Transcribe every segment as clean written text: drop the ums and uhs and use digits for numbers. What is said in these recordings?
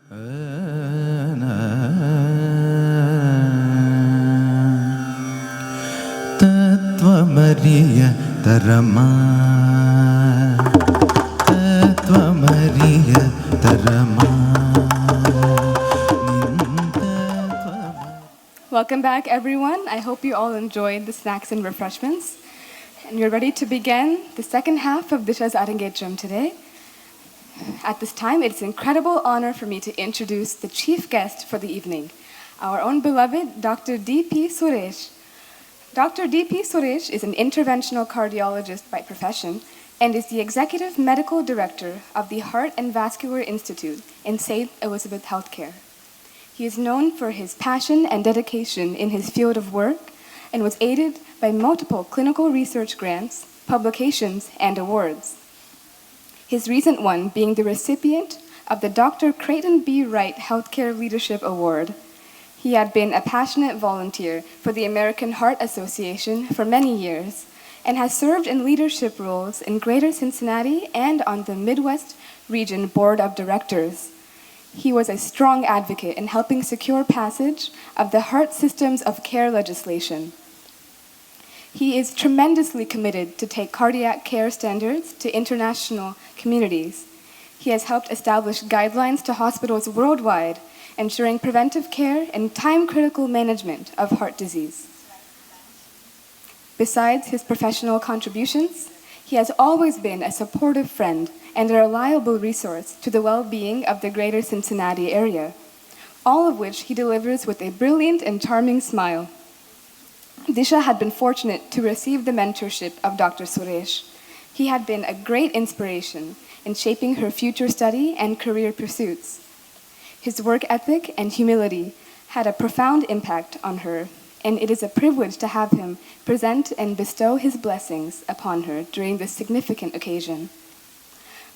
Tatvamariya Tarama Tatvamariya Tarama. Welcome back, everyone. I hope you all enjoyed the snacks and refreshments. And you're ready to begin the second half of Disha's Arangetram today. At this time, it's an incredible honor for me to introduce the chief guest for the evening, our own beloved Dr. D.P. Suresh. Dr. D.P. Suresh is an interventional cardiologist by profession and is the executive medical director of the Heart and Vascular Institute in St. Elizabeth Healthcare. He is known for his passion and dedication in his field of work and was aided by multiple clinical research grants, publications, and awards. His recent one being the recipient of the Dr. Creighton B. Wright Healthcare Leadership Award. He had been a passionate volunteer for the American Heart Association for many years and has served in leadership roles in Greater Cincinnati and on the Midwest Region Board of Directors. He was a strong advocate in helping secure passage of the Heart Systems of Care legislation. He is tremendously committed to take cardiac care standards to international communities. He has helped establish guidelines to hospitals worldwide, ensuring preventive care and time-critical management of heart disease. Besides his professional contributions, he has always been a supportive friend and a reliable resource to the well-being of the Greater Cincinnati area, all of which he delivers with a brilliant and charming smile. Disha had been fortunate to receive the mentorship of Dr. Suresh. He had been a great inspiration in shaping her future study and career pursuits. His work ethic and humility had a profound impact on her, and it is a privilege to have him present and bestow his blessings upon her during this significant occasion.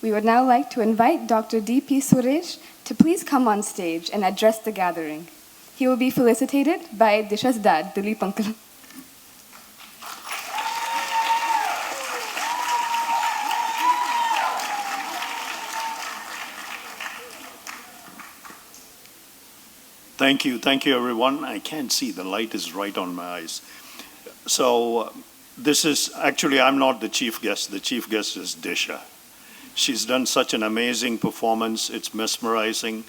We would now like to invite Dr. D.P. Suresh to please come on stage and address the gathering. He will be felicitated by Disha's dad, Dilip uncle. Thank you everyone. I can't see, the light is right on my eyes. So this is, actually I'm not the chief guest is Disha. She's done such an amazing performance, it's mesmerizing.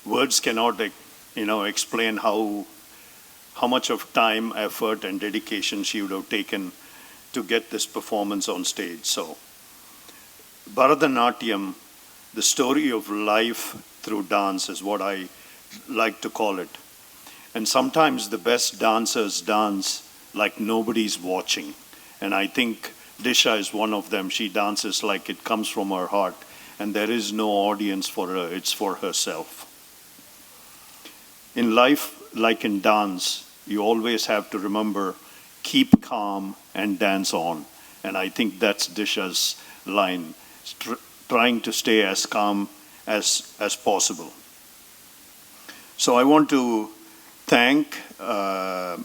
Words cannot explain how much of time, effort and dedication she would have taken to get this performance on stage. So Bharathanatyam, the story of life through dance is what I like to call it. And sometimes the best dancers dance like nobody's watching. And I think Disha is one of them. She dances like it comes from her heart and there is no audience for her, it's for herself. In life, like in dance, you always have to remember, keep calm and dance on. And I think that's Disha's line, trying to stay as calm as possible. So I want to thank Divya,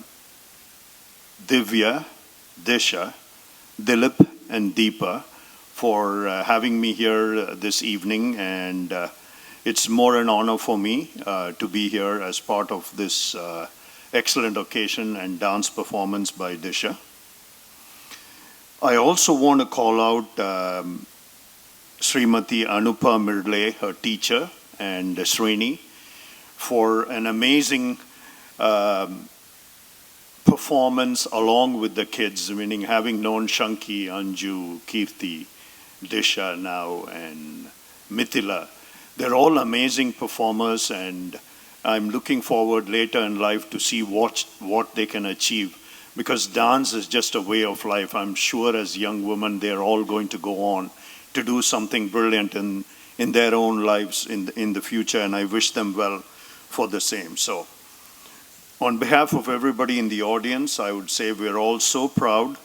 Disha, Dilip and Deepa for having me here this evening, and it's more an honor for me to be here as part of this excellent occasion and dance performance by Disha. I also want to call out Srimati Anupa Mirle, her teacher, and Srini, for an amazing performance along with the kids, meaning having known Shanki, Anju, Kirti, Disha now, and Mithila. They're all amazing performers, and I'm looking forward later in life to see what they can achieve, because dance is just a way of life. I'm sure as young women, they're all going to go on to do something brilliant in their own lives in the future, and I wish them well for the same. So on behalf of everybody in the audience, I would say we're all so proud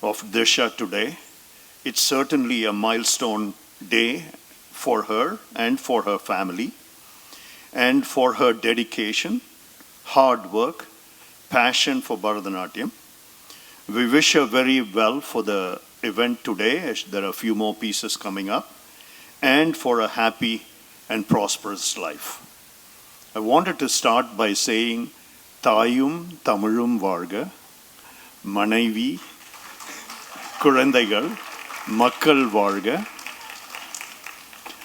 of Disha today. It's certainly a milestone day for her and for her family, and for her dedication, hard work, passion for Bharathanatyam. We wish her very well for the event today, as there are a few more pieces coming up, and for a happy and prosperous life. I wanted to start by saying, Tayum Tamilum Varga, Manaivi, Kurandaigal, Makkal Varga,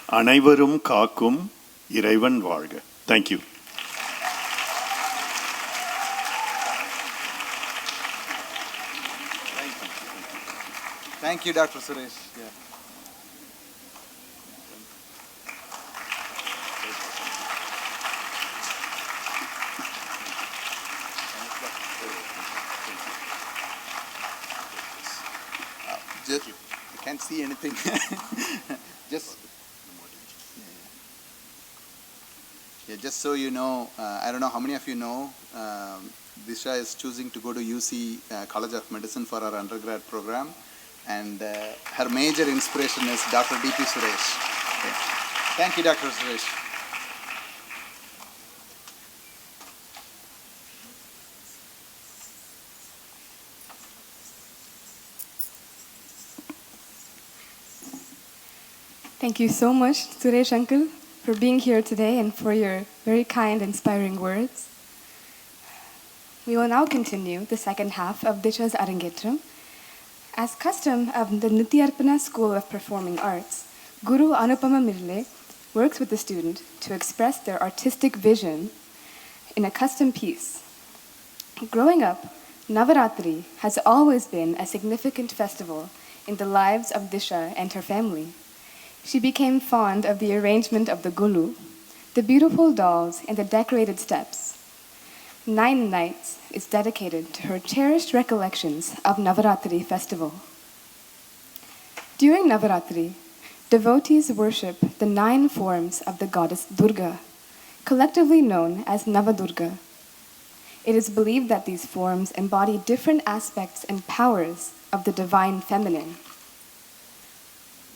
Anaivarum Kakum, Iraivan Varga. Thank you. Thank you, Dr. Suresh. Yeah. Just, I can't see anything. Just so you know, I don't know how many of you know, Disha is choosing to go to UC College of Medicine for her undergrad program, and her major inspiration is Dr. D.P. Suresh. Okay. Thank you, Dr. Suresh. Thank you so much, Suresh Uncle, for being here today and for your very kind, inspiring words. We will now continue the second half of Disha's Arangetram. As custom of the Nityarpana School of Performing Arts, Guru Anupama Mirle works with the student to express their artistic vision in a custom piece. Growing up, Navaratri has always been a significant festival in the lives of Disha and her family. She became fond of the arrangement of the gulu, the beautiful dolls, and the decorated steps. 9 nights is dedicated to her cherished recollections of Navaratri festival. During Navaratri, devotees worship the 9 forms of the goddess Durga, collectively known as Navadorga. It is believed that these forms embody different aspects and powers of the divine feminine.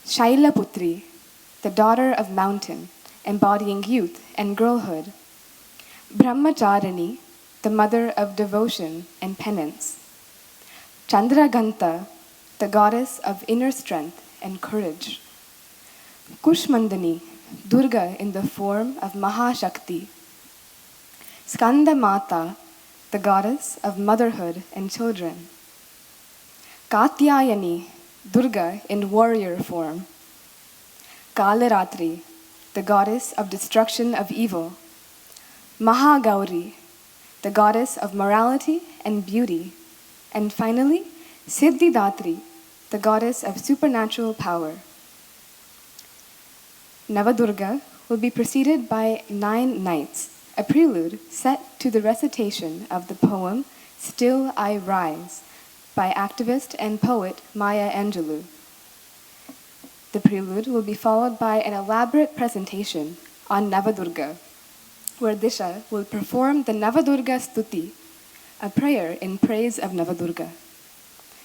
Shailaputri, the daughter of mountain, embodying youth and girlhood. Brahmacharini, the mother of devotion and penance. Chandraganta, the goddess of inner strength and courage. Kushmandani, Durga in the form of Mahashakti. Skanda Mata, the goddess of motherhood and children. Katyayani, Durga in warrior form. Kalaratri, the goddess of destruction of evil. Mahagauri, the goddess of morality and beauty. And finally, Siddhidatri, the goddess of supernatural power. Navadurga will be preceded by 9 nights, a prelude set to the recitation of the poem Still I Rise, by activist and poet Maya Angelou. The prelude will be followed by an elaborate presentation on Navadurga, where Disha will perform the Navadurga Stuti, a prayer in praise of Navadurga,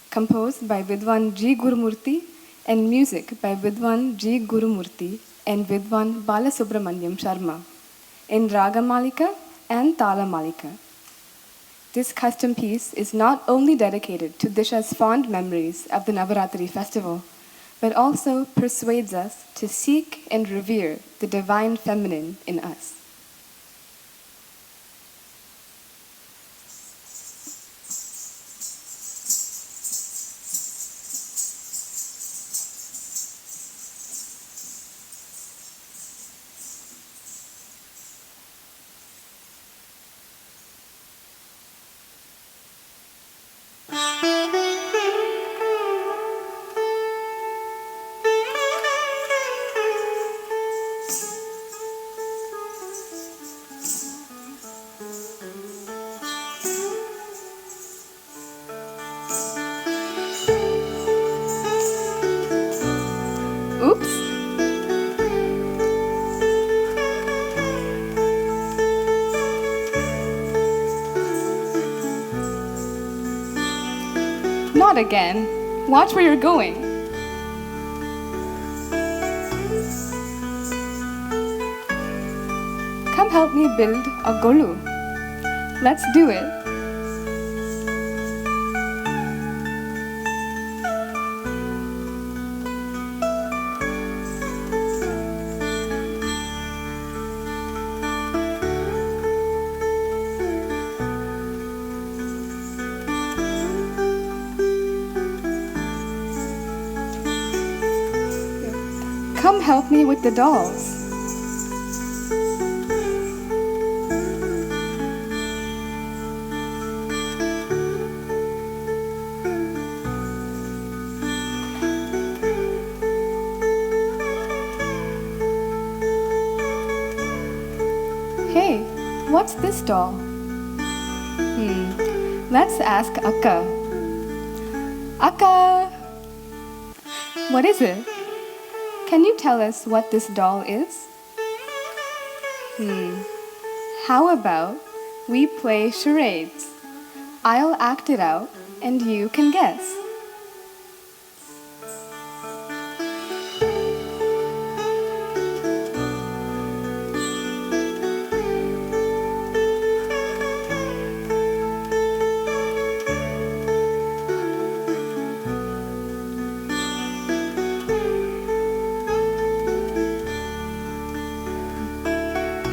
composed by Vidwan G. Gurumurthy and music by Vidwan G. Gurumurthy and Vidwan Balasubramanyam Sharma, in Ragamalika and Talamalika. This custom piece is not only dedicated to Disha's fond memories of the Navaratri festival, but also persuades us to seek and revere the divine feminine in us. Oops. Not again. Watch where you're going. Come help me build a golu. Let's do it. come help me with the dolls. Hey, what's this doll? Let's ask Akka. Akka! What is it? Can you tell us what this doll is? How about we play charades? I'll act it out and you can guess.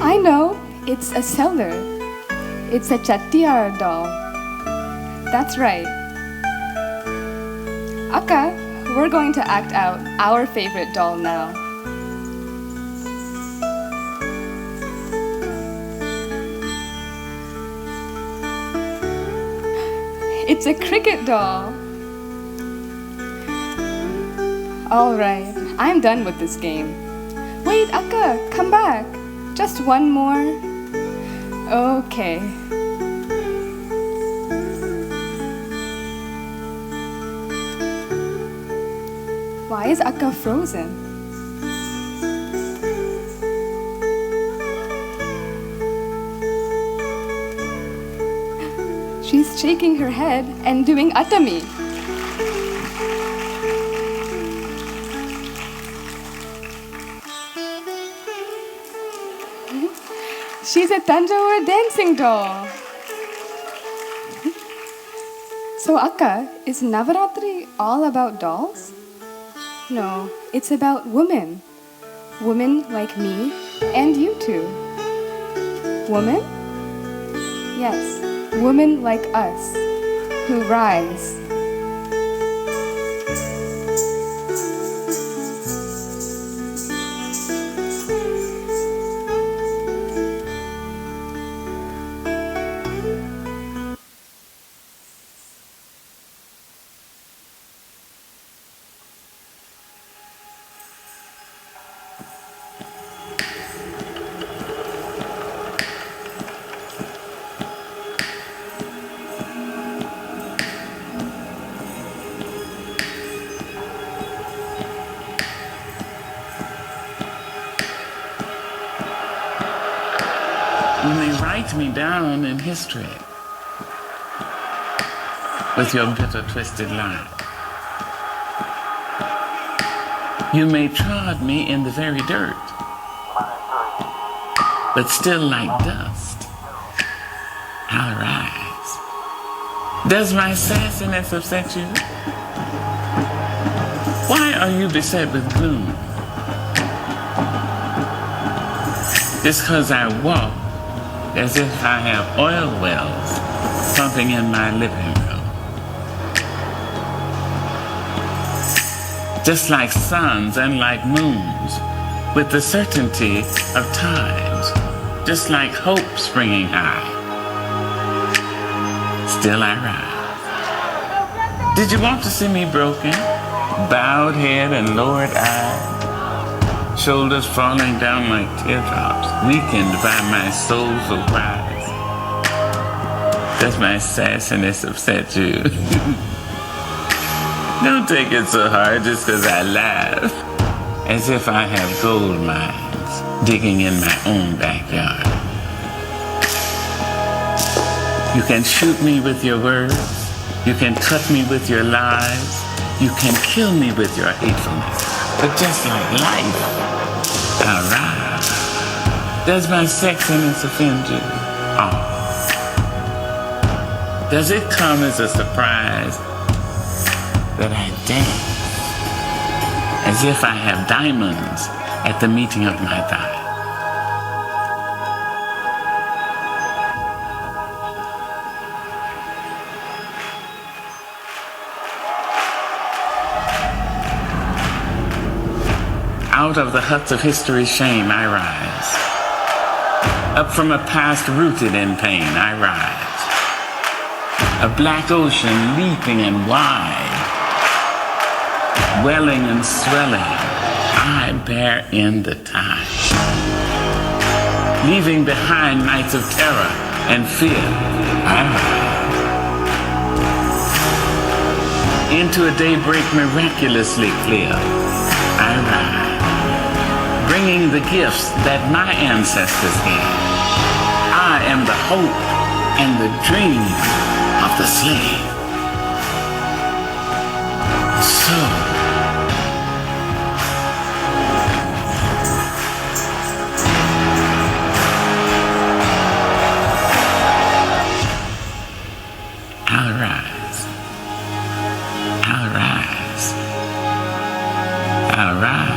I know, it's a seller. It's a Chattiar doll. That's right. Akka, we're going to act out our favorite doll now. It's a cricket doll. All right, I'm done with this game. Wait, Akka, come back. Just one more. Okay. Why is Akka frozen? She's shaking her head and doing atami. She's a Tanjore dancing doll. So Akka, is Navaratri all about dolls? No, it's about women. Women like me and you too. Women? Yes, women like us who rise. You may write me down in history with your bitter, twisted lie. You may trod me in the very dirt, but still like dust, I'll rise. Does my sassiness upset you? Why are you beset with gloom? Just 'cause I walk as if I have oil wells pumping in my living room. Just like suns and like moons, with the certainty of times, just like hope springing high, still I rise. Did you want to see me broken, bowed head and lowered eye? Shoulders falling down like teardrops, weakened by my soul's surprise. Does my sassiness upset you? Don't take it so hard just 'cause I laugh, as if I have gold mines digging in my own backyard. You can shoot me with your words, you can cut me with your lies, you can kill me with your hatefulness, but just like life, I'll rise. Does my sexiness offend you? Oh. Does it come as a surprise that I dance as if I have diamonds at the meeting of my thigh? Out of the huts of history's shame I rise. Up from a past rooted in pain I rise. A black ocean leaping and wide, welling and swelling, I bear in the tide. Leaving behind nights of terror and fear, I rise. Into a daybreak miraculously clear, I rise. Bringing the gifts that my ancestors gave. I am the hope and the dream of the slave. So, I'll rise. I'll rise. I'll rise.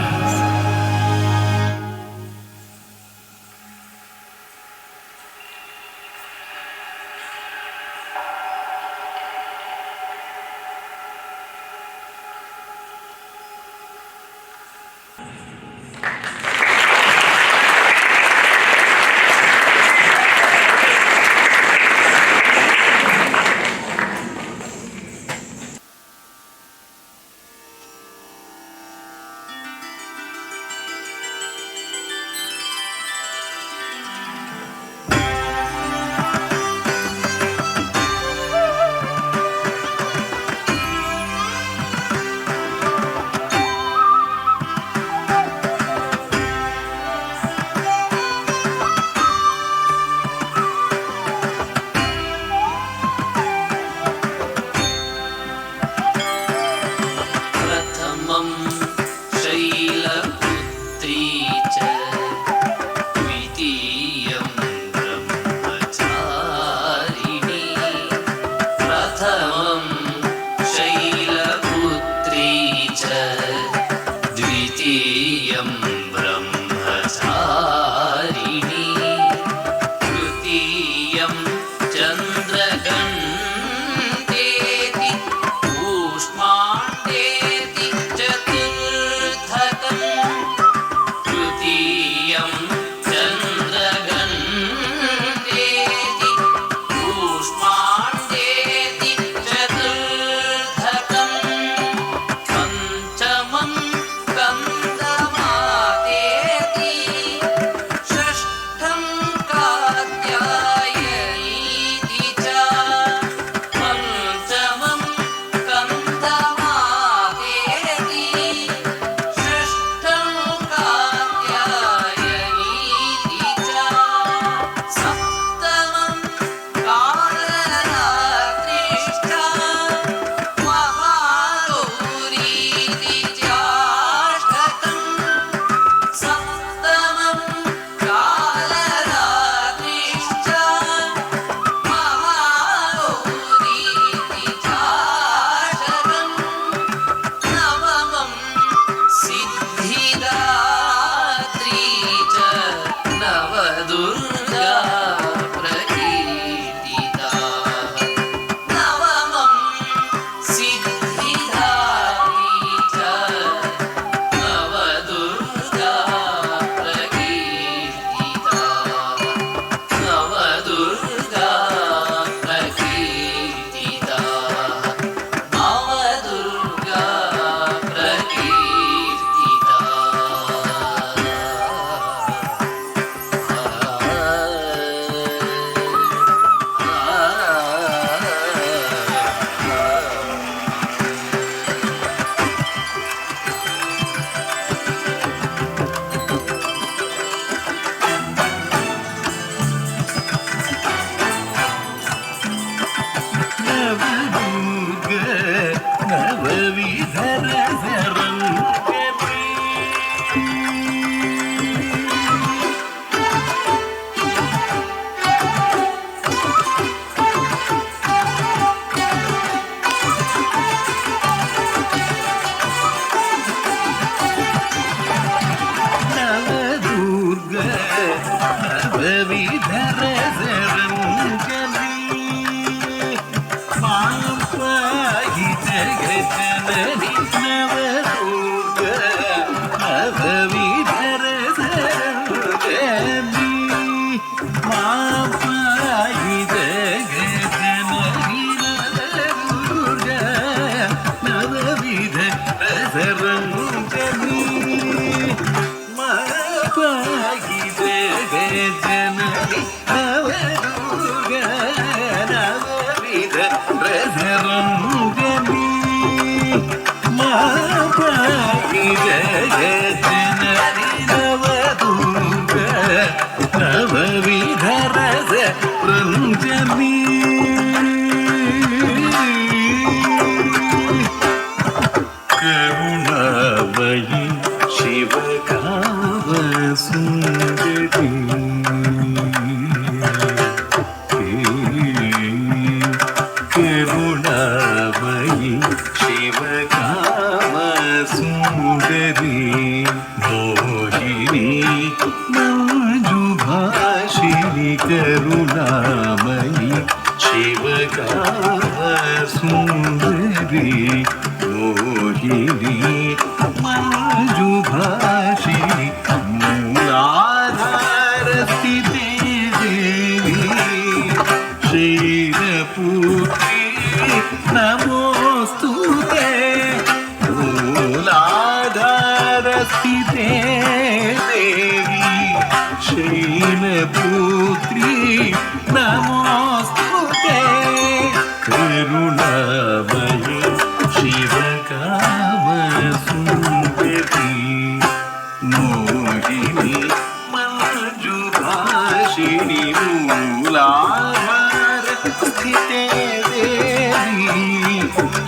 Navadorga, Ranjani కరుణామయి శివకామ సుందరి కరుణామయి శివకామ సుందరి మోహిని మంజుభాషిణి కరుణామయి శివకామ సుందరి మోహిని మంజుభాషిణి మూలాధార స్థితి దేవి శైలపుత్రి నమోస్తుతే మూలాధార స్థితే దేవి శైలపుత్రి నమోస్తుతే కరుణామయి శివకామ సుందరి మోహిని మంజుభాషిణి మూలాధార స్థితే దేవి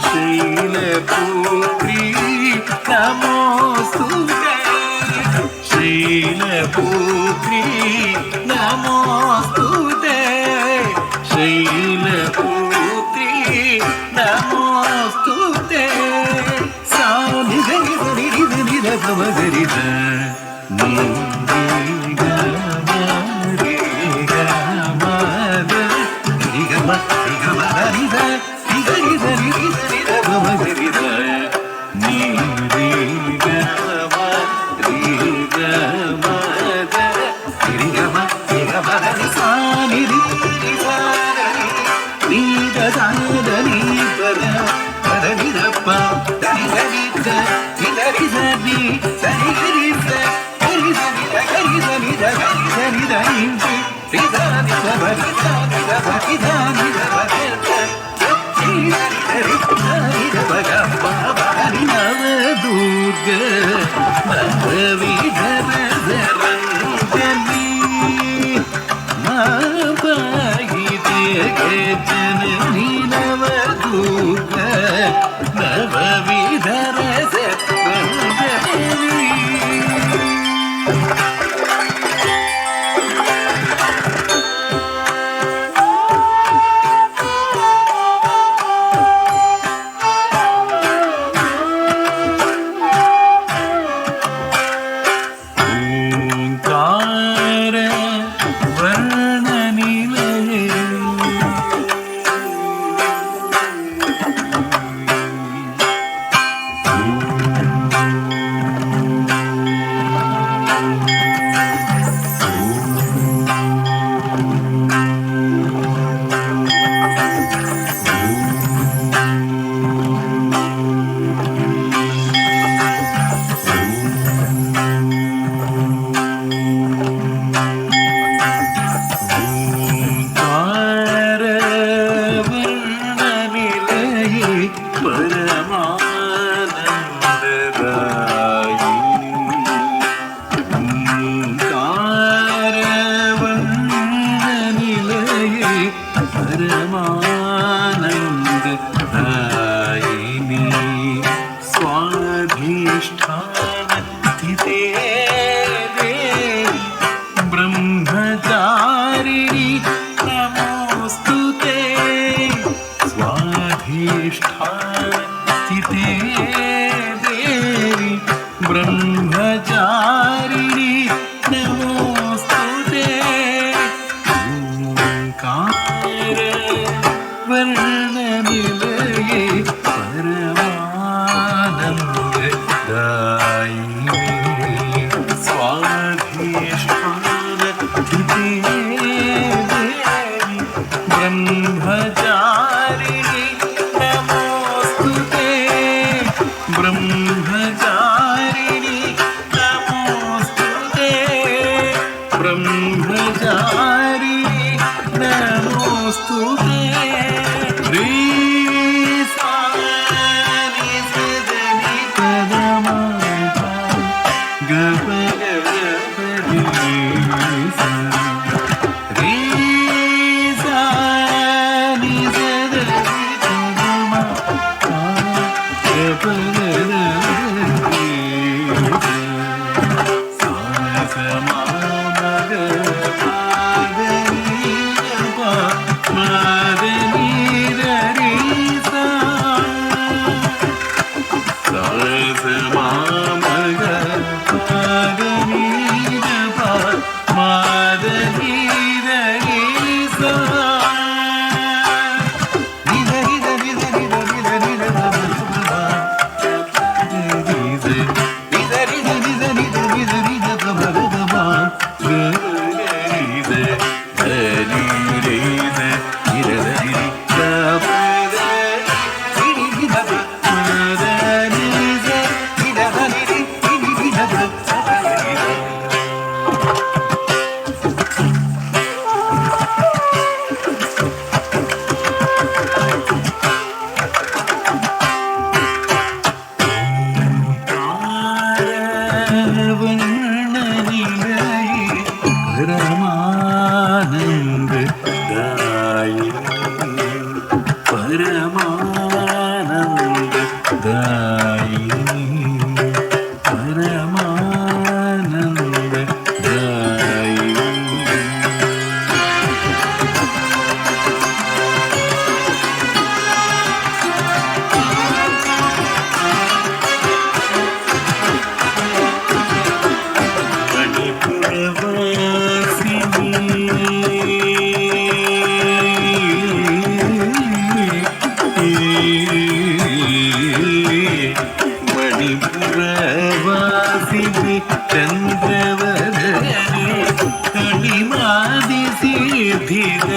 శైలపుత్రి నమోస్తుతే శైలపుత్రి నమోస్తుతే శైలపుత్రి నమోస్తుతే సాని గరి గరి గరి గరి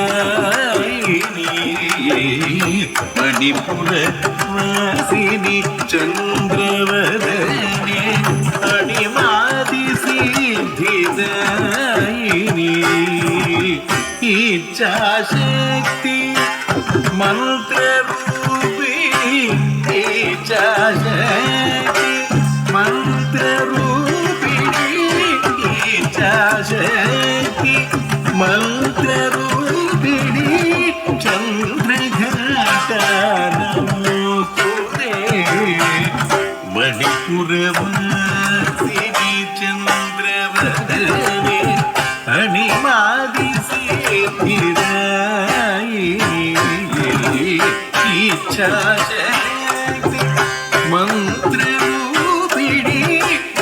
సిద్ధిదాయిని మణిపుర వాసిని చంద్రవదనే అణిమాది సిద్ధిదాయిని ఇచ్ఛాశక్తి మంత్రరూపిణి ఇచ్ఛాశక్తి మంత్రరూపిణి ఇచ్ఛాశక్తి మంత్రరూపిణి చంద్రఘాటనమోస్తుతే మణిపురవాసిని చంద్రవదనే అణిమాది సిద్ధిదాయిని ఇచ్ఛాశక్తి మంత్రరూపిణి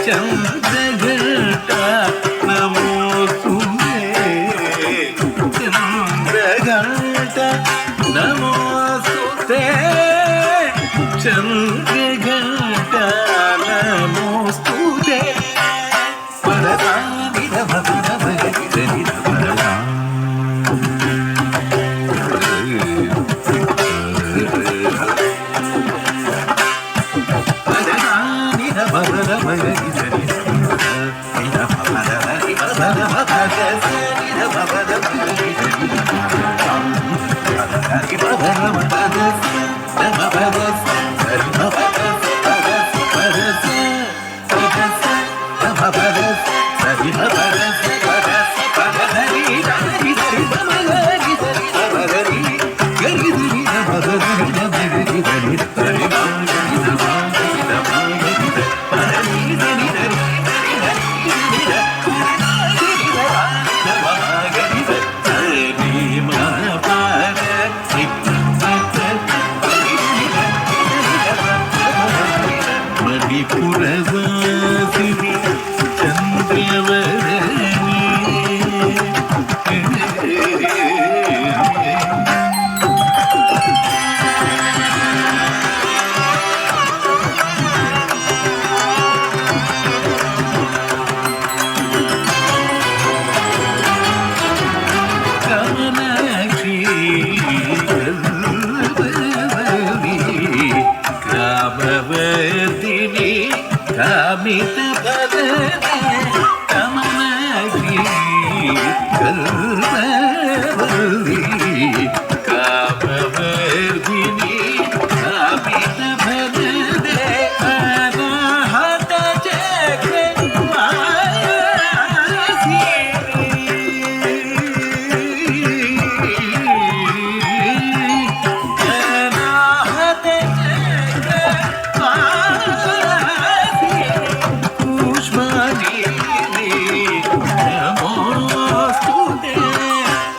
చంద్రఘట నమోస్తుతే చంద్రఘట నమోస్తుతే చంద్రఘట నమోస్తుతే పరదాని మణిపురవాసిని చంద్రవదనే కమలాక్షి కామవర్ధిని కామిత పదనే కమలాక్షి కల్పవల్లి కామవర్ధిని కామిత పదనే అనాహత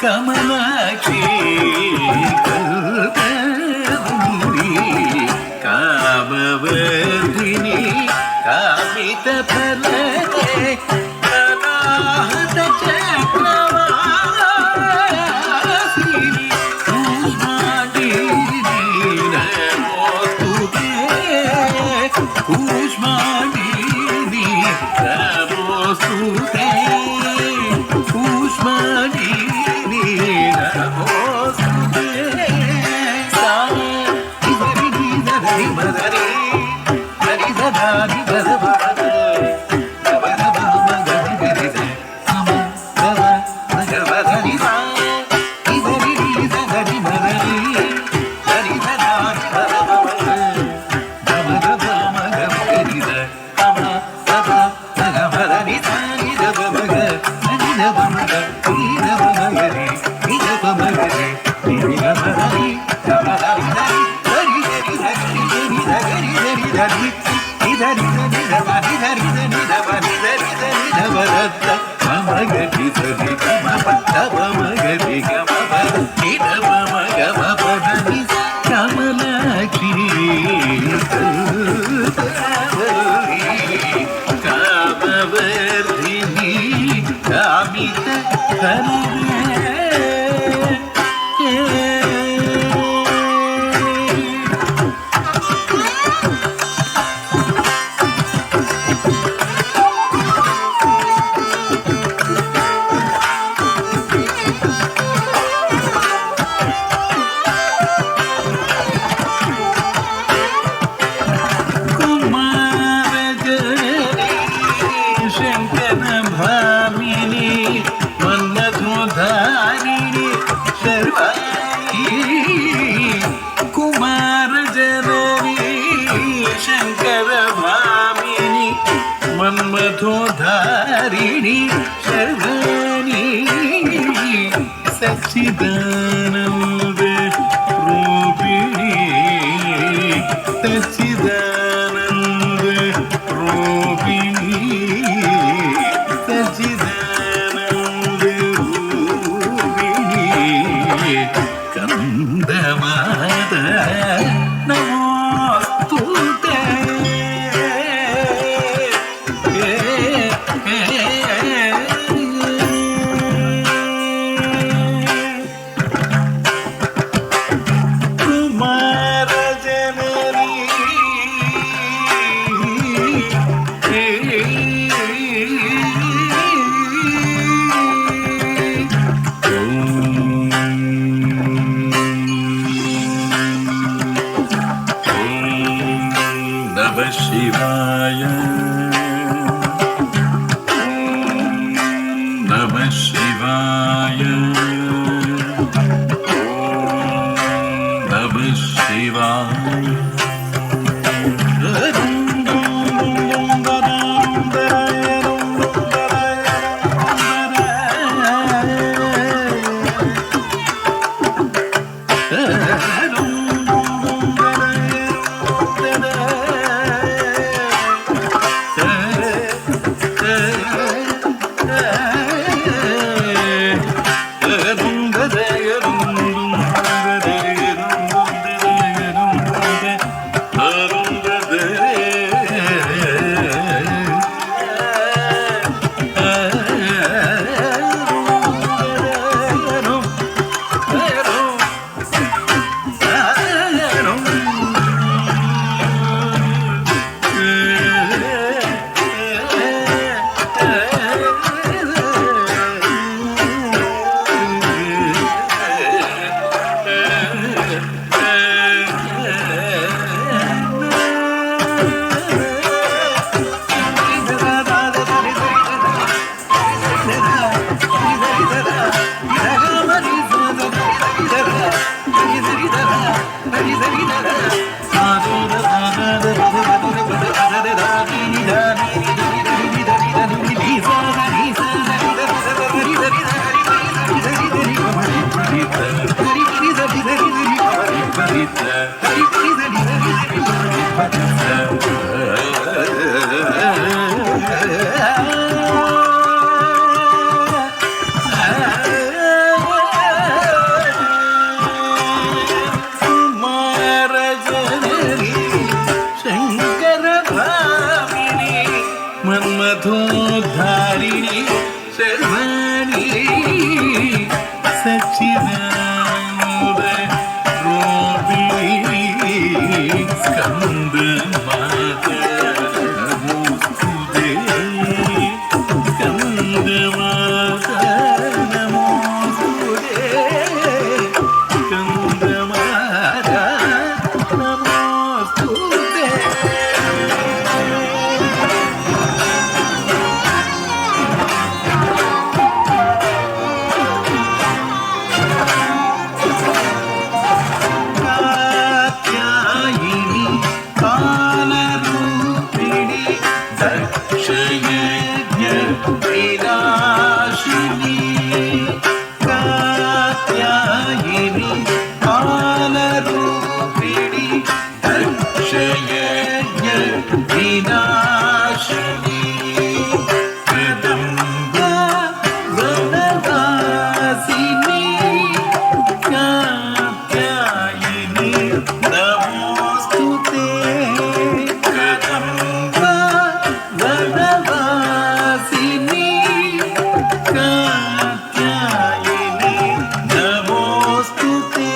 కమలాక్షి కల్పవల్లి కామవర్ధిని కామిత ఫలదే అనాహత చక్రవాసిని కూష్మాండిని నమోస్తుతే కూష్మాండిని నమోస్తుతే కూష్మాండిని నమోస్తుతే सच्चिदानंद रूपिणी सच्चिदानंद रूपिणी सच्चिदानंद रूपिणी कंदमाता नमोस्तुते Shivaya Namah Shivaya Namah Shivaya मन्मथोद्धारिणी Sharvani सच्चिदानंद रूपिणी स्कंदमाता नमोस्तुते स्कंदमाता नमोस्तुते स्कंदमाता नमोस्तुते Namaste.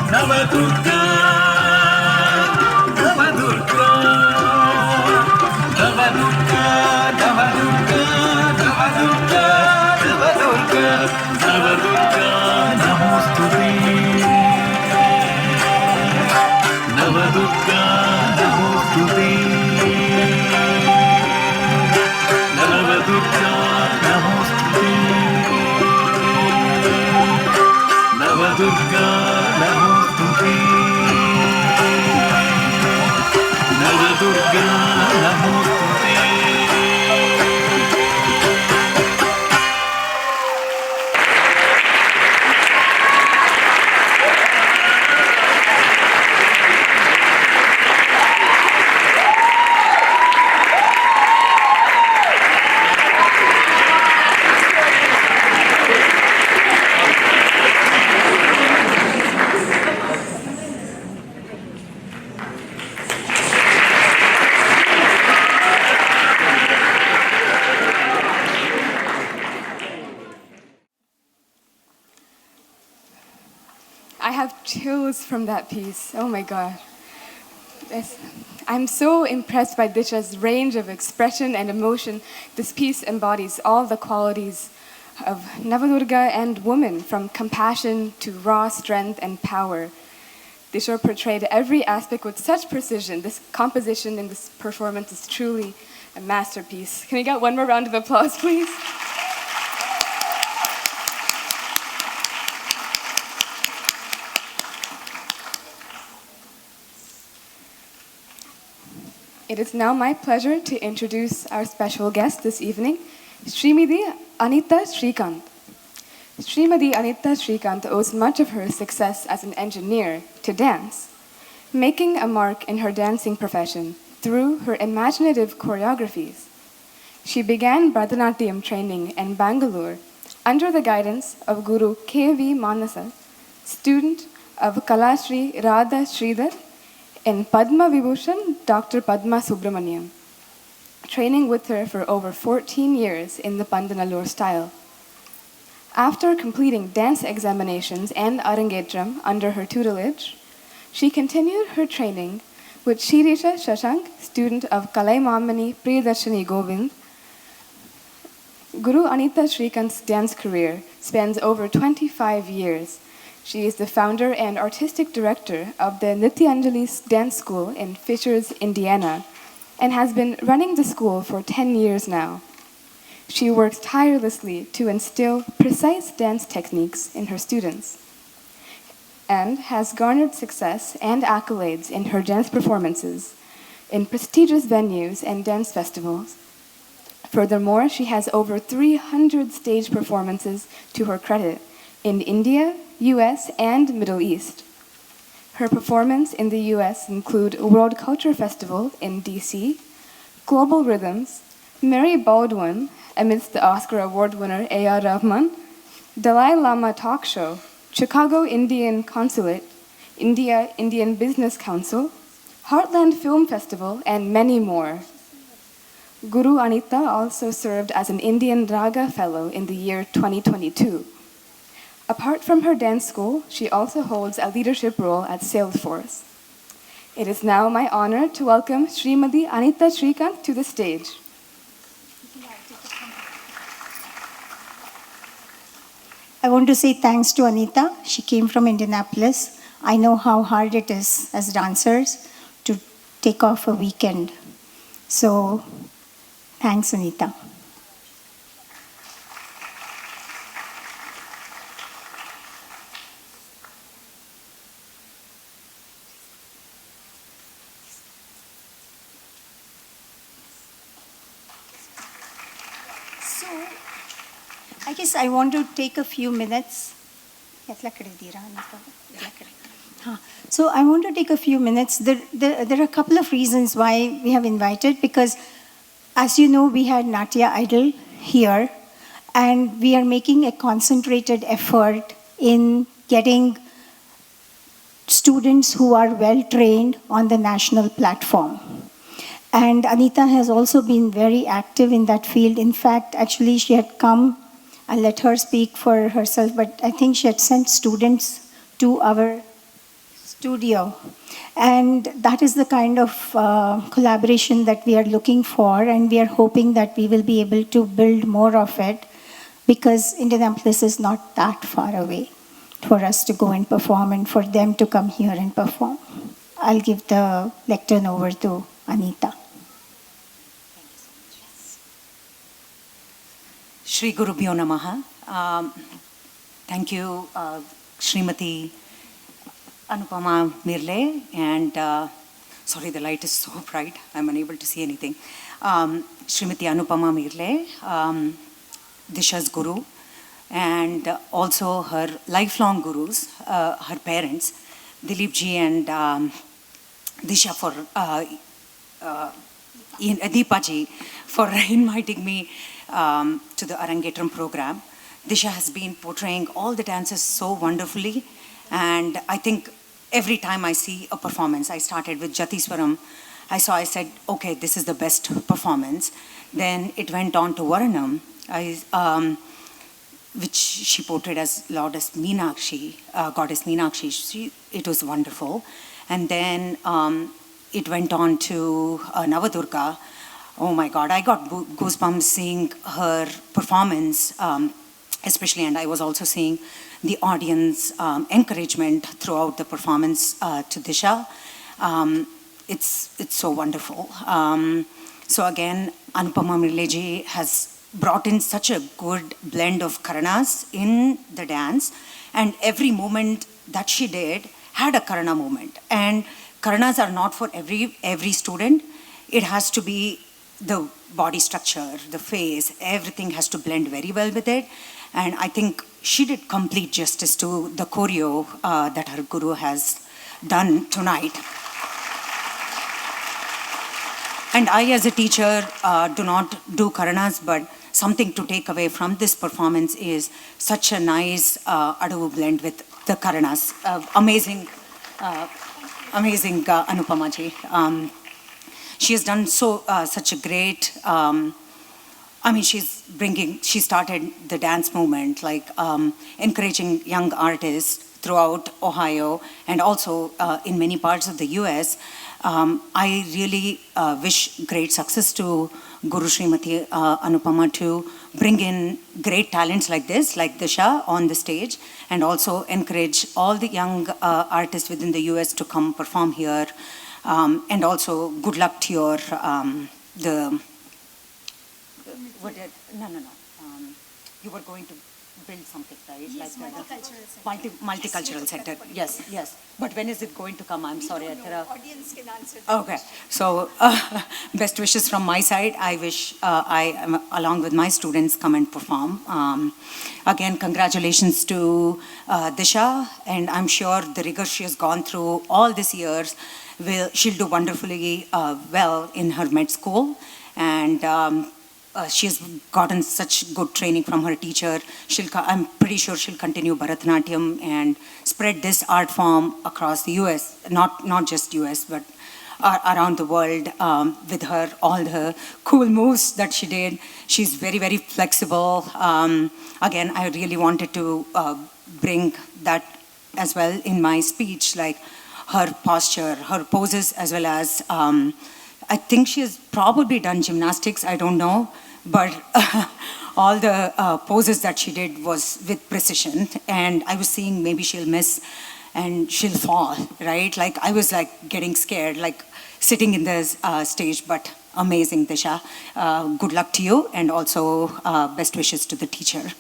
Navadurga, Navadurga, Navadurga, Navadurga, Navadurga, Navadurga, Navadurga, Namostute. Navadurga, Namostute. Navadurga, Namostute. Navadurga, Namostute. Navadurga, Namostute. I have chills from that piece. Oh my God. I'm so impressed by Disha's range of expression and emotion. This piece embodies all the qualities of Navadurga and woman, from compassion to raw strength and power. Disha portrayed every aspect with such precision. This composition in this performance is truly a masterpiece. Can we get one more round of applause, please? It is now my pleasure to introduce our special guest this evening, Srimati Anita Shrikant. Srimati Anita Shrikant owes much of her success as an engineer to dance, making a mark in her dancing profession through her imaginative choreographies. She began Bharathanatyam training in Bangalore under the guidance of Guru K.V. Manasa, student of Kalashri Radha Sridhar, and Padma Vibhushan Dr. Padma Subramaniam, training with her for over 14 years in the Pandanallur style. After completing dance examinations and Arangetram under her tutelage, she continued her training with Shirisha Shashank, student of Kalaimamani Priyadarshini Govind. Guru Anita Shrikant's dance career spans over 25 years. She is the founder and artistic director of the Nityanjali's Dance School in Fishers, Indiana, and has been running the school for 10 years now. She works tirelessly to instill precise dance techniques in her students and has garnered success and accolades in her dance performances in prestigious venues and dance festivals. Furthermore, she has over 300 stage performances to her credit in India, US, and Middle East. Her performances in the US include World Culture Festival in DC, Global Rhythms, Mary Baldwin amidst the Oscar Award winner A.R. Rahman, Dalai Lama Talk Show, Chicago Indian Consulate, India Indian Business Council, Heartland Film Festival, and many more. Guru Anita also served as an Indian Raga Fellow in the year 2022. Apart from her dance school, she also holds a leadership role at Salesforce. It is now my honor to welcome Srimati Anita Shrikant to the stage. I want to say thanks to Anita. She came from Indianapolis. I know how hard it is as dancers to take off a weekend. So, thanks, Anita. I guess I want to take a few minutes. So I want to take a few minutes. There are a couple of reasons why we have invited, because as you know, we had Natya Idol here, and we are making a concentrated effort in getting students who are well trained on the national platform. And Anita has also been very active in that field. In fact, actually, she had come I'll let her speak for herself, but I think she had sent students to our studio. And that is the kind of collaboration that we are looking for, and we are hoping that we will be able to build more of it, because Indianapolis is not that far away for us to go and perform and for them to come here and perform. I'll give the lectern over to Anita. Shri Gurubhyo Namaha. Thank you, Srimati Anupama Mirle, and sorry, the light is so bright, I'm unable to see anything. Srimati Anupama Mirle, Disha's guru, and also her lifelong gurus, her parents, Dilip ji and Disha for Deepa ji for inviting me to the Arangetram program. Disha has been portraying all the dances so wonderfully, and I think every time I see a performance, I started with Jatiswaram, I said, okay, this is the best performance. Then it went on to Varanam, which she portrayed as Goddess Meenakshi. It was wonderful. And then it went on to Navadorga. Oh my God, I got goosebumps seeing her performance, especially, and I was also seeing the audience encouragement throughout the performance to Disha. It's so wonderful. So again, Anupama Mirleji has brought in such a good blend of karanas in the dance, and every movement that she did had a karana movement. And karanas are not for every student. It has to be the body structure, the face, everything has to blend very well with it. And I think she did complete justice to the choreo that her guru has done tonight. And I, as a teacher, do not do karanas, but something to take away from this performance is such a nice adu blend with the karanas. Amazing Anupama ji. She has done such a great, she started the dance movement, like encouraging young artists throughout Ohio and also in many parts of the US. I really wish great success to Guru Srimati Anupama to bring in great talents like this, like Disha on the stage, and also encourage all the young artists within the US to come perform here. And also good luck to your, you were going to build something, right? Yes, like multicultural center. Yes, yes. But when is it going to come? I'm sorry. Audience can answer. Okay. So best wishes from my side. I wish I, along with my students, come and perform. Again, congratulations to Disha, and I'm sure the rigor she has gone through all these years, she'll do wonderfully well in her med school. And she has gotten such good training from her teacher. I'm pretty sure she'll continue Bharathanatyam and spread this art form across the US, not just US, but around the world with her, all the cool moves that she did. She's very, very flexible. Again, I really wanted to bring that as well in my speech, like her posture, her poses, as well as I think she has probably done gymnastics, I don't know, but all the poses that she did was with precision, and I was seeing maybe she'll miss and she'll fall, right? Like I was like getting scared, like sitting in the stage, but amazing, Disha. Good luck to you, and also best wishes to the teacher.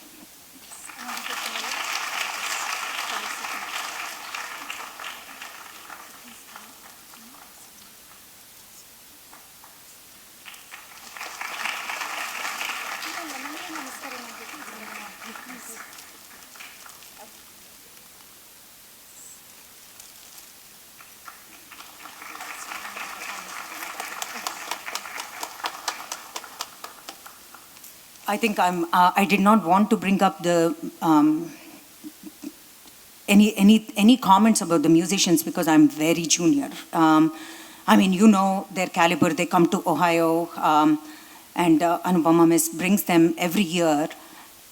I think I did not want to bring up the any comments about the musicians because I'm very junior. I mean, you know their caliber. They come to Ohio, and Anupama Miss brings them every year.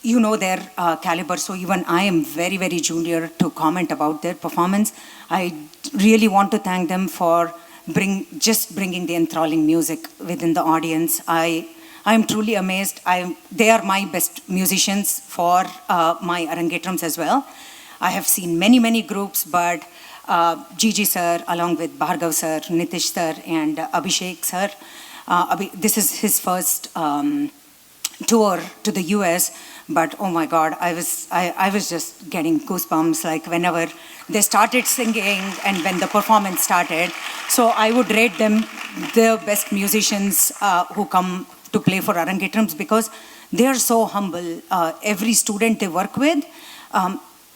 you know their caliber, so even I am very, very junior to comment about their performance. I really want to thank them for bringing the enthralling music within the audience. I'm truly amazed. They are my best musicians for my Arangetrams as well. I have seen many, many groups, but Gigi sir, along with Bhargav sir, Nitish sir, and Abhishek sir, this is his first tour to the US, but oh my God, I was just getting goosebumps like whenever they started singing and when the performance started. So I would rate them the best musicians who come to play for Arangetrams because they are so humble. Every student they work with,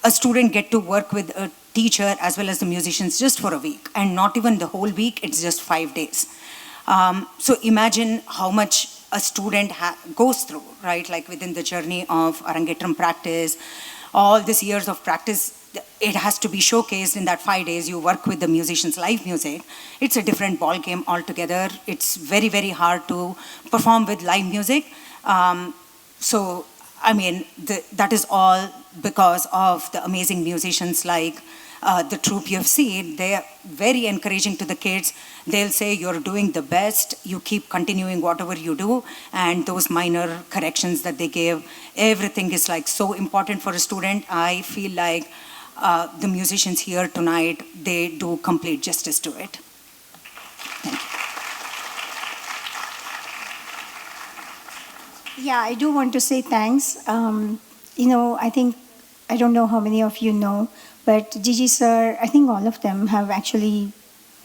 a student get to work with a teacher as well as the musicians just for a week, and not even the whole week, it's just 5 days. So imagine how much a student goes through, right? Like within the journey of Arangetram practice, all these years of practice, it has to be showcased in that 5 days. You work with the musicians' live music. It's a different ball game altogether. It's very, very hard to perform with live music. So, I mean, that is all because of the amazing musicians like the troupe you have seen. They are very encouraging to the kids. They'll say, you're doing the best, you keep continuing whatever you do, and those minor corrections that they give, everything is like so important for a student. I feel like the musicians here tonight, they do complete justice to it. Thank you. Yeah, I do want to say thanks. I don't know how many of you know, but Gigi sir, I think all of them have actually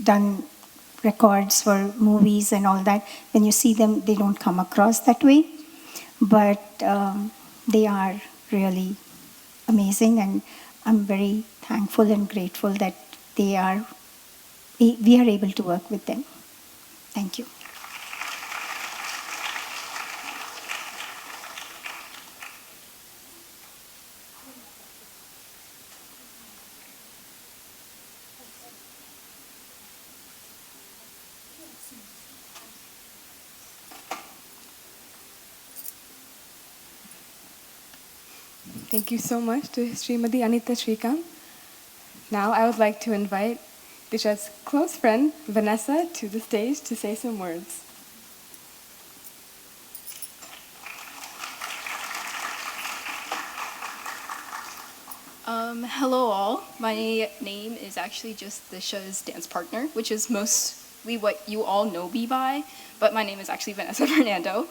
done records for movies and all that. When you see them, they don't come across that way. But they are really amazing, and I'm very thankful and grateful that we are able to work with them. Thank you. Thank you so much to Srimati Anita Shrikant. Now I would like to invite Disha's close friend, Vanessa, to the stage to say some words. Hello all. My name is actually just Disha's dance partner, which is mostly what you all know me by, but my name is actually Vanessa Fernando.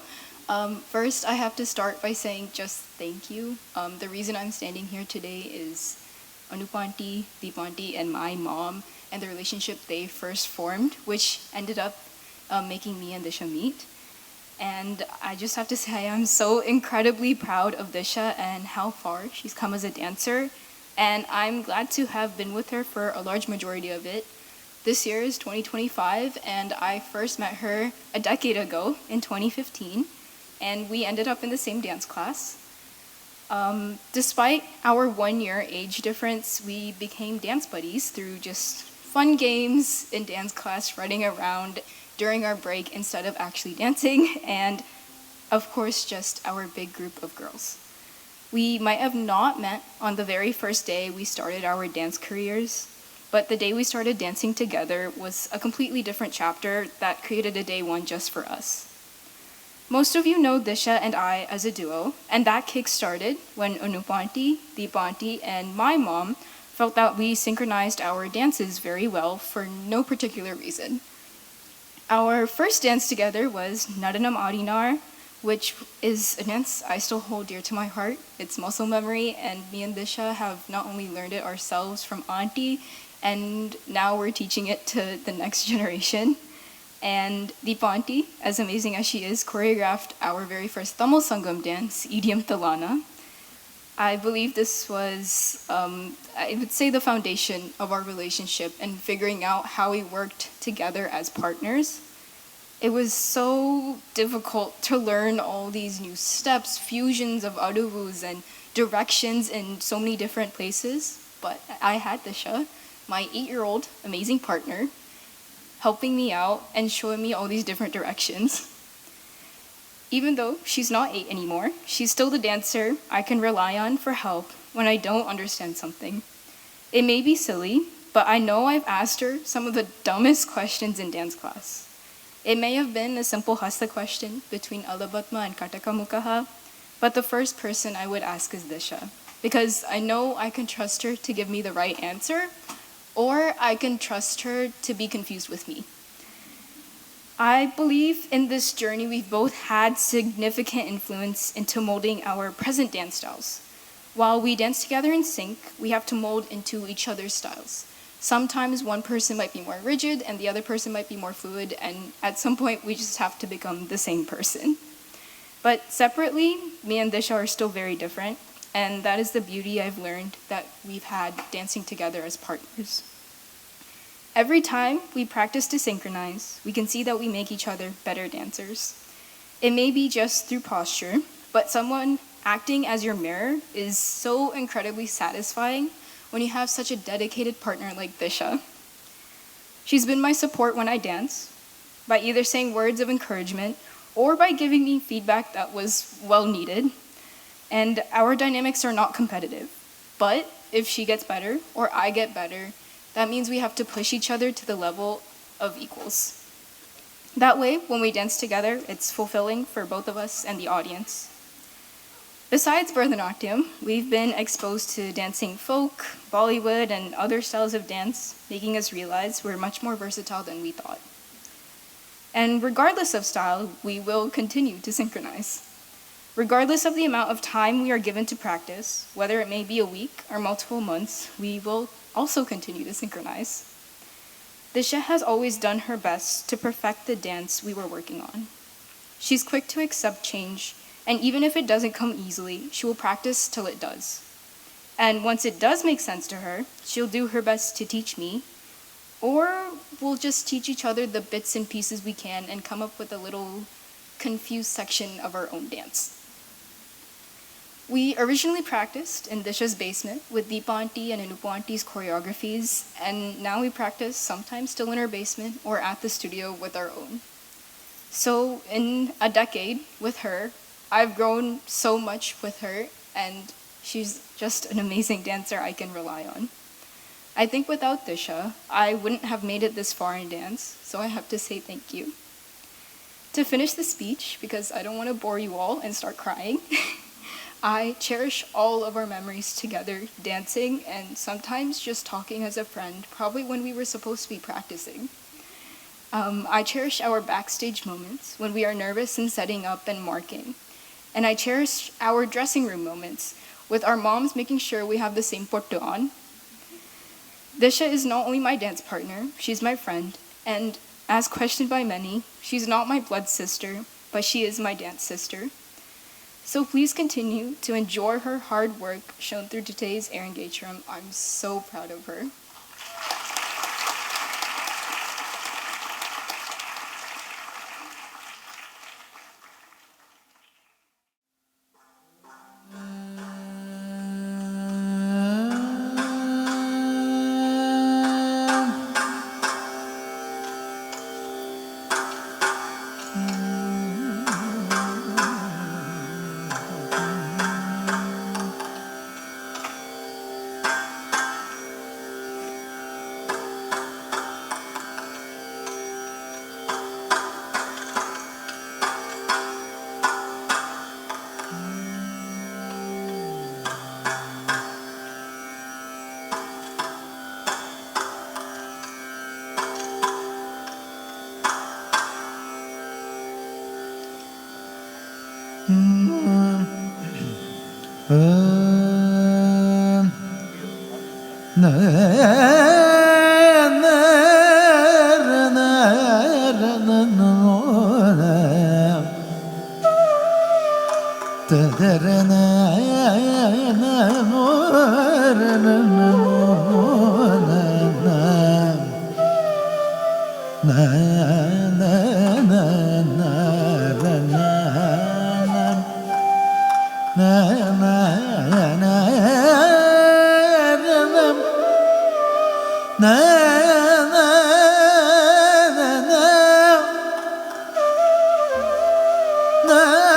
First, I have to start by saying just thank you. The reason I'm standing here today is Anupanti, Deepanti, and my mom, and the relationship they first formed, which ended up making me and Disha meet. And I just have to say I'm so incredibly proud of Disha and how far she's come as a dancer. And I'm glad to have been with her for a large majority of it. This year is 2025, and I first met her a decade ago in 2015. And we ended up in the same dance class. Despite our 1-year age difference, we became dance buddies through just fun games in dance class, running around during our break instead of actually dancing, and of course, just our big group of girls. We might have not met on the very first day we started our dance careers, but the day we started dancing together was a completely different chapter that created a day one just for us. Most of you know Disha and I as a duo, and that kick-started when Anupanti, Deepanti, and my mom felt that we synchronized our dances very well for no particular reason. Our first dance together was Nadanam Adinar, which is a dance I still hold dear to my heart. It's muscle memory, and me and Disha have not only learned it ourselves from Auntie, and now we're teaching it to the next generation. And Deepanti, as amazing as she is, choreographed our very first Tamil Sangam dance, Idiom Tilana. I believe this was, I would say, the foundation of our relationship and figuring out how we worked together as partners. It was so difficult to learn all these new steps, fusions of aduvus and directions in so many different places, but I had Disha, my 8-year-old amazing partner, helping me out and showing me all these different directions. Even though she's not 8 anymore, she's still the dancer I can rely on for help when I don't understand something. It may be silly, but I know I've asked her some of the dumbest questions in dance class. It may have been a simple hasta question between Alabatma and Katakamukaha, but the first person I would ask is Disha, because I know I can trust her to give me the right answer, or I can trust her to be confused with me. I believe in this journey we've both had significant influence into molding our present dance styles. While we dance together in sync, we have to mold into each other's styles. Sometimes one person might be more rigid and the other person might be more fluid, and at some point we just have to become the same person. But separately, me and Disha are still very different, and that is the beauty I've learned that we've had dancing together as partners. Every time we practice to synchronize, we can see that we make each other better dancers. It may be just through posture, but someone acting as your mirror is so incredibly satisfying when you have such a dedicated partner like Disha. She's been my support when I dance, by either saying words of encouragement or by giving me feedback that was well needed. And our dynamics are not competitive, but if she gets better or I get better, that means we have to push each other to the level of equals. That way, when we dance together, it's fulfilling for both of us and the audience. Besides Bharathanatyam, we've been exposed to dancing folk, Bollywood, and other styles of dance, making us realize we're much more versatile than we thought. And regardless of style, we will continue to synchronize. Regardless of the amount of time we are given to practice, whether it may be a week or multiple months, we will also continue to synchronize. Disha has always done her best to perfect the dance we were working on. She's quick to accept change, and even if it doesn't come easily, she will practice till it does. And once it does make sense to her, she'll do her best to teach me, or we'll just teach each other the bits and pieces we can and come up with a little confused section of our own dance. We originally practiced in Disha's basement with Deepa Auntie and Anupa Auntie's choreographies, and now we practice sometimes still in her basement or at the studio with our own. So in a decade with her, I've grown so much with her, and she's just an amazing dancer I can rely on. I think without Disha, I wouldn't have made it this far in dance, so I have to say thank you. To finish the speech, because I don't want to bore you all and start crying, I cherish all of our memories together, dancing, and sometimes just talking as a friend, probably when we were supposed to be practicing. I cherish our backstage moments when we are nervous and setting up and marking. And I cherish our dressing room moments with our moms making sure we have the same porto on. Disha is not only my dance partner, she's my friend, and as questioned by many, she's not my blood sister, but she is my dance sister. So please continue to enjoy her hard work shown through today's Arangetram. I'm so proud of her. na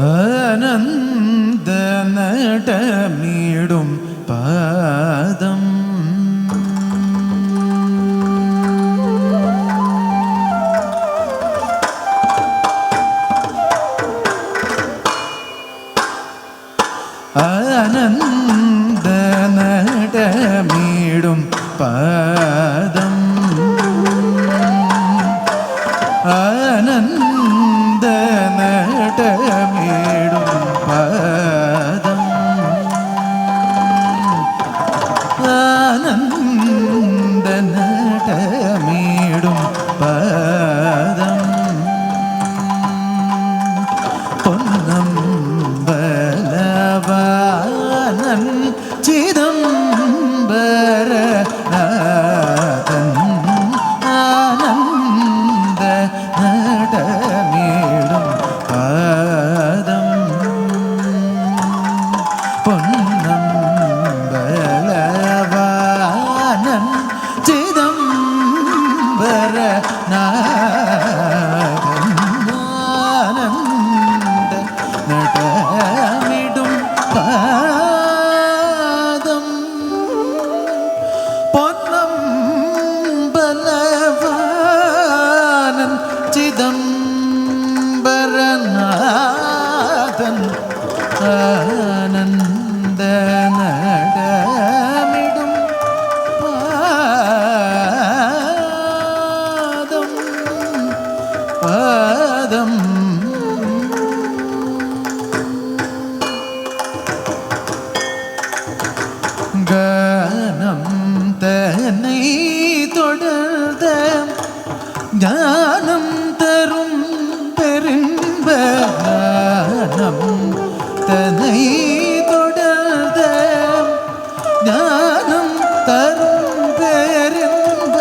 ആനന്ദ നടമിടും പാദം ആനന്ദ നടമിടും പാദം ആനന്ദ നടമിടും പാദം ആനന്ദ നടമിടും പാദം പൊന്നം ബലവാനൻ ചിദംബരനാഥൻ ആനന്ദ നടമിടും പാദം പൊന്നം ബലവാനൻ ചിദംബരനാഥൻ ആനന്ദ നടമിടും പാദം പൊന്നം ബലവാനൻ ചിദംബരനാഥൻ ആനന്ദ നടമിടും പാദം പാദം ഗാനം തனை தொடர்ந்த ஞானம் தரும் பெரும்ப ஞானம் தனை தொடர்ந்த ஞானம் தரும் பெரும்ப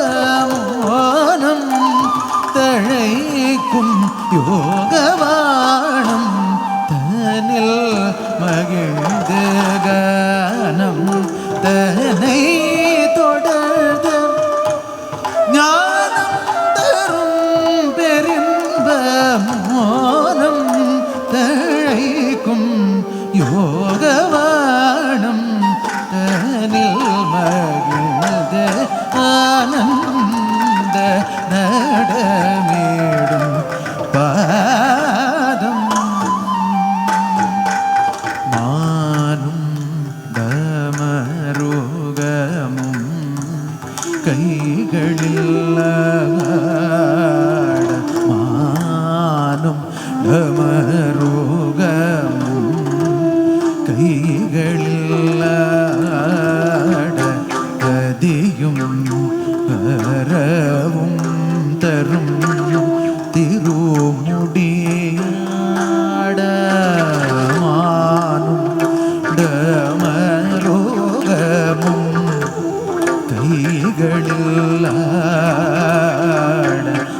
மோனம் தழைக்கும் யோகவாணம் தனில் மகிழ்ந்து கானம் தனை தொடர்ந்த ஞானம் தரும் பெரும்ப மோனம் தழைக்கும் யோகவாணம் தனில் மகிழ்ந்து ஆனந்த நடமிடும் பாதம் மானும் தமருகமும் கைகளில் ஆட மானும் தமருகமும் கைகளில் ஆட கதியும் கரவும் தரும் திருமுடியாட மானும் டமருகமும்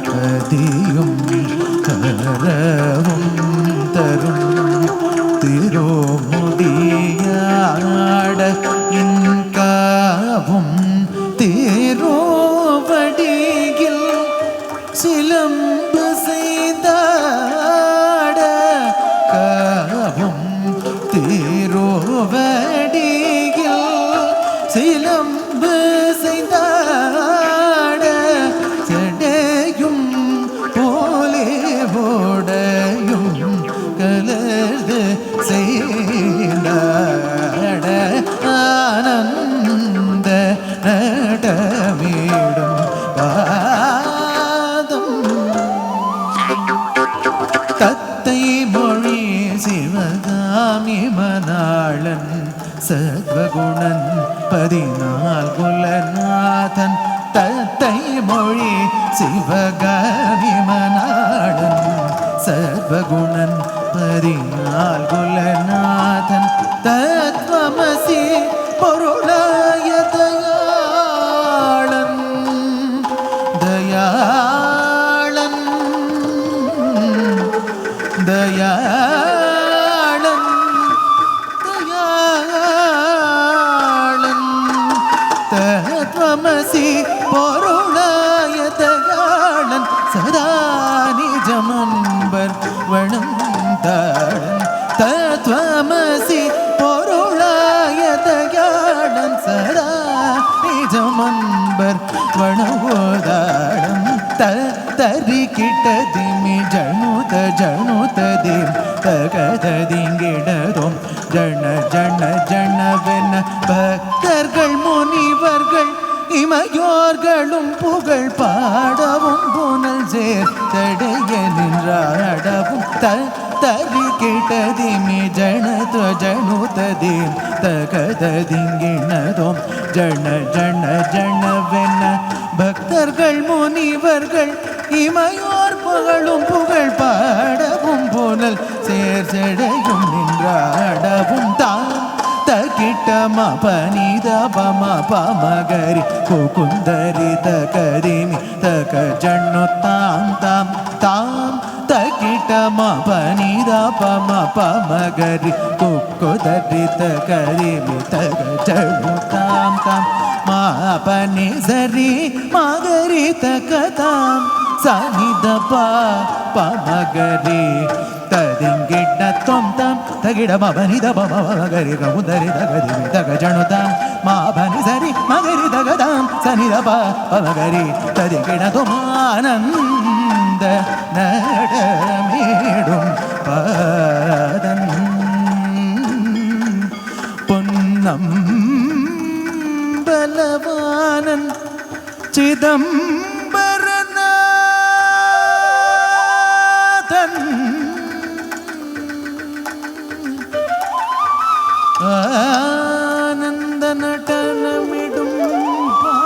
பதியும் கரவும் தரும் திருமுடியாட இன்காவும் தேரோவடியில் சிலம்பு செய்தாட காவும் தேரோவடியில் சிலம்பு செய்தாட சடையும் போலே ஓடையும் கலர்ந்து செய்தாட ஆனந்த நடமேடும் பாதம் தத்தை மொழி சிவகாமி மணாளன் சர்வகுணன் 14 குலநாதன் தத்தை மொழி சிவகாமி மணாளன் சர்வகுணன் 14 குலநாதன் தத்வமசி பொருளாய தயாளன் தயாளன் தயாளன் தயாளன் தத்வமசி பொருளாய தயாளன் சதா நிஜமன்பர் வணந்தாளன் தத்வமசி பொருளாய தயாளன் சதா நிஜமன்பர் வணங்குதாளன் தரி கிட்டதிமி ஜணுத ஜணுததிம் தகததிங்கிடதும் ஜன ஜன ஜனவென பக்தர்கள் முனிவர்கள் இமையோர்களும் புகழ் பாடவும் புனல் சேர் தடைய நின்றாடவும் தரி கிட்டதிமி ஜனத ஜணுததிம் தகததிங்கிணதும் ஜன ஜன ஜனவென பக்தர்கள் முனிவர்கள் இமையோர் புகழும் புகழ் பாடவும் புனல் சேர் செடையும் நின்றாடவும் தான் தகிட்டம பனித பம பமகரி குகுந்தரி தகரிமி தக ஜண்ணு தாம் தாம் தாம் தகிட்டம பனித பம பமகரி குக்குதரி தகரிமி தக ஜண்ணு தாம் தாம் மா பனி சரி மகரி தகதாம் சனித பமகரி ததிங்கிட தொம் தம் தகிட மபனித பமகரி கமுதரி தகதி தக ஜணுதாம் மா பனி சரி மகரி தகதாம் சனித பமகரி ததிங்கிட தொமானந்த நடமேடும் பாதன் பொன்னம் பலவானன் சிதம்பரநாதன் ஆனந்த நடனமிடும் பாதம்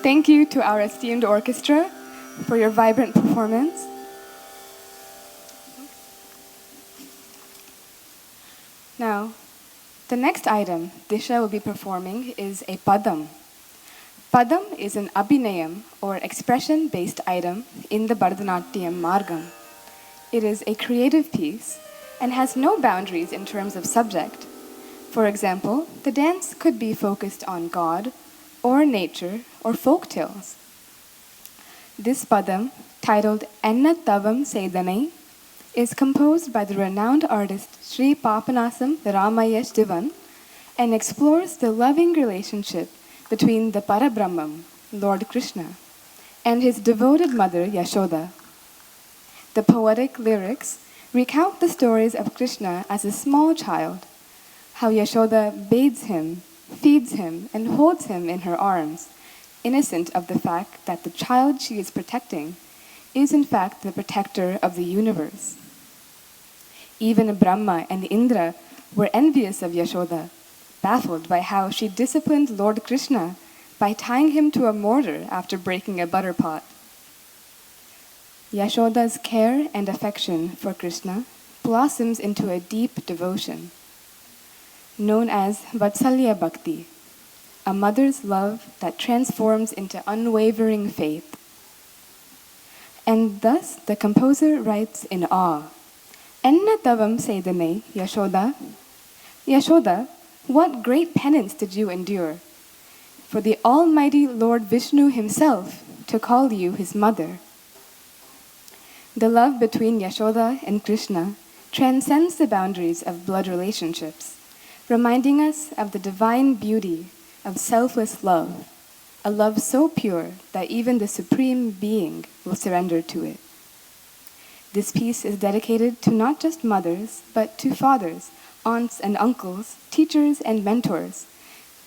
Thank you to our esteemed orchestra for your vibrant performance. Now, the next item Disha will be performing is a Padam. Padam is an abhinayam or expression-based item in the Bharathanatyam margam. It is a creative piece and has no boundaries in terms of subject. For example, the dance could be focused on God, or nature, or folk tales. This padam, titled Enna Tavam Sedanai, is composed by the renowned artist Sri Papanasam Ramayesh Divan and explores the loving relationship between the Parabrahman, Lord Krishna, and his devoted mother Yashoda. The poetic lyrics recount the stories of Krishna as a small child, how Yashoda bathes him, feeds him, and holds him in her arms, innocent of the fact that the child she is protecting is in fact the protector of the universe. Even Brahma and Indra were envious of Yashoda, baffled by how she disciplined Lord Krishna by tying him to a mortar after breaking a butter pot. Yashoda's care and affection for Krishna blossoms into a deep devotion, known as Vatsalya Bhakti, a mother's love that transforms into unwavering faith. And thus the composer writes in awe, Enna tavam sedane, Yashoda. Yashoda, what great penance did you endure for the Almighty Lord Vishnu himself to call you his mother. The love between Yashoda and Krishna transcends the boundaries of blood relationships, reminding us of the divine beauty of selfless love, a love so pure that even the Supreme Being will surrender to it. This piece is dedicated to not just mothers, but to fathers, aunts and uncles, teachers and mentors,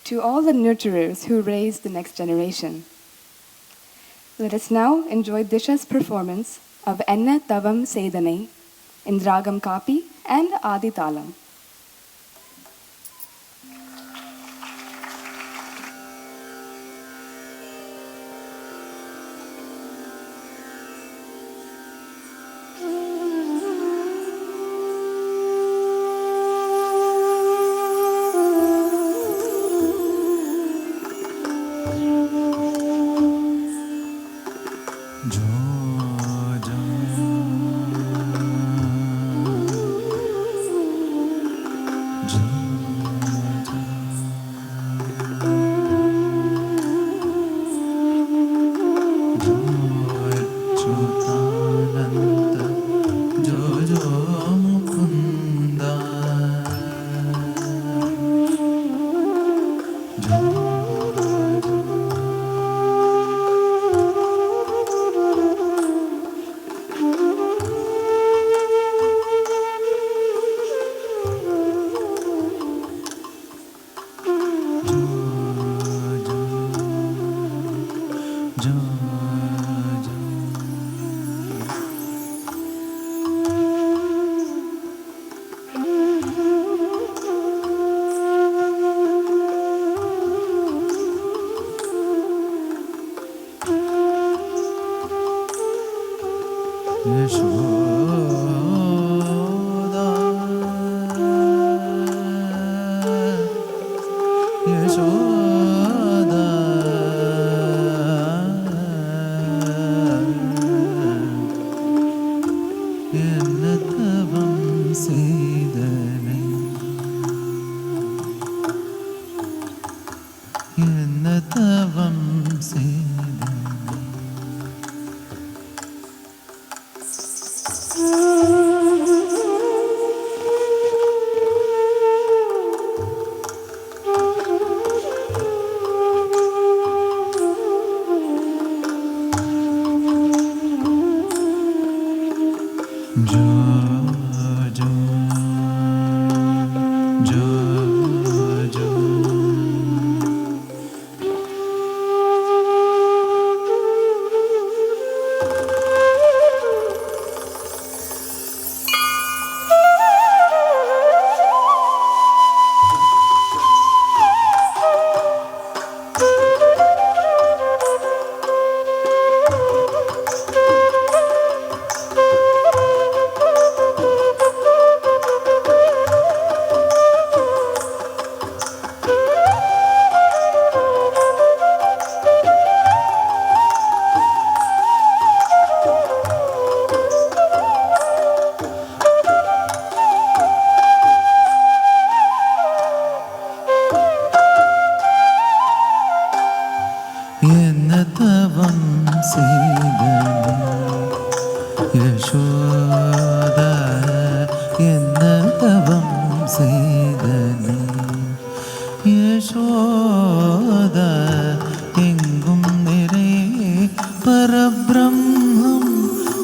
to all the nurturers who raise the next generation. Let us now enjoy Disha's performance of Enna Tavam Sedane in Ragam Kapi and Adi Talam.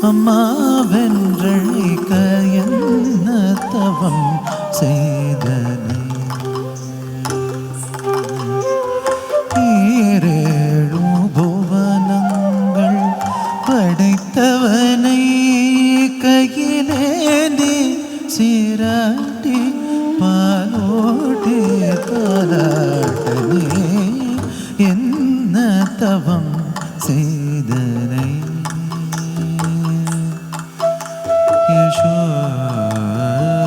Amma vendrai kayan தவம் செய்தனை ஈரேழு புவனங்கள் படைத்தவனை கையிலேந்தி சீராட்டி பாலோட்டி தாலாட்டனே என்ன தவம் செய்தனை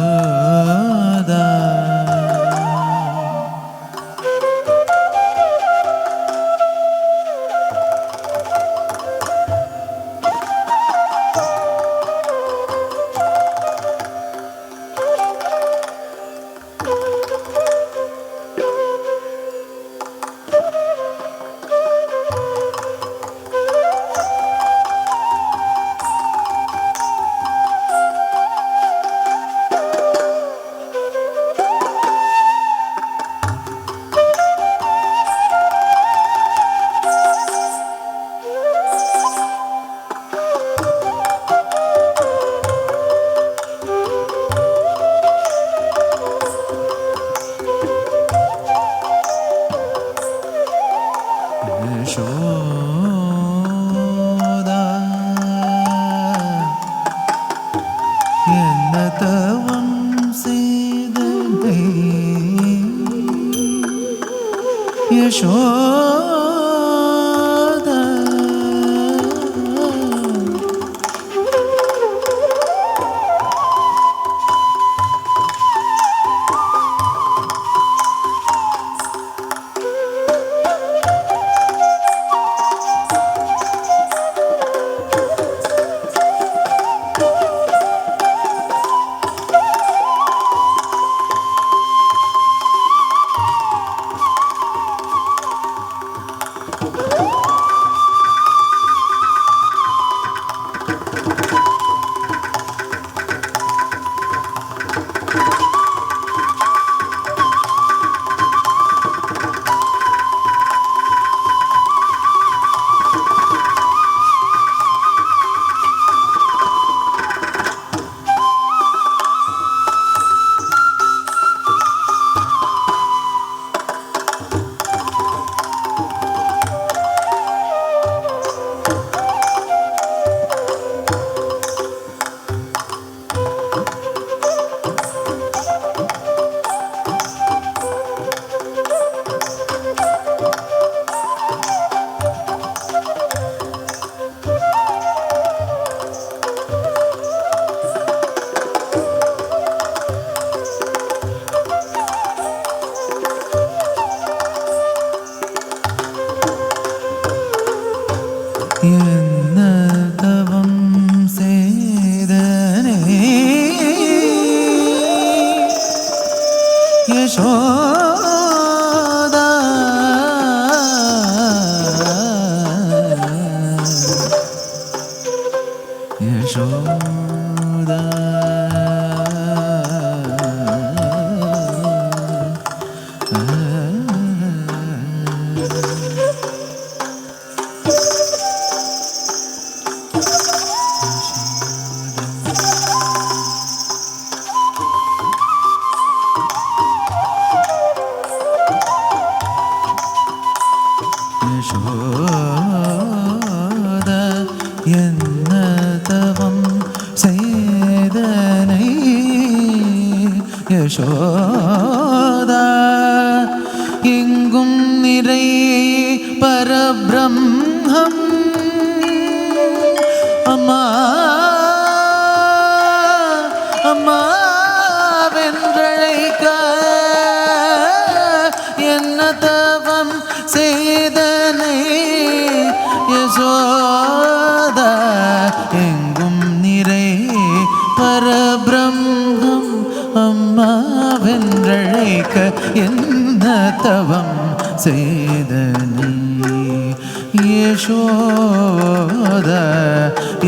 யசோதா யசோதா என்ன தவம் செய்தனை யசோதா என்ன தவம் செய்தனை யசோதா யசோதா யசோத என்ன தவம் செய்தனை யசோத எங்கும் நிறை பரபிரம்மம் அம்மா அம்மா வென்றழைக்க என்ன தவம் செய்தனை யசோத எங்கும் நிறை பரபிரம்மம் அம்மா வென்றழைக்க என்ன தவம் செய்தனை யசோத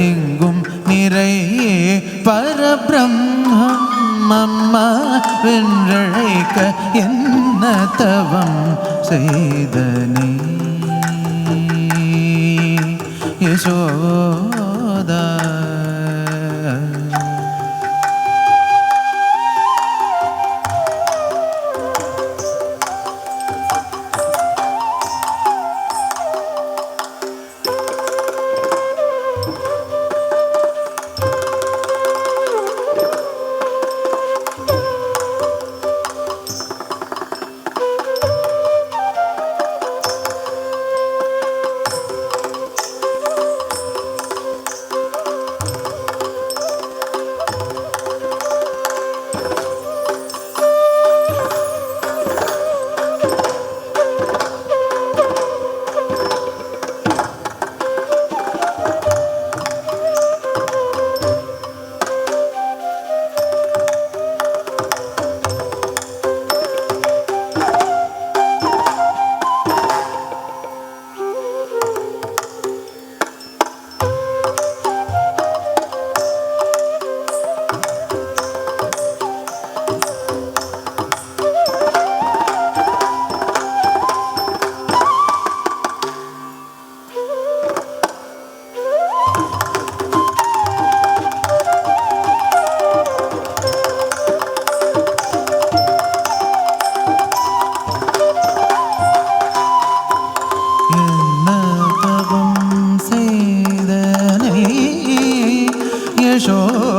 எங்கும் நிறை பரபிரம்மம் அம்மா வென்றழைக்க என்ன தவம் செய்தனை யசோதா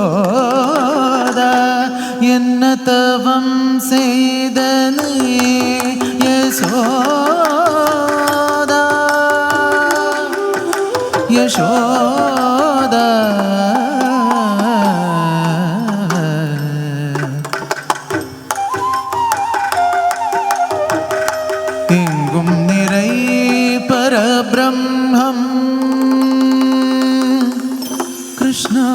யசோதா என்ன தவம் செய்தனே யசோதா யசோதா எங்கும் நிறை பரபிரம்மம் கிருஷ்ணா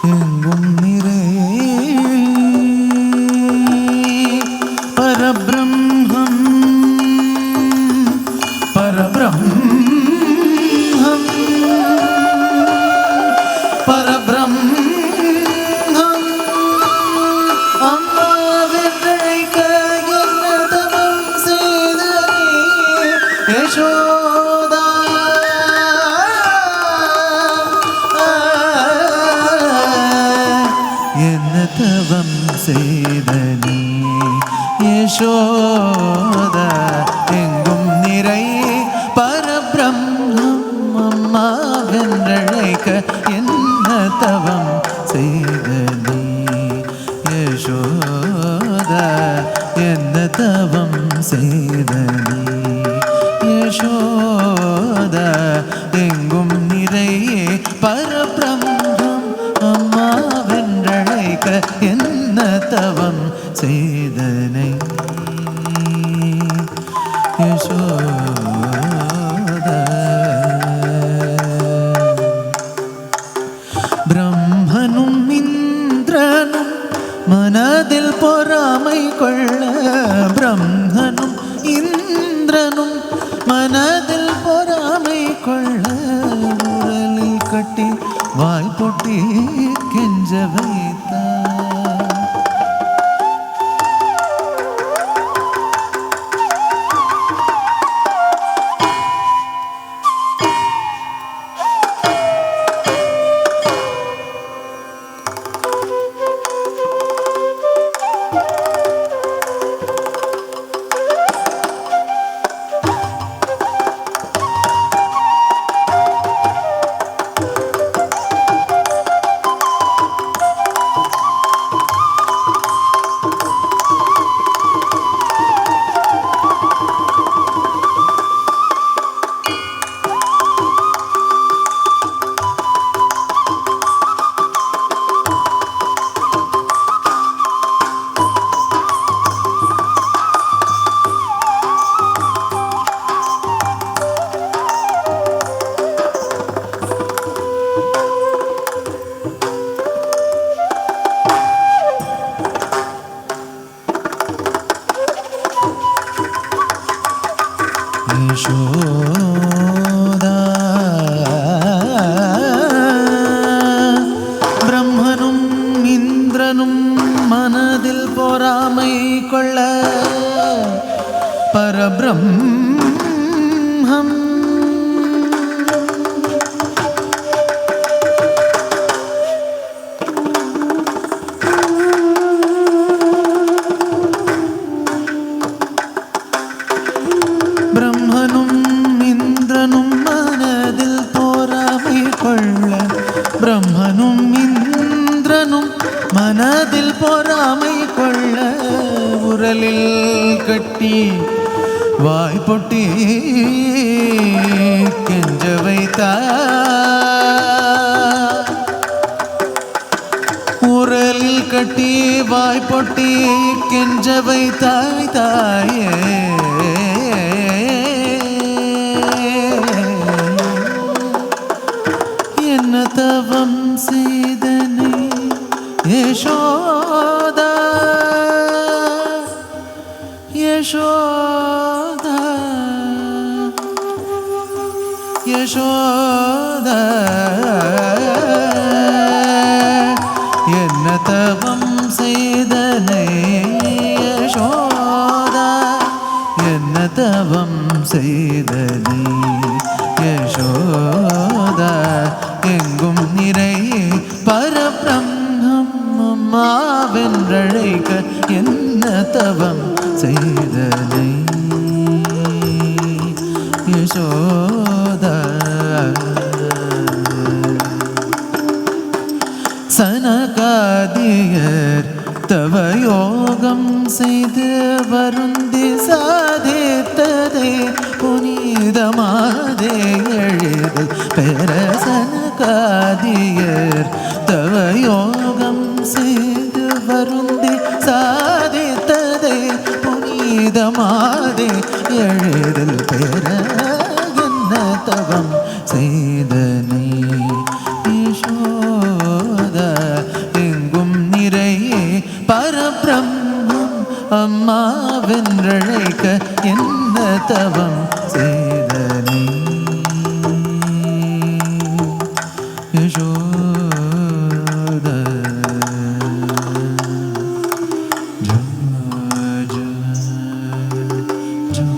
எங்கும் நிறை பரபிரம்மம் பரபிரம்மம் பரபிரம்மம் அம்மாவிற்றைக்க என்ன தவம் செய்தனே யசோதா என்ன தவம் செய்தனே யசோதா எங்கும் நிறை பரபிரம்மம் அம்மாவென்றழைக்க என்ன தவம் செய்தனே யசோதா என்ன தவம் செய்தனே யசோதா எங்கும் நிறையே பரபிரம்மம் அம்மாவென்றழைக்க என்ன தவம் செய்தனை யசோதா பிரம்மனும் இந்திரனும் மனதில் பொறாமை கொள்ள பிரம்மனும் இந்திரனும் மனதில் பொறாமை கொள்ள உரலில் கட்டி வாய் பொட்டி கெஞ்ச வைத்தார் யசோதா பிரம்மனும் இந்திரனும் மனதில் பொறாமை கொள்ள பரபிரம்மம் பிரம்மனும் இந்திரனும் மனதில் பொறாமை கொள்ள பிரம்மனும் இந்திரனும் மனதில் பொறாமை கொள்ள உரலில் கட்டி வாய் பொட்டி கெஞ்ச வைத்தார் உரலில் கட்டி வாய்ப்பொட்டி கெஞ்ச வைத்தாய் தாயே என்ன தவம் செய்தனை யசோதா யசோதா யசோதா என்ன தவம் செய்தனை யசோதா என்ன தவம் செய்தனை யசோதா எங்கும் நிறையே பரபிரம்மம் அம்மாவென்றழைக்க என்ன தவம் செய்தனை யசோதா சனகாதியர் தவ யோகம் செய்து வருந்தி சாதித்ததே புனிதமாதே எழுதல் பெற சனகாதியர் தவ யோகம் செய்து வருந்தி சாதித்ததே புனிதமாதே எழுதல் பெற என்ன தவம் செய்தனை யசோதா எங்கும் நிறையே பரபிரம்மம் அம்மாவென்றழைக்க என்ன தவம் செய்தனை யசோதா ஜோ ஜோ ஜோ ஜோ ஜோ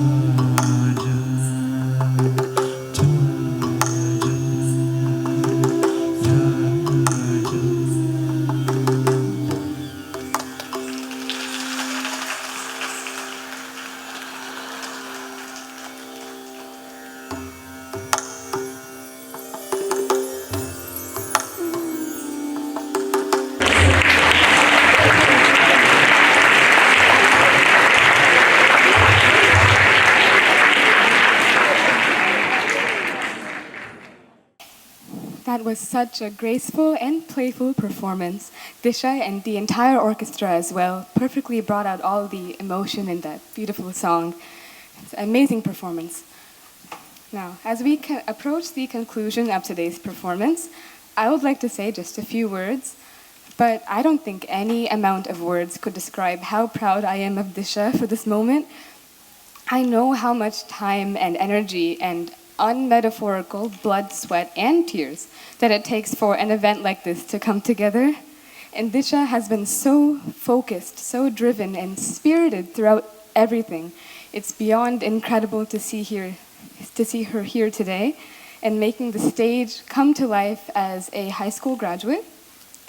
That was such a graceful and playful performance. Disha and the entire orchestra as well perfectly brought out all the emotion in that beautiful song. It's an amazing performance. Now, as we approach the conclusion of today's performance, I would like to say just a few words, but I don't think any amount of words could describe how proud I am of Disha for this moment. I know how much time and energy and unmetaphorical blood, sweat, and tears that it takes for an event like this to come together. And Disha has been so focused, so driven, and spirited throughout everything. It's beyond incredible to see her here today and making the stage come to life as a high school graduate,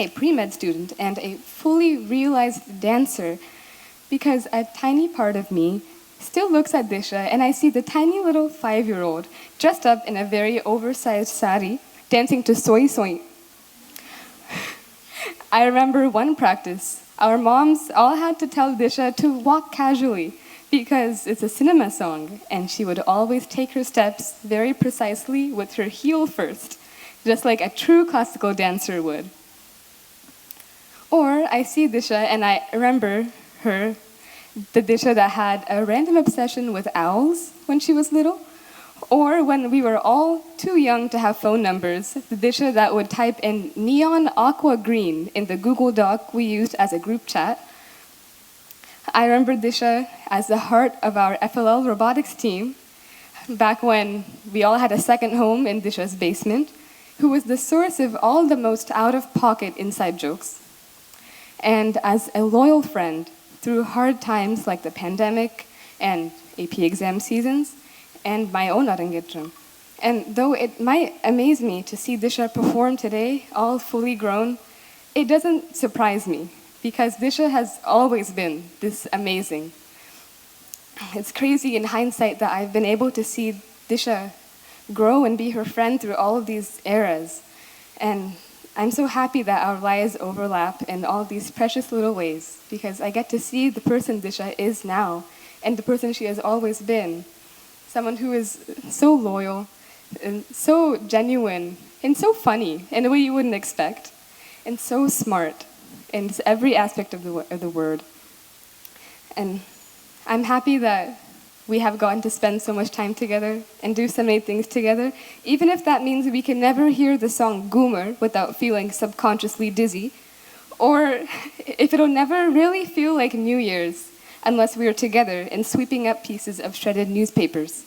a pre-med student, and a fully realized dancer, because a tiny part of me still looks at Disha and I see the tiny little 5-year-old dressed up in a very oversized sari dancing to Soy Soy. I remember one practice. Our moms all had to tell Disha to walk casually because it's a cinema song, and she would always take her steps very precisely with her heel first, just like a true classical dancer would. Or I see Disha and I remember her, the Disha that had a random obsession with owls when she was little, or when we were all too young to have phone numbers, the Disha that would type in neon aqua green in the Google Doc we used as a group chat. I remember Disha as the heart of our FLL robotics team, back when we all had a second home in Disha's basement, who was the source of all the most out-of-pocket inside jokes. And as a loyal friend, through hard times like the pandemic and AP exam seasons, and my own Arangetram. And though it might amaze me to see Disha perform today, all fully grown, it doesn't surprise me, because Disha has always been this amazing. It's crazy in hindsight that I've been able to see Disha grow and be her friend through all of these eras. And I'm so happy that our lives overlap in all these precious little ways, because I get to see the person Disha is now and the person she has always been. Someone who is so loyal and so genuine and so funny in a way you wouldn't expect, and so smart in every aspect of the word. And I'm happy that we have gotten to spend so much time together and do so many things together, even if that means we can never hear the song Goomer without feeling subconsciously dizzy, or if it'll never really feel like New Year's unless we are together and sweeping up pieces of shredded newspapers.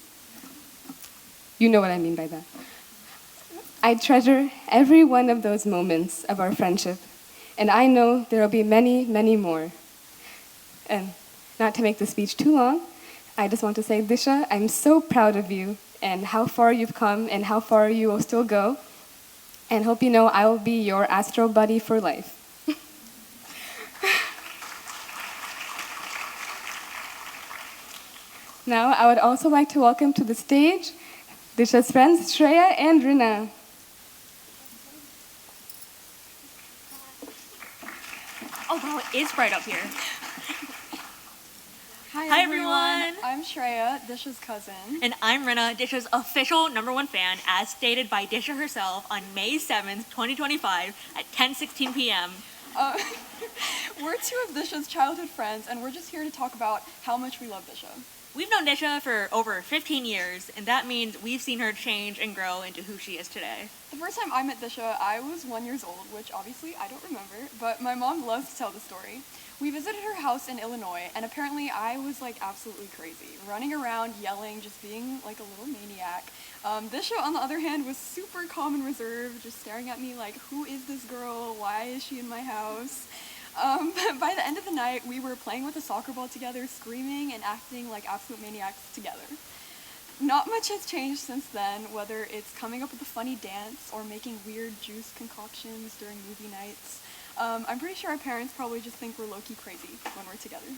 You know what I mean by that. I treasure every one of those moments of our friendship, and I know there will be many, many more. And not to make the speech too long, I just want to say, Disha, I'm so proud of you and how far you've come and how far you will still go, and hope you know I will be your astro buddy for life. Now, I would also like to welcome to the stage Disha's friends, Shreya and Rina. Oh wow, it is bright up here. Hi everyone. I'm Shreya, Disha's cousin. And I'm Rina, Disha's official #1 fan, as stated by Disha herself on May 7th, 2025 at 10:16 p.m. We're two of Disha's childhood friends, and we're just here to talk about how much we love Disha. We've known Disha for over 15 years, and that means we've seen her change and grow into who she is today. The first time I met Disha, I was 1 year old, which obviously I don't remember, but my mom loves to tell the story. We visited her house in Illinois, and apparently I was like absolutely crazy, running around, yelling, just being like a little maniac. Disha, on the other hand, was super calm and reserved, just staring at me like, who is this girl? Why is she in my house? By the end of the night, we were playing with a soccer ball together, screaming and acting like absolute maniacs together. Not much has changed since then, whether it's coming up with a funny dance or making weird juice concoctions during movie nights. I'm pretty sure our parents probably just think we're low-key crazy when we're together.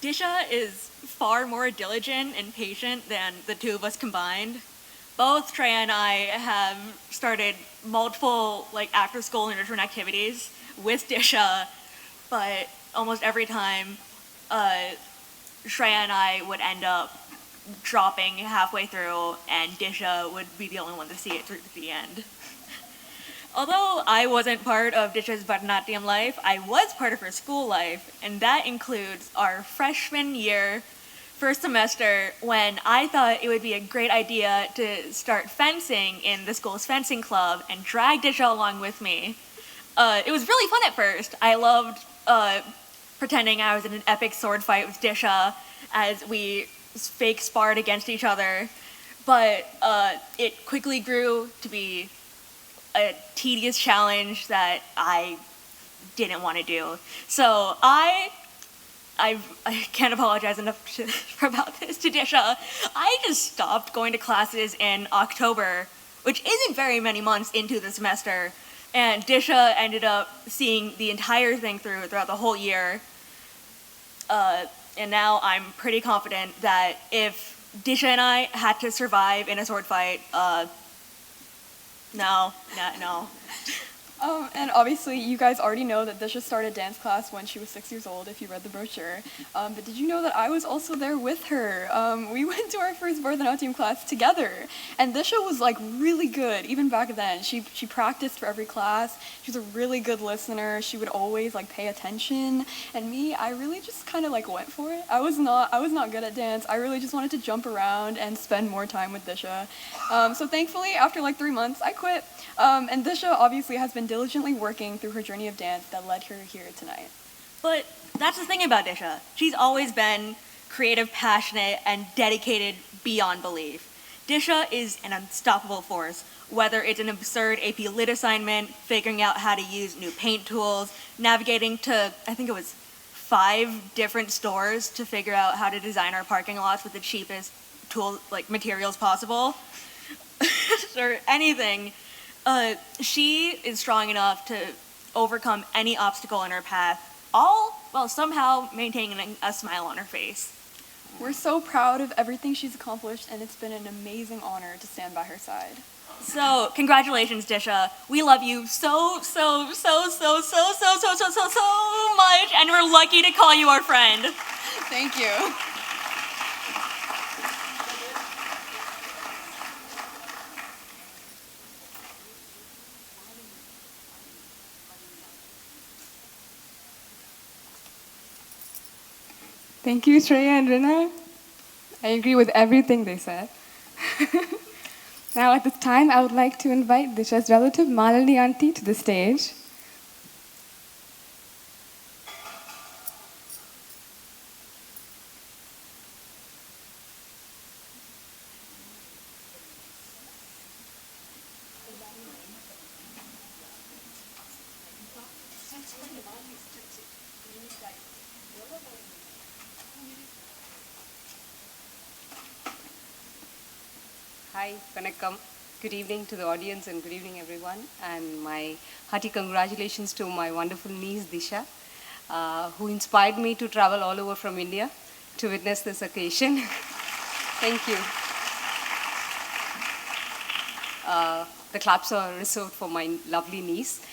Disha is far more diligent and patient than the two of us combined. Both Shreya and I have started multiple after-school enrichment activities with Disha, but almost every time Shreya and I would end up dropping halfway through, and Disha would be the only one to see it through to the end. Although I wasn't part of Disha's Bharathanatyam life, I was part of her school life, and that includes our freshman year, first semester, when I thought it would be a great idea to start fencing in the school's fencing club and drag Disha along with me. It was really fun at first. I loved pretending I was in an epic sword fight with Disha as we fake sparred against each other, but it quickly grew to be a tedious challenge that I didn't want to do. So I can't apologize enough about this to Disha. I just stopped going to classes in October, which isn't very many months into the semester, and Disha ended up seeing the entire thing throughout the whole year. And now I'm pretty confident that if Disha and I had to survive in a sword fight, no. And obviously, you guys already know that Disha started dance class when she was 6 years old, if you read the brochure. But did you know that I was also there with her? We went to our first Bharathanatyam class together, and Disha was really good, even back then. She practiced for every class. She was a really good listener. She would always pay attention. And me, I really just kind of went for it. I was not good at dance. I really just wanted to jump around and spend more time with Disha. So thankfully, after 3 months, I quit. And Disha obviously has been diligently working through her journey of dance that led her here tonight. But that's the thing about Disha. She's always been creative, passionate, and dedicated beyond belief. Disha is an unstoppable force, whether it's an absurd AP Lit assignment, figuring out how to use new paint tools, navigating to, I think it was 5 different stores to figure out how to design our parking lots with the cheapest materials possible, or anything. She is strong enough to overcome any obstacle in her path, all while somehow maintaining a smile on her face. We're so proud of everything she's accomplished, and it's been an amazing honor to stand by her side. So, congratulations, Disha. We love you so much, and we're lucky to call you our friend. Thank you. Thank you, Shreya and Rina. I agree with everything they said. Now, at this time, I would like to invite Disha's relative, Malini Auntie, to the stage. Hi, Vanakkam. Good evening to the audience and good evening everyone. And my hearty congratulations to my wonderful niece Disha, who inspired me to travel all over from India to witness this occasion. Thank you. The claps are reserved for my lovely niece.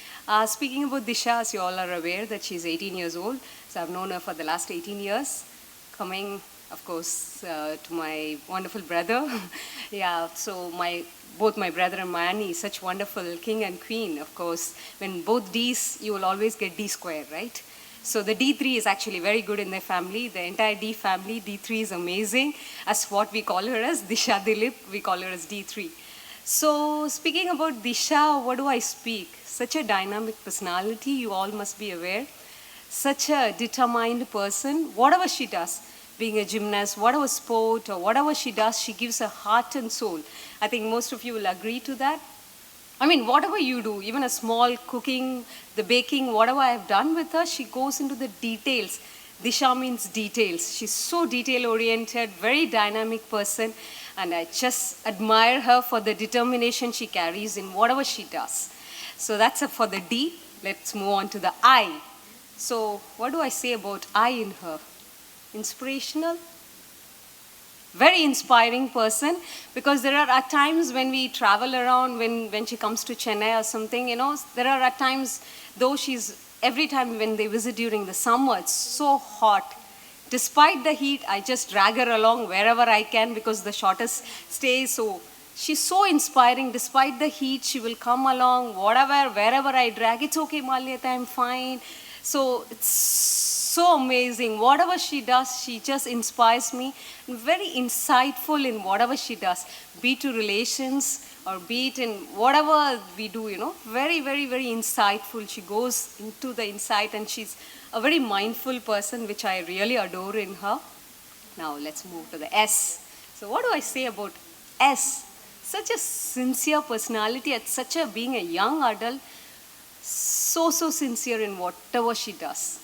Speaking about Disha, as you all are aware that she's 18 years old, so I've known her for the last 18 years. Coming, of course, to my wonderful brother. Yeah, so both my brother and my auntie, such wonderful king and queen. Of course, when both D's, you will always get D square, right? So the D3 is actually very good in their family. The entire D family, D3 is amazing. As what we call her as, Disha Dilip, we call her as D3. So speaking about Disha, what do I speak? Such a dynamic personality, you all must be aware. Such a determined person, whatever she does, being a gymnast, whatever sport or whatever she does, she gives her heart and soul. I think most of you will agree to that. I mean, whatever you do, even a small cooking, the baking, whatever I have done with her, she goes into the details. Disha means details. She's so detail-oriented, very dynamic person, and I just admire her for the determination she carries in whatever she does. So that's it for the D. Let's move on to the I. So what do I say about I in her? Inspirational, very inspiring person, because there are at times when we travel around, when she comes to Chennai or something, there are at times, though every time when they visit during the summer, it's so hot. Despite the heat, I just drag her along wherever I can because the shortest stay. So she's so inspiring. Despite the heat, she will come along, wherever I drag. It's okay, Malyata, I'm fine. So it's so amazing. Whatever she does, she just inspires me. And very insightful in whatever she does, be it to relations or be it in whatever we do, very, very, very insightful. She goes into the insight and she's a very mindful person, which I really adore in her. Now let's move to the S. So what do I say about S? Such a sincere personality at being a young adult, so sincere in whatever she does.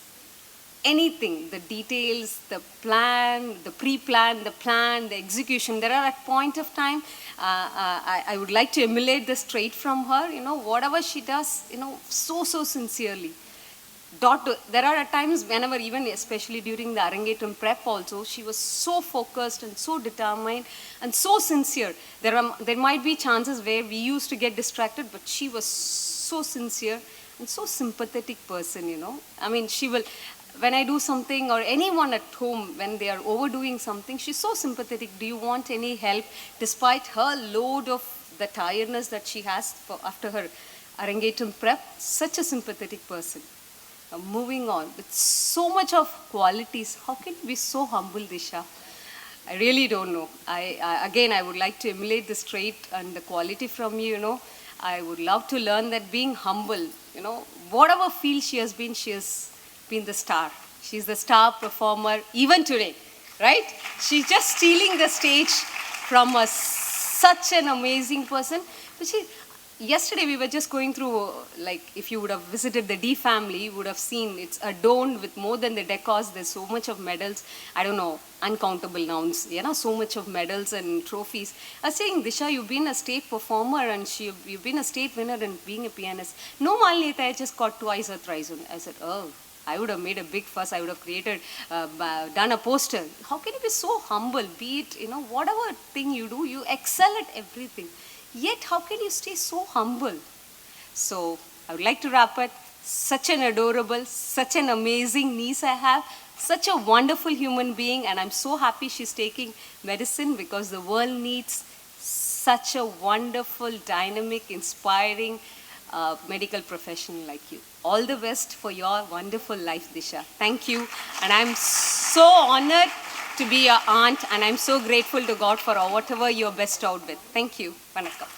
Anything, the details, the plan, the pre-plan, the plan, the execution. There are at point of time, I would like to emulate this trait from her, whatever she does, so sincerely. There are at times whenever, even especially during the Arangetram prep also, she was so focused and so determined and so sincere. There might be chances where we used to get distracted, but she was so sincere and so sympathetic person, I mean, she will, when I do something or anyone at home, when they are overdoing something, she's so sympathetic. Do you want any help? Despite her load of the tiredness that she has after her Arangetram prep, such a sympathetic person. Moving on, with so much of qualities, how can you be so humble, Disha? I really don't know. Again, I would like to emulate this trait and the quality from you, I would love to learn that being humble, whatever field she has been the star. She's the star performer even today, right? She's just stealing the stage from such an amazing person. But yesterday we were just going through, if you would have visited the D family, you would have seen it's adorned with more than the decors. There's so much of medals. I don't know, uncountable nouns, so much of medals and trophies. I was saying, Disha, you've been a state performer and you've been a state winner and being a pianist. No, Malyata, I just got twice or thrice. I said, oh, I would have made a big fuss. I would have created, done a poster. How can you be so humble? Be it, whatever thing you do, you excel at everything. Yet, how can you stay so humble? So, I would like to wrap it. Such an adorable, such an amazing niece I have. Such a wonderful human being. And I'm so happy she's taking medicine because the world needs such a wonderful, dynamic, inspiring, medical professional like you. All the best for your wonderful life, Disha. Thank you. And I'm so honored to be your aunt, and I'm so grateful to God for whatever you're bestowed with. Thank you. Vanakkam.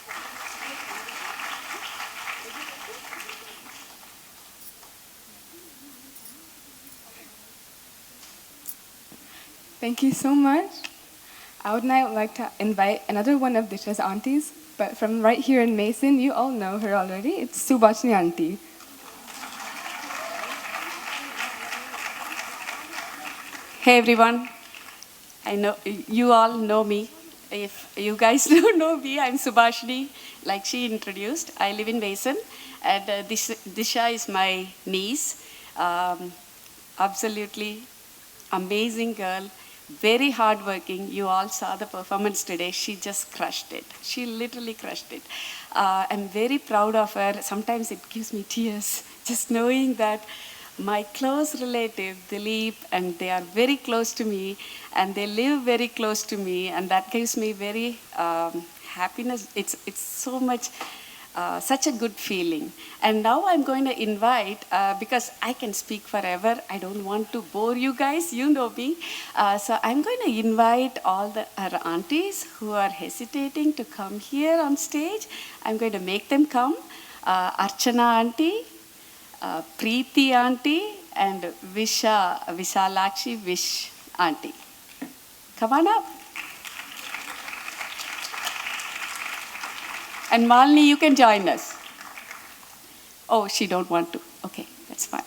Thank you so much. I would now like to invite another one of Disha's aunties, but from right here in Mason, you all know her already. It's Subhashini auntie. Hey everyone, I know you all know me. If you guys don't know me, I'm Subhashini, like she introduced. I live in Basin, and Disha is my niece. Absolutely amazing girl, very hardworking. You all saw the performance today. She just crushed it. She literally crushed it. I'm very proud of her. Sometimes it gives me tears just knowing that my close relative, Dilip, and they are very close to me, and they live very close to me, and that gives me very happiness. It's so much, such a good feeling. And now I'm going to invite, because I can speak forever, I don't want to bore you guys, you know me. So I'm going to invite all our aunties who are hesitating to come here on stage. I'm going to make them come. Archana auntie, Preeti auntie, and Visalakshi Vish auntie. Come on up. And Malini, you can join us. Oh, she don't want to. Okay, that's fine.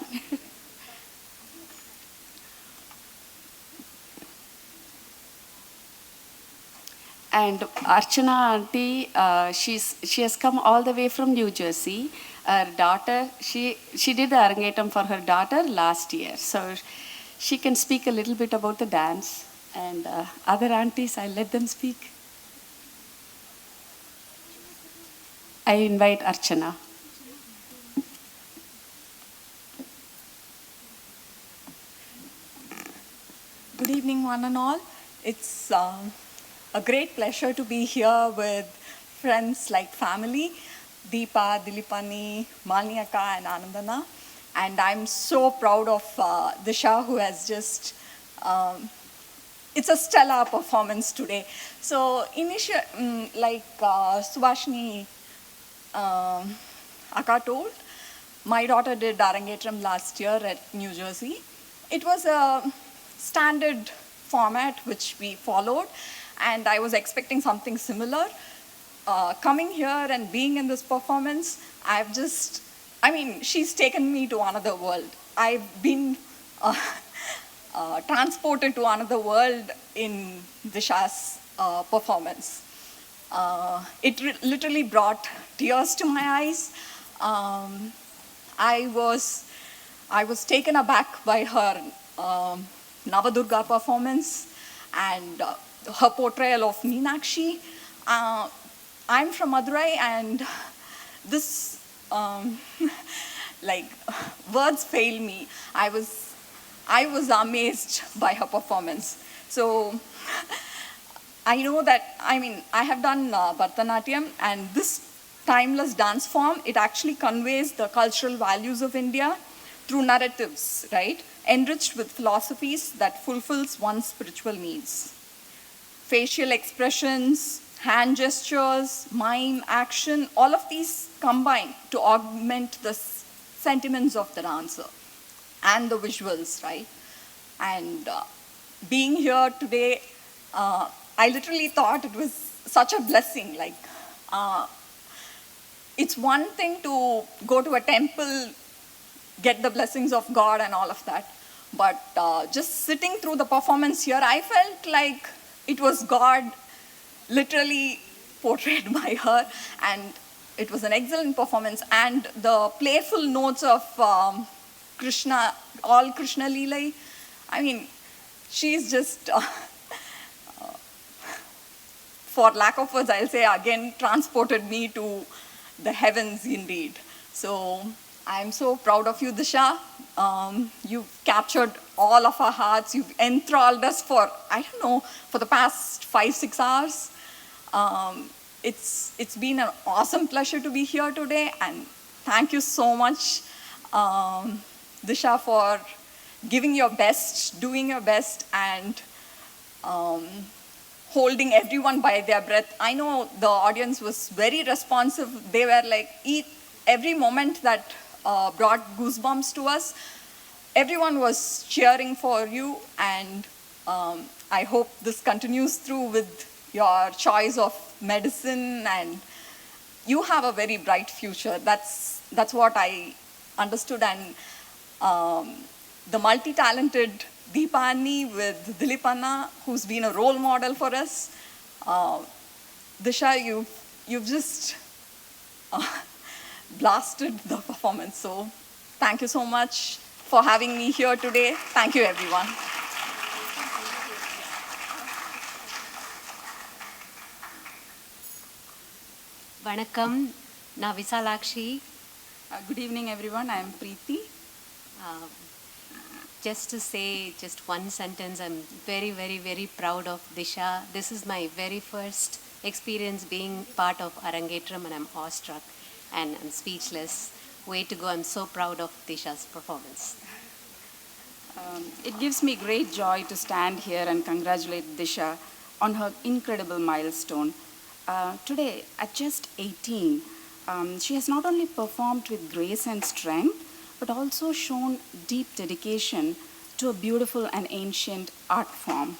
And Archana auntie, she has come all the way from New Jersey. Her daughter, she did the Arangetram for her daughter last year. So she can speak a little bit about the dance. And other aunties, I'll let them speak. I invite Archana. Good evening, one and all. It's a great pleasure to be here with friends like family, Deepa, Dilipani, Malniyaka, and Anandana. And I'm so proud of Disha, who has just, it's a stellar performance today. So like Subhashini Akka told, my daughter did Arangetram last year at New Jersey. It was a standard format which we followed, and I was expecting something similar. Coming here and being in this performance, she's taken me to another world. I've been transported to another world in Disha's performance. It literally brought tears to my eyes. I was taken aback by her Navadorga performance and her portrayal of Meenakshi. I'm from Madurai, and this, words fail me. I was amazed by her performance. So I know that, I have done Bharathanatyam, and this timeless dance form, it actually conveys the cultural values of India through narratives, right? Enriched with philosophies that fulfills one's spiritual needs. Facial expressions, hand gestures, mime, action, all of these combine to augment the sentiments of the dancer and the visuals, right? And being here today, I literally thought it was such a blessing. It's one thing to go to a temple, get the blessings of God and all of that, but just sitting through the performance here, I felt like it was God literally portrayed by her, and it was an excellent performance. And the playful notes of Krishna, all Krishna Leela, she's just, for lack of words, I'll say again, transported me to the heavens indeed. So I'm so proud of you, Disha. You've captured all of our hearts. You've enthralled us for the past 5-6 hours. It's been an awesome pleasure to be here today, and thank you so much, Disha, for giving your best, doing your best, and holding everyone by their breath. I know the audience was very responsive. They were like, every moment that brought goosebumps to us, everyone was cheering for you, and I hope this continues through with your choice of medicine, and you have a very bright future. That's what I understood, and the multi-talented Deepani with Dilipana, who's been a role model for us. Disha, you've just blasted the performance. So thank you so much for having me here today. Thank you, everyone. Vanakkam, na Visalakshi. Good evening, everyone. I am Preeti. Just to say just one sentence, I'm very, very, very proud of Disha. This is my very first experience being part of Arangetram, and I'm awestruck and I'm speechless. Way to go. I'm so proud of Disha's performance. It gives me great joy to stand here and congratulate Disha on her incredible milestone. Today, at just 18, she has not only performed with grace and strength, but also shown deep dedication to a beautiful and ancient art form.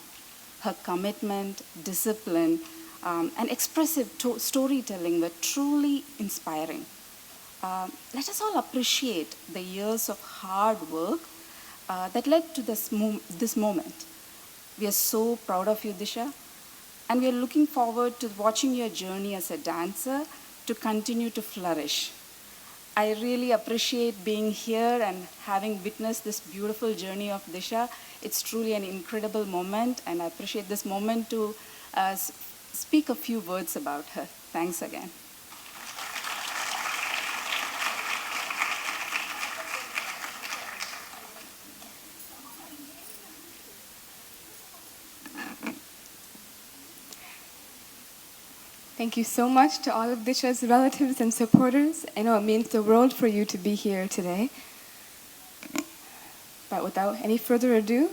Her commitment, discipline, and expressive storytelling were truly inspiring. Let us all appreciate the years of hard work that led to this moment. We are so proud of you, Disha, and we are looking forward to watching your journey as a dancer to continue to flourish. I really appreciate being here and having witnessed this beautiful journey of Disha. It's truly an incredible moment, and I appreciate this moment to speak a few words about her. Thanks again. Thank you so much to all of Disha's relatives and supporters. I know it means the world for you to be here today. But without any further ado,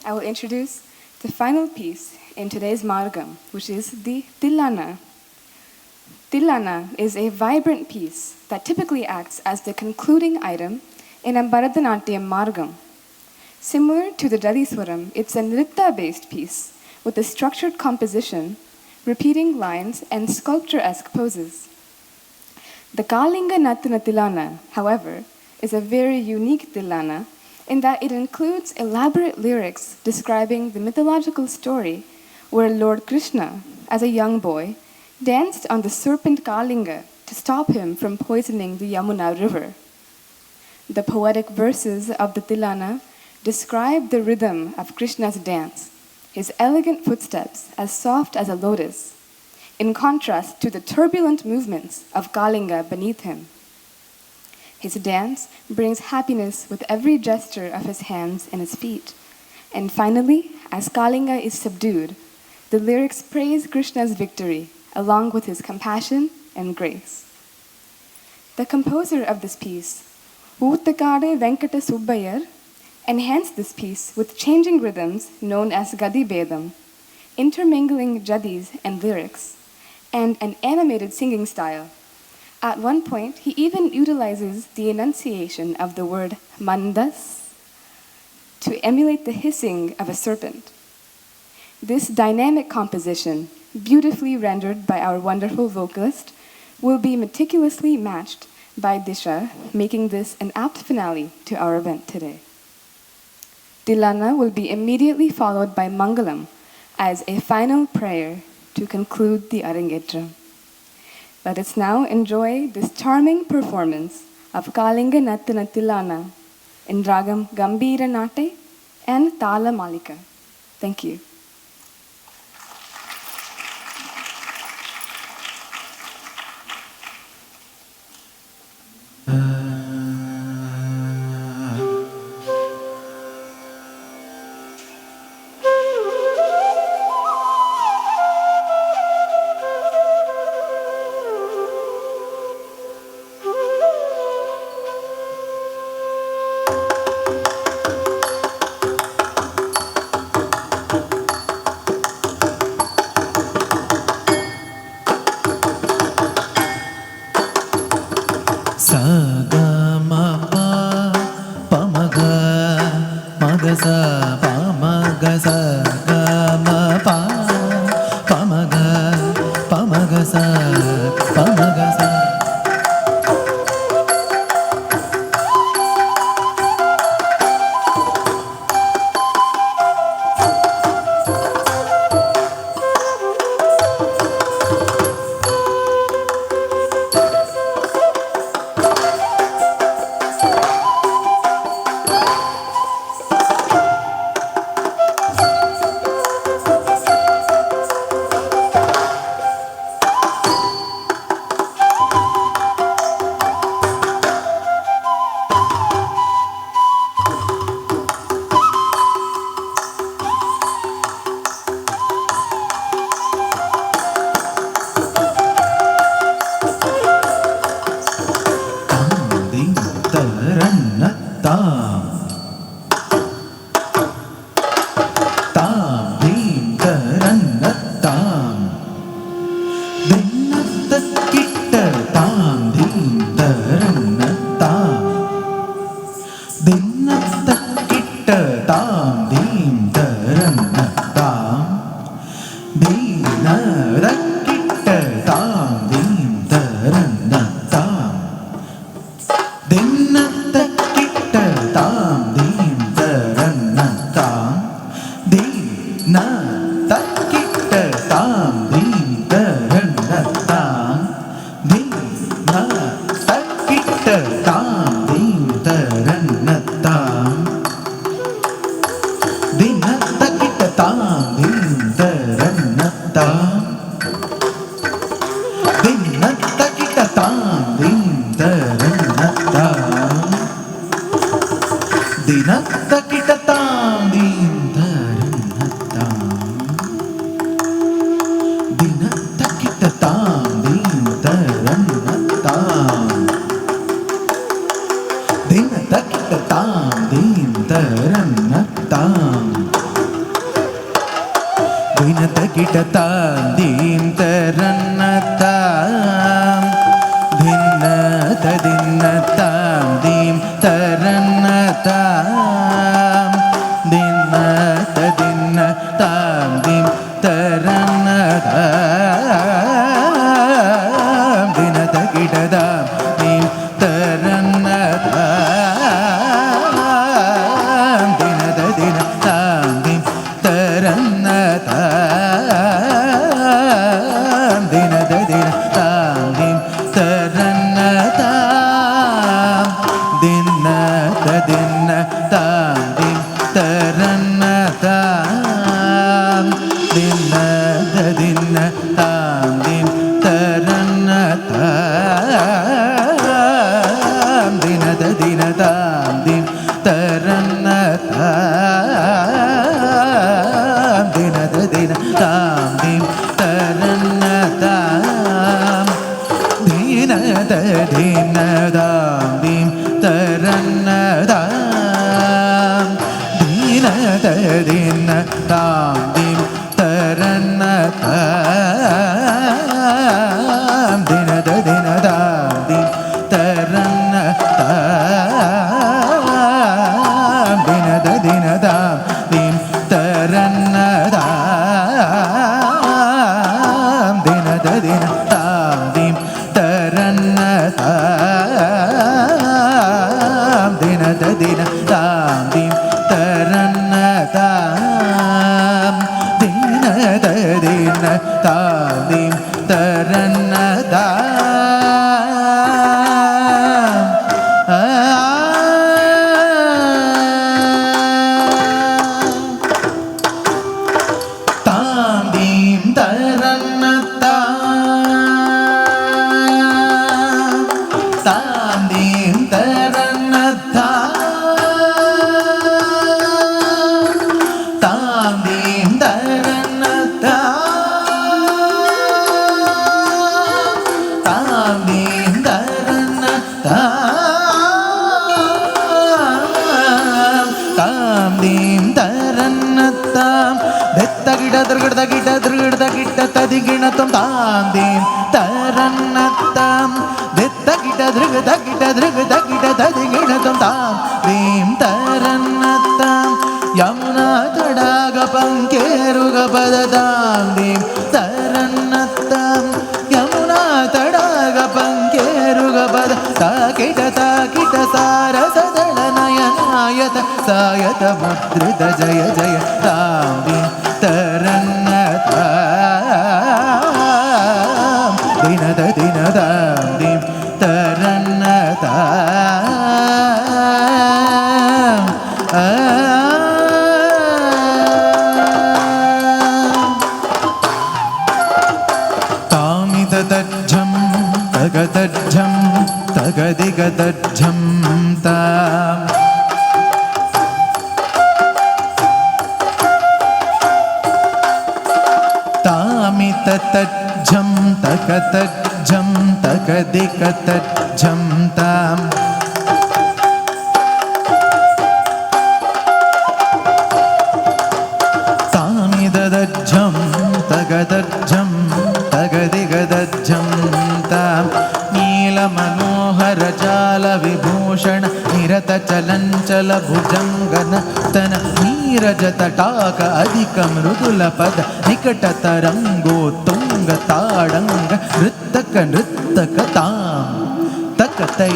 I will introduce the final piece in today's Margam, which is the Tilana. Tilana is a vibrant piece that typically acts as the concluding item in a Bharathanatyam Margam. Similar to the Daliswaram, it's a nritta-based piece with a structured composition, repeating lines and sculpture-esque poses. The Kalinga Nattana Tilana, however, is a very unique Tilana in that it includes elaborate lyrics describing the mythological story where Lord Krishna, as a young boy, danced on the serpent Kalinga to stop him from poisoning the Yamuna river. The poetic verses of the Tilana describe the rhythm of Krishna's dance, his elegant footsteps as soft as a lotus, in contrast to the turbulent movements of Kalinga beneath him. His dance brings happiness with every gesture of his hands and his feet. And finally, as Kalinga is subdued, the lyrics praise Krishna's victory, along with his compassion and grace. The composer of this piece, Uttakade Venkata Subbayar, enhanced this piece with changing rhythms known as Gadi Bedam, intermingling jadis and lyrics, and an animated singing style. At one point, he even utilizes the enunciation of the word mandas to emulate the hissing of a serpent. This dynamic composition, beautifully rendered by our wonderful vocalist, will be meticulously matched by Disha, making this an apt finale to our event today. Tilana will be immediately followed by Mangalam as a final prayer to conclude the Arangetram. Let us now enjoy this charming performance of Kalinga Nattana Tilana in Ragam Gambira Nate and Tala Malika. Thank you. ದಿನ್ನತ್ತ ಕಿಟ್ಟ ತಾಂ ದೀಂ ತರನ್ನ ತಾಂ ದೀನದ ಕಿಟ್ಟ ತಾಂ ದೀಂ ತರನ್ನ ತಾಂ ದಿನ್ನತ್ತ ಕಿಟ್ಟ ತಾಂ ದೀಂ ತರನ್ನ ತಾಂ ದೀನದ ಕಿಟ್ಟ ತಾಂ ದೀಂ ತರನ್ನ ತಾಂ ದೀನದ ಕಿಟ್ಟ ತಾಂ ದೀಂ ತರನ್ನ ತಾಂ ದಿನತ್ತ ಕಿಟ್ಟ ತಾಂ ದೀಂ ತರನ್ನ ತಾಂ ದಿನತ್ತ ಕಿಟ್ಟ ತಾಂ ದೀಂ ತರನ್ನ ತಾಂ ದಿನತ್ತ ಕಿಟ್ಟ ತಾಂ ದೀಂ ತರನ್ನ ತಾಂ ದಿನತ್ತ ಕಿಟ್ಟ ತಾಂ ದೀಂ ತರನ್ನ ತಾಂ ದಿನತ್ತ ಕಿಟ್ಟ ತಾಂ ದೀಂ ತರನ್ನ ತಾಂ ದಿನತ್ತ ಕಿಟ್ಟ ತಾಂ ದೀಂ ತರನ್ನ ತಾಂ ದಿನತ್ತ ದಿನ ತಾಂ ದೀಂ ತರನ್ನ ತಾಂ ದಿನತ್ತ ದಿನ ತಾಂ ದೀಂ ತರನ್ನ ತಾಂ ದಿನತ್ತ ಕಿಟ್ಟ ತಾಂ ದೀಂ ತರನ್ನ ತಾಂ ದಿನದ ದಿನ ತಾಂ ದೀಂ ತರನ್ನ ತಾಂ ದಿನದ ದಿನ ತಾಂ ದೀಂ ತರನ್ನ ತಾಂ ದಿನದ ದಿನ ತಾಂ ದೀಂ ತರನ್ನ ತಾಂ ದಿನದ ದಿನ ತಾಂ ದೀಂ ತರನ್ನ ತಾಂ ದಿನದ ದಿನ ತಾಂ ದೀಂ ತರನ್ನ ತಾಂ ದಿನದ ದಿನ ತಾಂ ದೀಂ ತರನ್ನ ತಾಂ ದಿನದ ದಿನ ತಾಂ ದೀಂ ತರನ್ನ ತಾಂ ದಿನದ ದಿನ ತಾಂ ದೀಂ ತರನ್ನ ತಾಂ ದಿನದ ದಿನ ತಾಂ ದೀಂ ತರನ್ನ ತಾಂ ದಿನದ ದಿನ ತಾಂ ದೀಂ ತರನ್ನ ತಾಂ ದಿನದ ದಿನ ತಾಂ ದೀಂ ತರನ್ನ ತಾಂ ದಿನದ ದಿನ ತಾಂ ದೀಂ ತರನ್ನ ತಾಂ ದಿನದ ದಿನ ತಾಂ ದೀಂ ತರನ್ನ ತಾಂ ದೀಂ ತರನ್ನ ತಾಂ ದೀಂ ತರನ್ನ ತಾಂ ದೀಂ ತರನ್ನ ತಾಂ ದೀಂ ತರನ್ನ ತಾಂ ದೀಂ ತರನ್ನ ತಾಂ ದೆತ್ತ ಗಿಡ ದೃಗಡ ಗಿಡ ದೃಗಡ ಗಿಟ್ಟ ತದಿ ಗಿಣ ತಾಂ ದೀಂ ತರನ್ನ ತಾಂ ದೆತ್ತ ಗಿಡ ದೃಗದ ಗಿಡ ತದಿ ಗಿಣ ತಾಂ ದೀಂ ತರನ್ನ ತಾಂ ಯಮುನಾ ತಡಾಗ ಪಂಕೇರುಗ ಪದ ತಾಂ ದೀಂ ತರನ್ನ ತಾಂ ಯಮುನಾ ತಡಾಗ ಪಂಕೇರುಗ ಪದ ತಾಕಿಟ ಸಾರಸದಳ ನಯನಾಯತ ಸಾಯತ ಮುದ್ರಿತ ಜಯ ಜಯ ತಾಂ ದೀಂ ತರನ್ನ ತಾಂ ದಿನದ ದಿನ ತಾಂ ದೀಂ ತರನ್ನ ತಾಂ ತಾಮಿತಜ್ಜಂ ತಗತಜ್ಜಂ ತಗದಿಗತಜ್ಜಂ ತಾಂ ತಾಮಿತಜ್ಜಂ ತಗತಜ್ಜಂ ತಗದಿಗತಜ್ಜಂ ತಾಂ ತಾಮಿದಜ್ಜಂ ತಗದಜ್ಜಂ ತಗದಿಗದಜ್ಜಂ ತಾಂ ನೀಲಮನೋಹರ ಜಾಲ ವಿಭೂಷಣ ನಿರತ चलञ्चल भुजङ्गन तन नीरजतटाक अधिक मृदुलपद निकटतरङ्गोत्तुङ्गताडङ्ग नृत्तकतां तकतै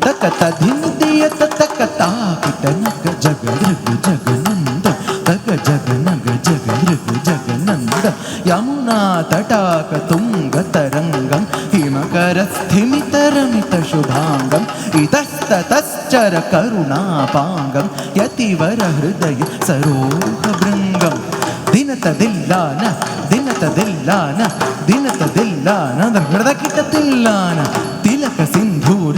तकतधिन्दियत तकताकिटनक जगदृग जगनन्द तक जगनग जगदृग जगनन्द यमुना तटाक तुङ्गतरङ्गं हिमकरस्थिमितरमितशुभाङ्गम् इतस्ततश्चर करुणापाङ्गं यतिवर हृदय सरोहभृङ्गं दिनतदिल्लान दिनतदिल्लान दिनतदिल्लान हृदकिटतिल्लान तिलक सिन्धूर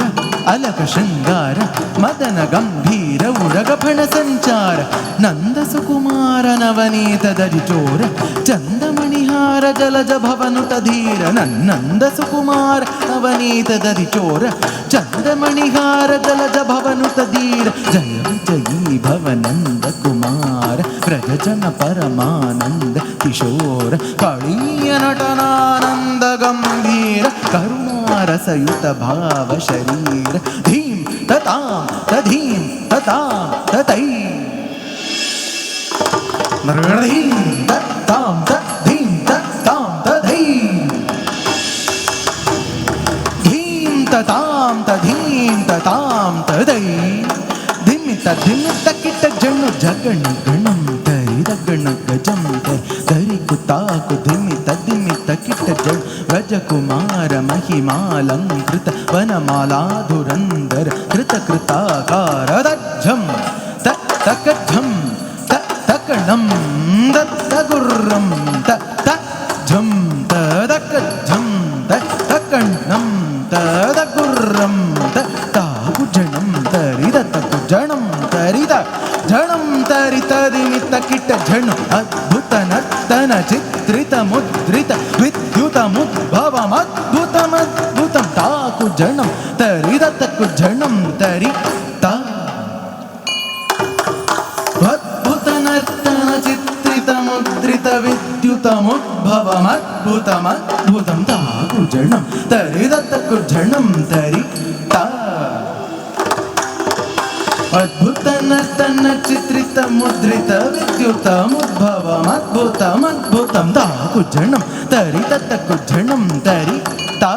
अलक शृङ्गार मदन गम्भीर उरगफण सञ्चार नन्द सुकुमार नवनीत दरिचोर चन्दमणिहार जलज भवनुत धीर नन्द सुकुमार नवनीत दरिचोर चन्दमणिहार जलज भवनुत धीर जय विजयी भव नन्द कुमार व्रजजन परमानन्द किशोर कळीय नटनानन्द गम्भीर करुणारसयुत भाव शरीर धीं ततां तधीं ततां ततै धीं तत्तां तद्धीं तत्तां तधै धीं ततां तधीं ततां तदै धिमित धिमित किट जनु जगण गणं तरि रगण गजं तरि कुताकु धिमित धिमित किट जन व्रजकुमार महिमालंकृत वनमालाधुरंदर कृत कृताकार दज्झं तकझं तकणं तगुर्रं तज्झं तदकझं तकणं तदगुर्रं ताकुजनं तरिदतकुजनं तरिद झणं तरितदिमित किट झण अद्भुत नर्तन चित्रित मुद्रित विद्युतमुद्भवमद्भुतमद्भुतं ताकुजनं तरिदतकुजनं तरिता अद्भुत नर्तन चित्रित मुद्रित विद्युतमुद्भवमद्भुतमद्भुतं ताकुजनं तरिदतकुजनं तरिता अद्भुत नर्तन चित्रित मुद्रित विद्युतमुद्भवमद्भुतमद्भुतं ताकुजनं तरिततकुजनं तरिता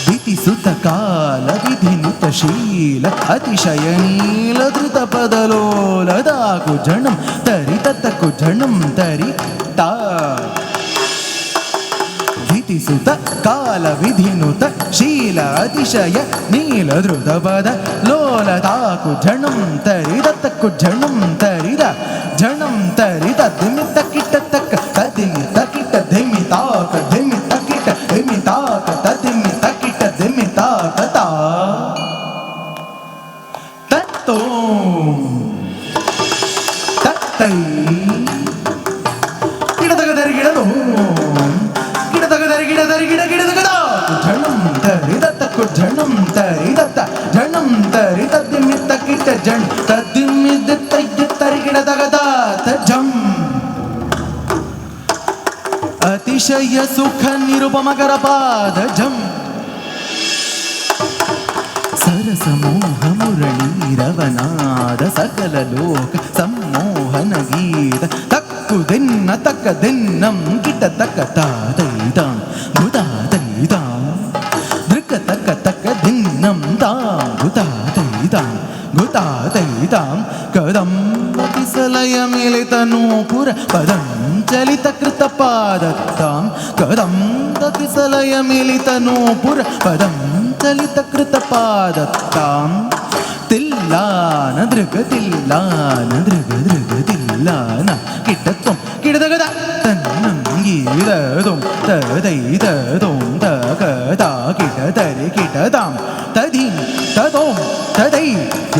दितिसुतकाल विधिनुतशील अतिशयनील धृतपदलोल ताकुजनं तरिततकुजनं तरिता दितिसुत काल विधिनुत शील अतिशय नील धृतपद लोल ताकुजनं तरिदतकुजनं तरिद झणं तरिद धिमित किट तक तदिमित किट धिमिताक धिमित किट धिमिताक तदिमित किट धिमिताक ता तत्तो तत्तै किडदगदरिगिडदो झणं तरिदतकुजनं तरिदत झणं तरिददिमित किट झण तदिमित तरिगिडदगदा तझं अतिशय सुख निरुपमकरपाद झं सरस मोह मुरळीरवनाद सकल लोक सम्मोहन गीत तक्कुदिन्न तक्कदिन्नं किट तक्कतादैतां भूतादैतां दृक् तक्कतक्कदिन्नं तां भूतादैतां भूतादैतां कदम्बतिसलयमिलितनूपुर पदं चलितकृतपादत्तां कदम्बतिसलयमिलितनूपुर पदं चलितकृतपादत्तां तिल्लान दृग तिल्लान दृग दृग तिल्लान किटत्वं किडदगदा तन्नं गीददों तदैददों तकदा किटतरि किटतां तधिं तदों तदै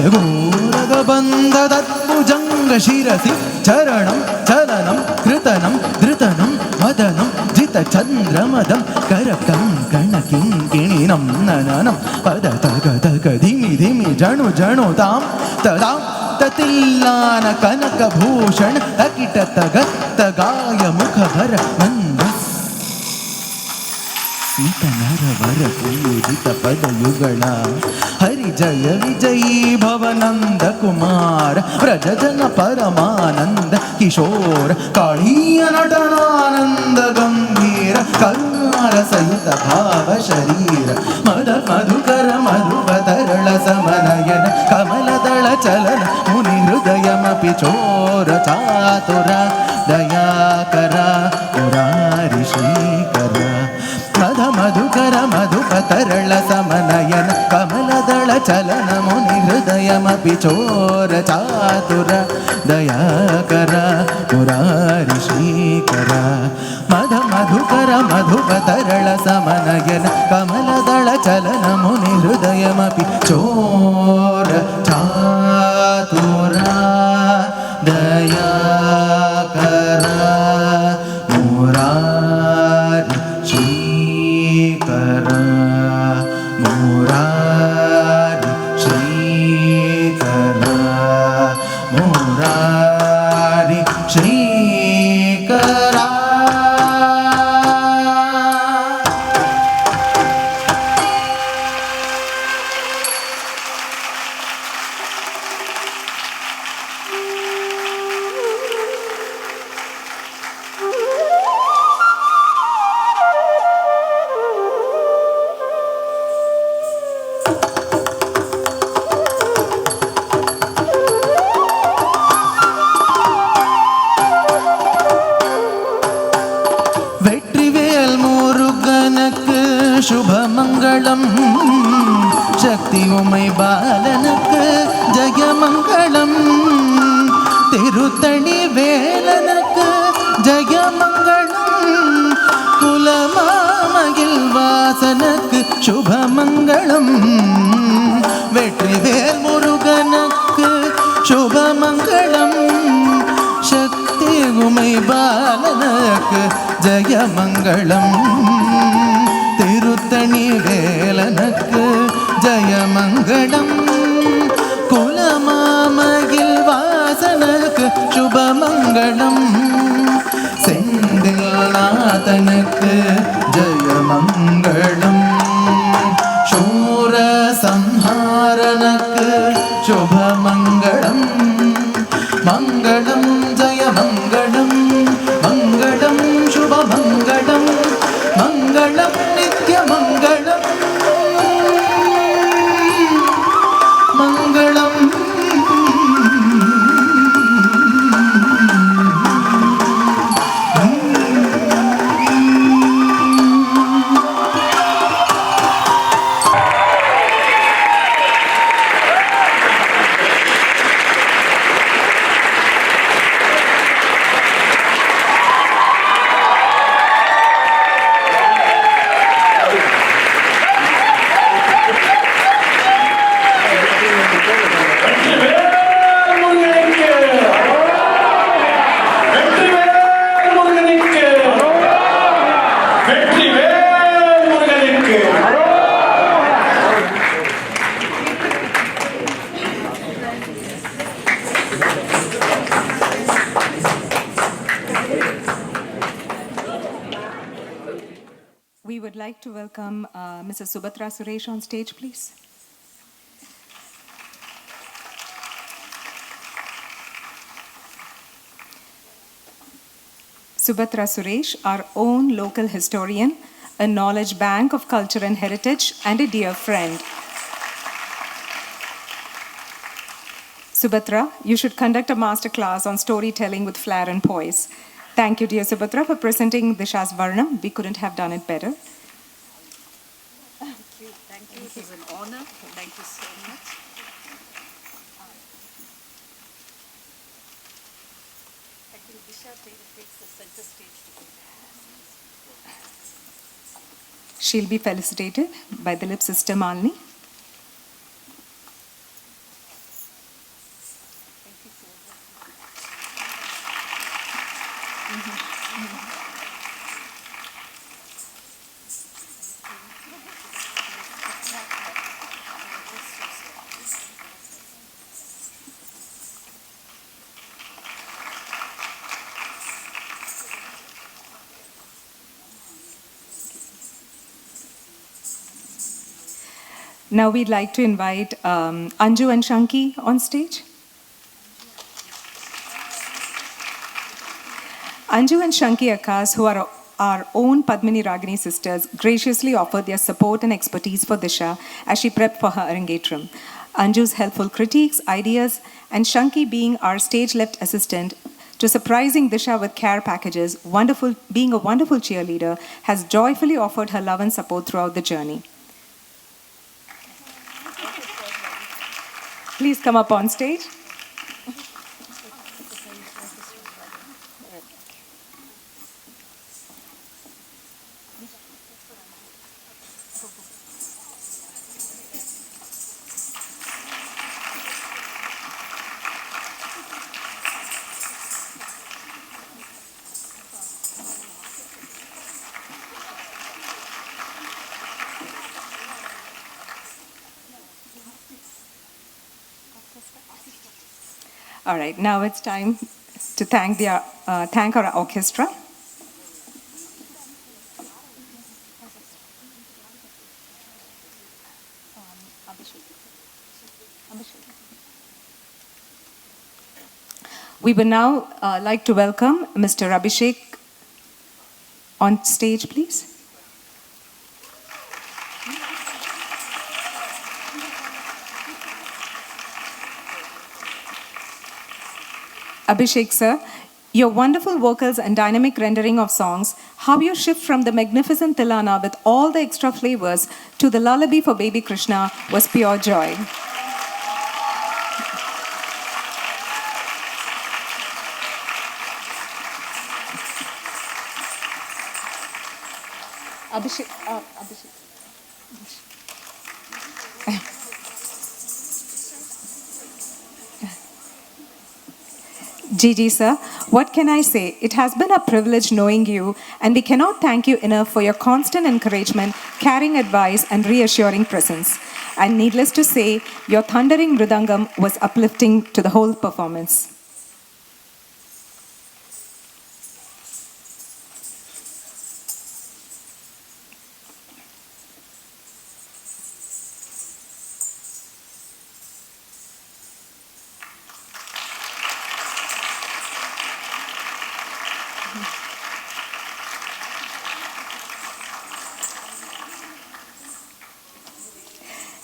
यगोरगबन्धदत्भुजङ्ग शिरसि चरणं चलनं कृतनं धृतनं मदनं जितचन्द्रमदं करकङ्कणकिङ्किणिनं नननं पदतगतग धिमि धिमि जणु जणुतां तदां ततिल्लान कनकभूषण अकिटतगत्तगाय मुखभर मन्दस् ಸ್ಮಿತ ನರವರ ಪೂಜಿತ ಪದಯುಗಳ ಹರಿ ಜಯ ವಿಜಯೀ ಭವನಂದ ಕುಮಾರ ವ್ರಜ ಜನ ಪರಮಾನಂದ ಕಿಶೋರ ಕಾಳೀಯ ನಟನಾನಂದ ಗಂಭೀರ ಕರುಣಾರ ಸಹಿತ ಭಾವ ಶರೀರ ಮದ ಮಧುಕರ ಮಧುಪತರಳ ಸಮನಯನ ಕಮಲದಳ ಚಲನ ಮುನಿ ಹೃದಯಮಪಿ ಚೋರ ಚಾತುರ ದಯಾಕರ ಮುರಾರಿ ಶ್ರೀಕರ ಮದ ಮಧುಕರ ಮಧುಪತರಳ ಸಮನಯನ ಕಮಲದಳ ಚಲನ ಮುನಿ ಹೃದಯಮಪಿ ಚೋರ ಚಾತುರ ದಯಾಕರ ಮುರಾರಿ ಶ್ರೀಕರ ಮದ ಮಧುಕರ ಮಧುಪತರಳ ಸಮನಯನ ಕಮಲದಳ ಚಲನ ಮುನಿ ಹೃದಯಮಪಿ ಚೋರ ಚಾತುರ ದಯಾಕರ ಮುರಾರಿ ಶ್ರೀಕರ ಮುರಾರಿ ಶ್ರೀಕರ ಮುರಾರಿ ಶ್ರೀಕರ. சுபமங்களம் சக்தி உமை பாலனுக்கு ஜெயமங்களம் திருத்தணி வேலனுக்கு ஜெயமங்களம் குலமாமகில் வாசனுக்கு சுபமங்களம் வெற்றிவேல் முருகனுக்கு சுபமங்களம் சக்தி உமை பாலனுக்கு ஜெயமங்களம் திருத்தணி வேலனுக்கு ஜெயமங்களம் குலமாமகில் வாசனுக்கு சுபமங்களம் செந்தில் நாதனுக்கு ஜெயமங்களம் சூர சம்ஹாரனுக்கு சுபமங்களம் மங்களம் ஜெயமங்களம் மங்களம் சுபமங்களம் மங்களம் நித்யமங்களம் மங்களம். We would like to welcome Mrs. Subhatra Suresh on stage, please. Subhatra Suresh, our own local historian, a knowledge bank of culture and heritage, and a dear friend. Subhatra, you should conduct a master class on storytelling with flair and poise. Thank you, dear Subhatra, for presenting Disha's Varnam. We couldn't have done it better. Thank you. It is an honor. Thank you so much. I think Disha takes the center stage today. She'll be felicitated by Dilip's sister Malini. Now we'd like to invite Anju and Shanki on stage. Anju and Shanki Akkas, who are our own Padmini Ragini sisters, graciously offered their support and expertise for Disha as she prepped for her Arangetram. Anju's helpful critiques, ideas, and Shanki being our stage-left assistant to surprising Disha with care packages, being a wonderful cheerleader, has joyfully offered her love and support throughout the journey. Please come up on stage. All right, now it's time to thank our orchestra. We would now like to welcome Mr. Abhishek on stage, please. Abhishek sir, your wonderful vocals and dynamic rendering of songs, how you shift from the magnificent Tilana with all the extra flavors to the lullaby for baby Krishna was pure joy. Abhishek. Gigi sir, what can I say? It has been a privilege knowing you, and we cannot thank you enough for your constant encouragement, caring advice, and reassuring presence. And needless to say, your thundering mridangam was uplifting to the whole performance.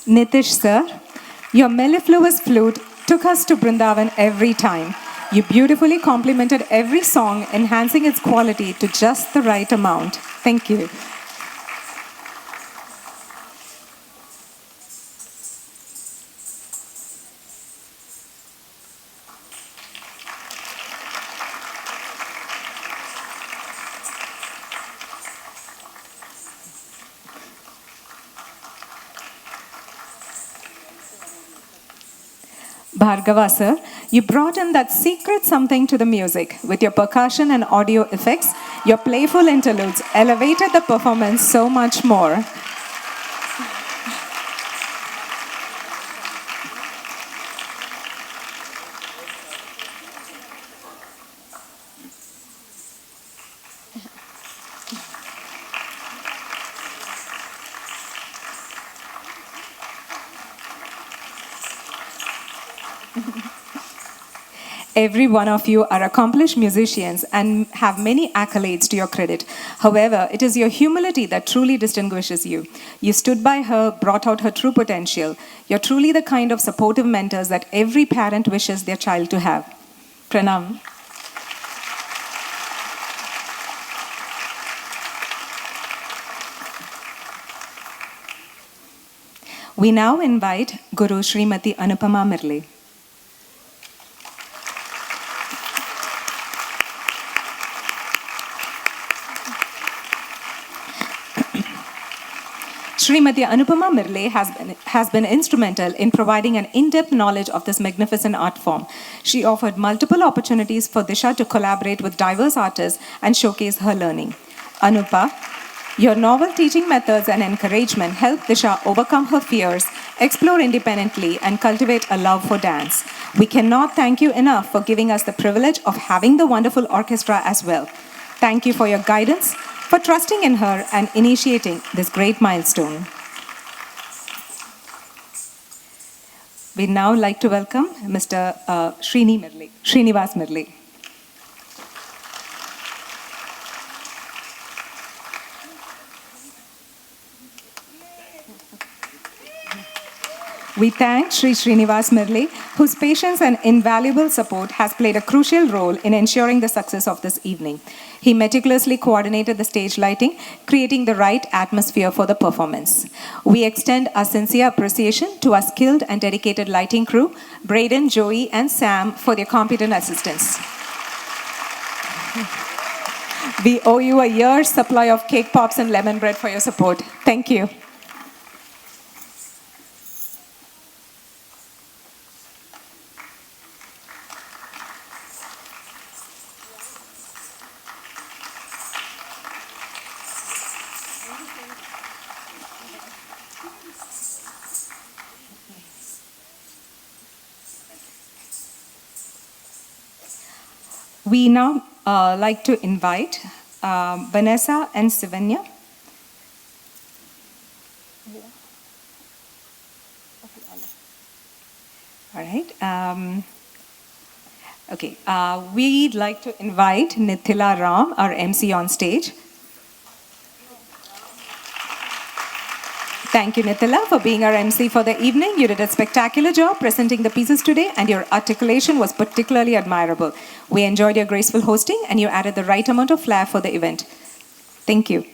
Nitish sir, your mellifluous flute took us to Brindavan every time. You beautifully complemented every song, enhancing its quality to just the right amount. Thank you. Bhargava sir, you brought in that secret something to the music. With your percussion and audio effects, your playful interludes elevated the performance so much more. Every one of you are accomplished musicians and have many accolades to your credit. However, it is your humility that truly distinguishes you. You stood by her, brought out her true potential. You're truly the kind of supportive mentors that every parent wishes their child to have. Pranam. We now invite Guru Srimati Anupama Mirle. Srimati Anupama Mirle has been instrumental in providing an in-depth knowledge of this magnificent art form. She offered multiple opportunities for Disha to collaborate with diverse artists and showcase her learning. Anupa, your novel teaching methods and encouragement helped Disha overcome her fears, explore independently, and cultivate a love for dance. We cannot thank you enough for giving us the privilege of having the wonderful orchestra as well. Thank you for your guidance, for trusting in her and initiating this great milestone. We'd now like to welcome Mr. Srinivas Mirli. We thank Sri Srinivas Mirli, whose patience and invaluable support has played a crucial role in ensuring the success of this evening. He meticulously coordinated the stage lighting, creating the right atmosphere for the performance. We extend our sincere appreciation to our skilled and dedicated lighting crew, Braden, Joey, and Sam, for their competent assistance. We owe you a year's supply of cake pops and lemon bread for your support. Thank you. We now like to invite Vanessa and Sivanya. All right. Okay. We'd like to invite Nithila Ram, our MC, on stage. Thank you, Nithila, for being our MC for the evening. You did a spectacular job presenting the pieces today, and your articulation was particularly admirable. We enjoyed your graceful hosting, and you added the right amount of flair for the event. Thank you.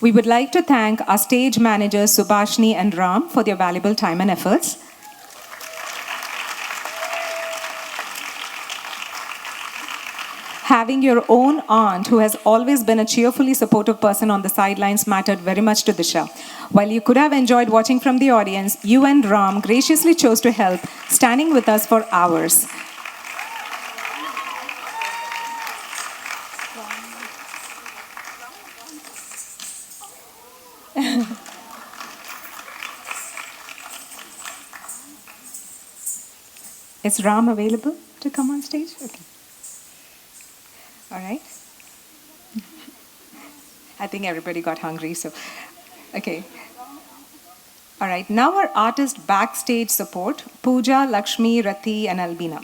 We would like to thank our stage managers Subhashni and Ram for their valuable time and efforts. Having your own aunt, who has always been a cheerfully supportive person on the sidelines, mattered very much to Disha. While you could have enjoyed watching from the audience, you and Ram graciously chose to help, standing with us for hours. Is Ram available to come on stage? Okay. All right. I think everybody got hungry, so okay. All right. Now our artist backstage support: Pooja, Lakshmi, Rati, and Albina.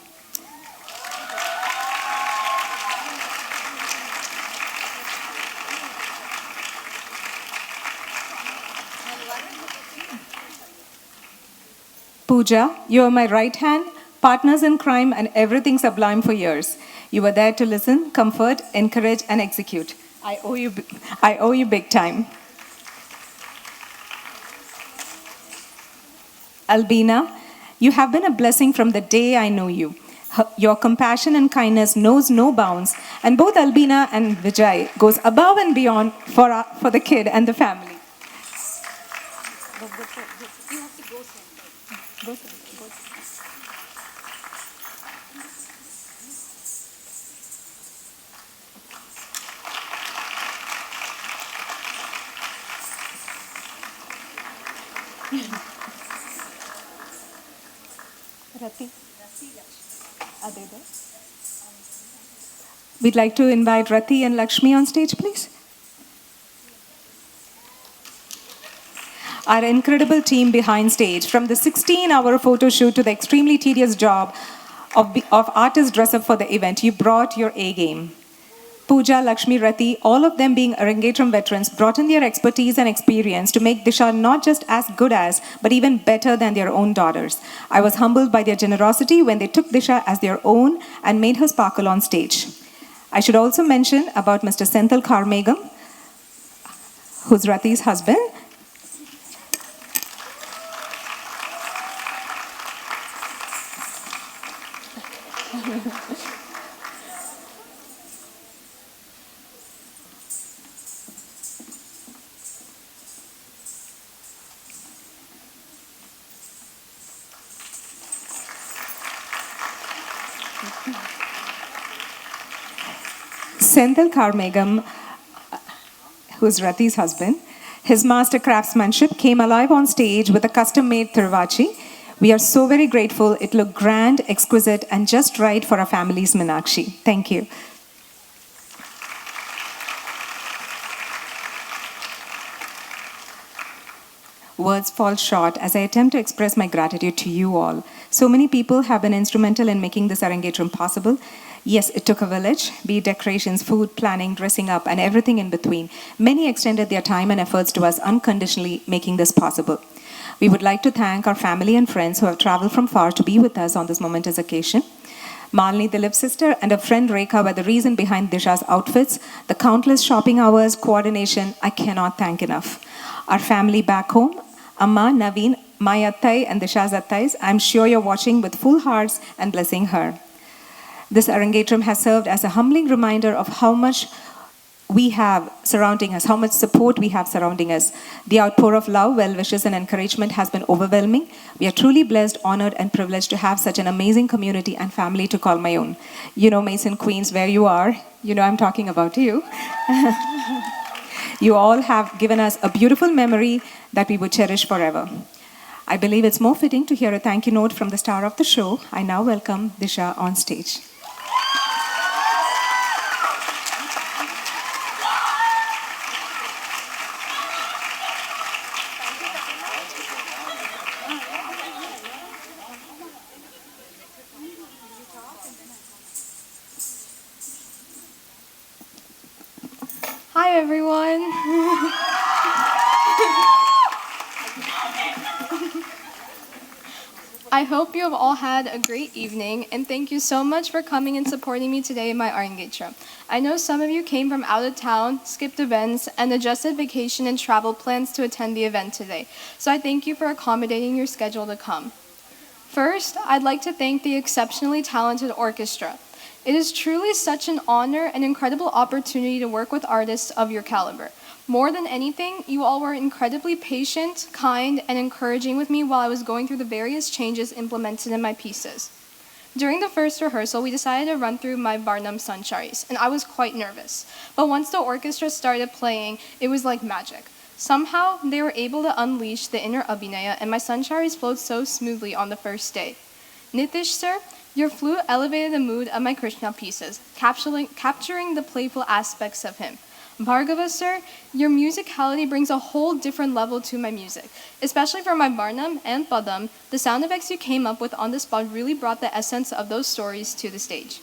Pooja, you are my right hand, partners in crime, and everything sublime for years. You were there to listen, comfort, encourage, and execute. I owe you big time. Albina, you have been a blessing from the day I know you. Your compassion and kindness knows no bounds, and both Albina and Vijay goes above and beyond for the kid and the family. You have to go center. Go center. Rati? Are they there? We'd like to invite Rati and Lakshmi on stage, please. Our incredible team behind stage, from the 16-hour photo shoot to the extremely tedious job of artist dress-up for the event, you brought your A-game. Pooja, Lakshmi, Rati, all of them being Arangetram veterans, brought in their expertise and experience to make Disha not just as good as, but even better than their own daughters. I was humbled by their generosity when they took Disha as their own and made her sparkle on stage. I should also mention about Mr. Senthil Karmegam, who's Rati's husband. Senthil Karmegam, who's Rati's husband, His master craftsmanship came alive on stage with a custom-made Thiruvachi. We are so very grateful. It looked grand, exquisite, and just right for our family's Meenakshi. Thank you. Words fall short as I attempt to express my gratitude to you all. So many people have been instrumental in making this Arangetram possible. Yes, it took a village, be it decorations, food, planning, dressing up, and everything in between. Many extended their time and efforts to us unconditionally, making this possible. We would like to thank our family and friends who have traveled from far to be with us on this momentous occasion. Malini Dilip's sister and her friend Rekha were the reason behind Disha's outfits, the countless shopping hours, coordination, I cannot thank enough. Our family back home, Amma, Naveen, my Attai and Disha's Attais, I'm sure you're watching with full hearts and blessing her. This Arangetram has served as a humbling reminder of how much we have surrounding us, how much support we have surrounding us. The outpour of love, well wishes, and encouragement has been overwhelming. We are truly blessed, honored, and privileged to have such an amazing community and family to call my own. You know, Mason Queens, where you are, you know I'm talking about you. You all have given us a beautiful memory that we would cherish forever. I believe it's more fitting to hear a thank you note from the star of the show. I now welcome Disha on stage. Hi, everyone. I hope you have all had a great evening, and thank you so much for coming and supporting me today in my Arangetram. I know some of you came from out of town, skipped events, and adjusted vacation and travel plans to attend the event today, so I thank you for accommodating your schedule to come. First, I'd like to thank the exceptionally talented orchestra. It is truly such an honor and incredible opportunity to work with artists of your caliber. More than anything, you all were incredibly patient, kind, and encouraging with me while I was going through the various changes implemented in my pieces. During the first rehearsal, we decided to run through my Barnum Sancharis, and I was quite nervous. But once the orchestra started playing, it was like magic. Somehow, they were able to unleash the inner Abhinaya, and my Sancharis flowed so smoothly on the first day. Nitish, sir, your flute elevated the mood of my Krishna pieces, capturing the playful aspects of him. Bhargava, sir, your musicality brings a whole different level to my music. Especially for my Barnum and Padam, the sound effects you came up with on the spot really brought the essence of those stories to the stage.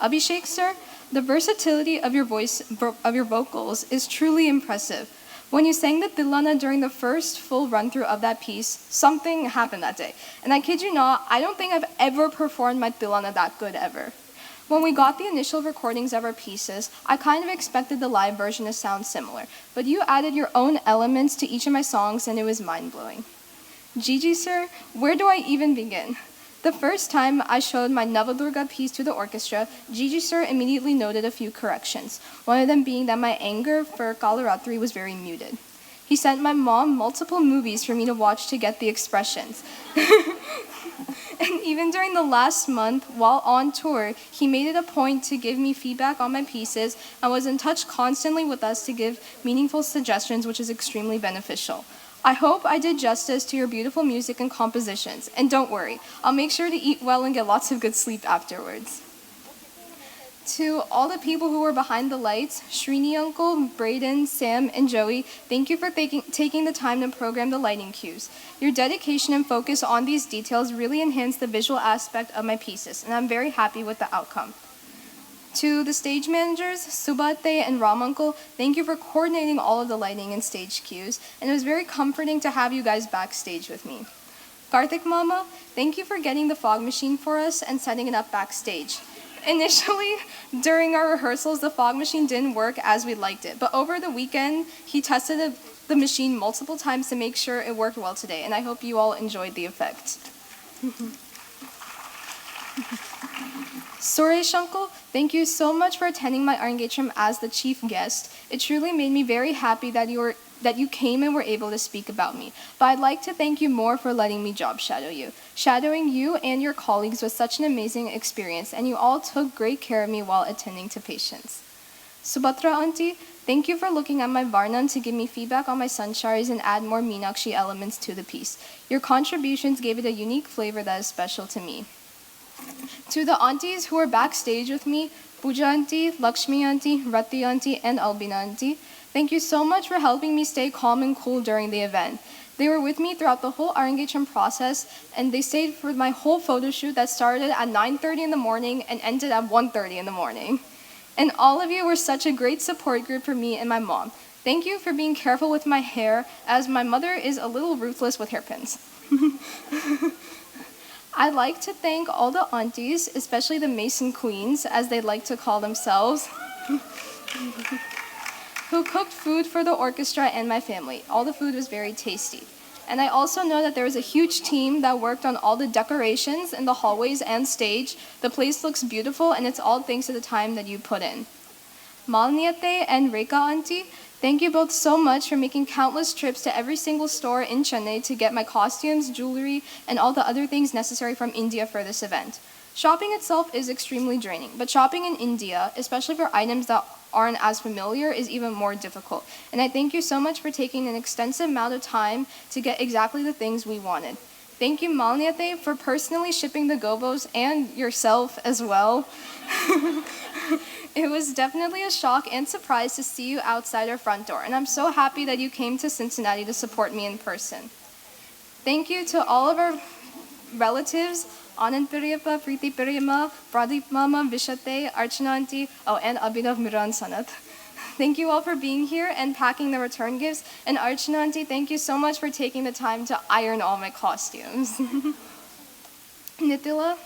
Abhishek, sir, the versatility of your voice, of your vocals is truly impressive. When you sang the Tilana during the first full run-through of that piece, something happened that day. And I kid you not, I don't think I've ever performed my Tilana that good ever. When we got the initial recordings of our pieces, I kind of expected the live version to sound similar, but you added your own elements to each of my songs and it was mind-blowing. Gigi, sir, where do I even begin? The first time I showed my Navadorga piece to the orchestra, Gigi sir immediately noted a few corrections, one of them being that my anger for Kalaratri was very muted. He sent my mom multiple movies for me to watch to get the expressions. And even during the last month, while on tour, he made it a point to give me feedback on my pieces and was in touch constantly with us to give meaningful suggestions, which is extremely beneficial. I hope I did justice to your beautiful music and compositions. And don't worry, I'll make sure to eat well and get lots of good sleep afterwards. To all the people who were behind the lights, Srini Uncle, Braden, Sam, and Joey, thank you for taking the time to program the lighting cues. Your dedication and focus on these details really enhanced the visual aspect of my pieces, and I'm very happy with the outcome. To the stage managers, Subate and Ram Uncle, thank you for coordinating all of the lighting and stage cues, and it was very comforting to have you guys backstage with me. Karthik Mama, thank you for getting the fog machine for us and setting it up backstage. Initially, during our rehearsals, the fog machine didn't work as we liked it, but over the weekend, he tested the machine multiple times to make sure it worked well today, and I hope you all enjoyed the effect. Suresh Uncle, thank you so much for attending my Arangetram as the chief guest. It truly made me very happy that you came and were able to speak about me. But I'd like to thank you more for letting me job shadow you. Shadowing you and your colleagues was such an amazing experience, and you all took great care of me while attending to patients. Subhatra Auntie, Thank you for looking at my Varnam to give me feedback on my Sancharis and add more Meenakshi elements to the piece. Your contributions gave it a unique flavor that is special to me. To the aunties who were backstage with me, Puja auntie, Lakshmi auntie, Rati auntie, and Albina auntie, thank you so much for helping me stay calm and cool during the event. They were with me throughout the whole Arangetram process, and they stayed for my whole photo shoot that started at 9:30 in the morning and ended at 1:30 in the morning. And all of you were such a great support group for me and my mom. Thank you for being careful with my hair, as my mother is a little ruthless with hairpins. I'd like to thank all the aunties, especially the Mason Queens, as they like to call themselves, who cooked food for the orchestra and my family. All the food was very tasty. And I also know that there was a huge team that worked on all the decorations in the hallways and stage. The place looks beautiful, and it's all thanks to the time that you put in. Malniyate and Rekha auntie, thank you both so much for making countless trips to every single store in Chennai to get my costumes, jewelry, and all the other things necessary from India for this event. Shopping itself is extremely draining, but shopping in India, especially for items that aren't as familiar, is even more difficult. And I thank you so much for taking an extensive amount of time to get exactly the things we wanted. Thank you, Malniyate, for personally shipping the gobos and yourself as well. It was definitely a shock and surprise to see you outside our front door, and I'm so happy that you came to Cincinnati to support me in person. Thank you to all of our relatives, Anand Piriyappa, Preeti Piriyamma, Pradeep Mama, Vishate, Archana Auntie, and Abhinav Miran Sanat. Thank you all for being here and packing the return gifts. And Archana Auntie, thank you so much for taking the time to iron all my costumes. Nitila,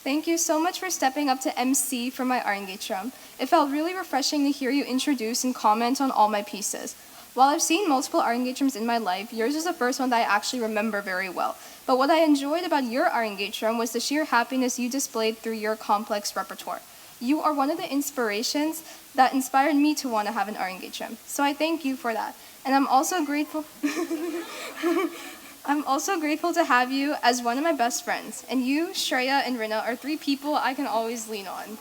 thank you so much for stepping up to MC for my Arangetram. It felt really refreshing to hear you introduce and comment on all my pieces. While I've seen multiple Arangetrams in my life, yours is the first one that I actually remember very well. But what I enjoyed about your Arangetram was the sheer happiness you displayed through your complex repertoire. You are one of the inspirations that inspired me to want to have an Arangetram. So I thank you for that. And I'm also grateful to have you as one of my best friends. And you, Shreya, and Rina are three people I can always lean on.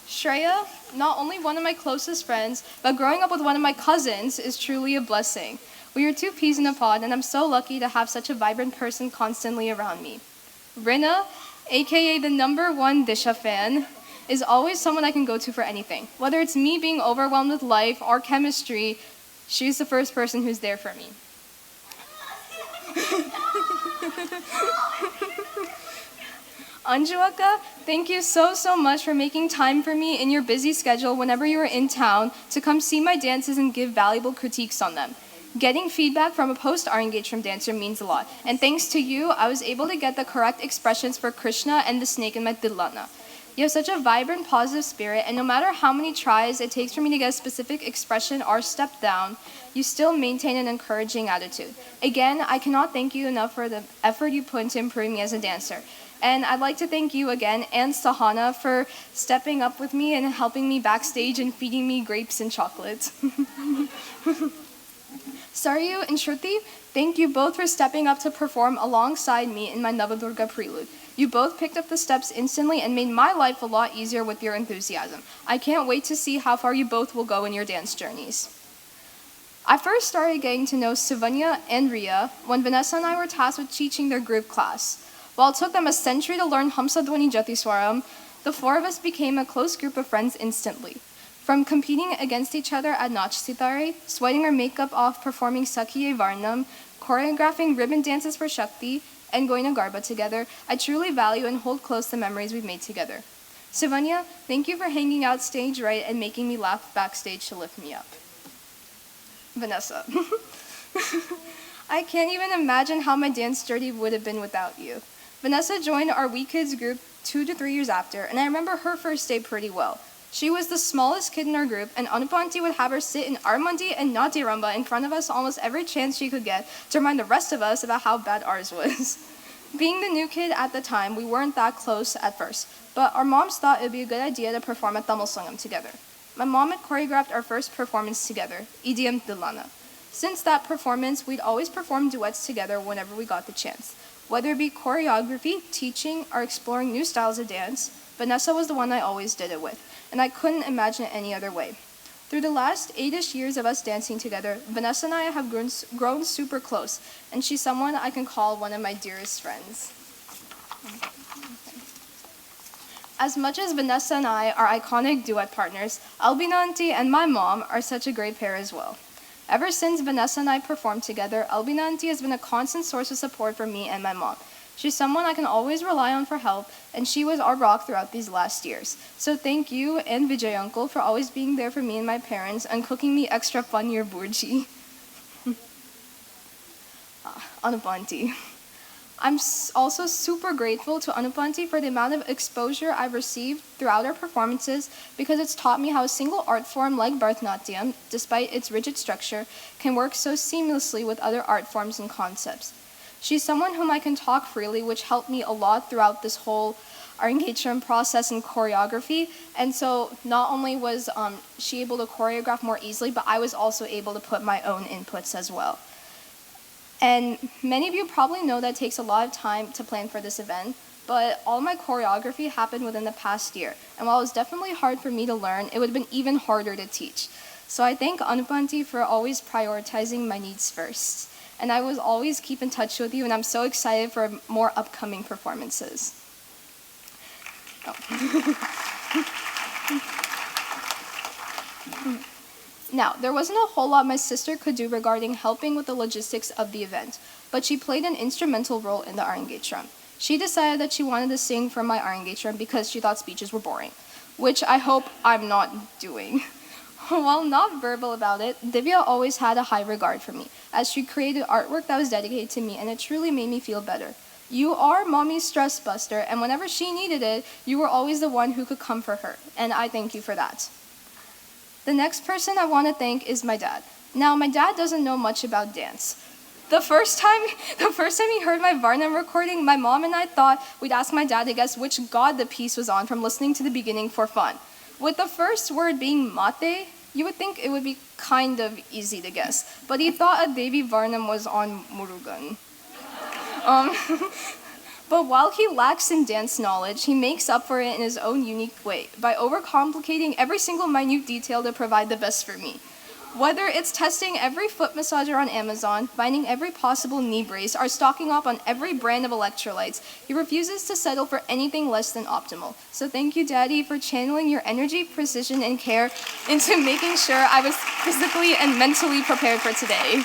Shreya, not only one of my closest friends, but growing up with one of my cousins is truly a blessing. We are two peas in a pod, and I'm so lucky to have such a vibrant person constantly around me. Rina, aka the #1 Disha fan, is always someone I can go to for anything. Whether it's me being overwhelmed with life or chemistry, she's the first person who's there for me. Anjuaka, thank you so much for making time for me in your busy schedule whenever you are in town to come see my dances and give valuable critiques on them. Getting feedback from a post-Arangetram dancer means a lot, and thanks to you, I was able to get the correct expressions for Krishna and the snake in my Tilana. You have such a vibrant, positive spirit, and no matter how many tries it takes for me to get a specific expression or step down, you still maintain an encouraging attitude. Again, I cannot thank you enough for the effort you put into improving me as a dancer. And I'd like to thank you again and Sahana for stepping up with me and helping me backstage and feeding me grapes and chocolates. Saryu and Shruti, thank you both for stepping up to perform alongside me in my Navadorga prelude. You both picked up the steps instantly and made my life a lot easier with your enthusiasm. I can't wait to see how far you both will go in your dance journeys. I first started getting to know Sivanya and Ria when Vanessa and I were tasked with teaching their group class. While it took them a century to learn Hamsadwani Jatiswaram, the four of us became a close group of friends instantly. From competing against each other at Nach Sitare, sweating our makeup off performing Sakhiye Varnam, choreographing ribbon dances for Shakti, and going to Garba together, I truly value and hold close the memories we've made together. Sivanya, thank you for hanging out stage right and making me laugh backstage to lift me up. Vanessa. I can't even imagine how my dance journey would have been without you. Vanessa joined our We Kids group 2 to 3 years after, and I remember her first day pretty well. She was the smallest kid in our group, and Anupanti would have her sit in Armandi and Natiramba in front of us almost every chance she could get to remind the rest of us about how bad ours was. Being the new kid at the time, we weren't that close at first, but our moms thought it would be a good idea to perform at Tamil Sangam together. My mom had choreographed our first performance together, EDM Tilana. Since that performance, we'd always perform duets together whenever we got the chance. Whether it be choreography, teaching, or exploring new styles of dance, Vanessa was the one I always did it with, and I couldn't imagine it any other way. Through the last 8-ish years of us dancing together, Vanessa and I have grown super close, and she's someone I can call one of my dearest friends. As much as Vanessa and I are iconic duet partners, Albina Auntie and my mom are such a great pair as well. Ever since Vanessa and I performed together, Albina Auntie has been a constant source of support for me and my mom. She's someone I can always rely on for help, and she was our rock throughout these last years. So thank you and Vijay Uncle for always being there for me and my parents and cooking me extra paneer burji. Anupanti. I'm also super grateful to Anupanti for the amount of exposure I've received throughout our performances, because it's taught me how a single art form like Bharathanatyam, despite its rigid structure, can work so seamlessly with other art forms and concepts. She's someone whom I can talk freely, which helped me a lot throughout this whole Arangetram process and choreography. And so not only was she able to choreograph more easily, but I was also able to put my own inputs as well. And many of you probably know that it takes a lot of time to plan for this event, but all my choreography happened within the past year. And while it was definitely hard for me to learn, it would have been even harder to teach. So I thank Anupanti for always prioritizing my needs first. And I will always keep in touch with you, and I'm so excited for more upcoming performances. Now, there wasn't a whole lot my sister could do regarding helping with the logistics of the event, but she played an instrumental role in the Arangetram. She decided that she wanted to sing for my Arangetram because she thought speeches were boring, which I hope I'm not doing. While not verbal about it, Divya always had a high regard for me, as she created artwork that was dedicated to me, and it truly made me feel better. You are Mommy's stress buster, and whenever she needed it, you were always the one who could comfort her, and I thank you for that. The next person I want to thank is my dad. Now, my dad doesn't know much about dance. The first time he heard my Varnam recording, my mom and I thought we'd ask my dad to guess which god the piece was on from listening to the beginning for fun. With the first word being mate, you would think it would be kind of easy to guess, but he thought a Devi Varnam was on Murugan. But while he lacks in dance knowledge, he makes up for it in his own unique way, by overcomplicating every single minute detail to provide the best for me. Whether it's testing every foot massager on Amazon, finding every possible knee brace, or stocking up on every brand of electrolytes, he refuses to settle for anything less than optimal. So thank you, Daddy, for channeling your energy, precision, and care into making sure I was physically and mentally prepared for today.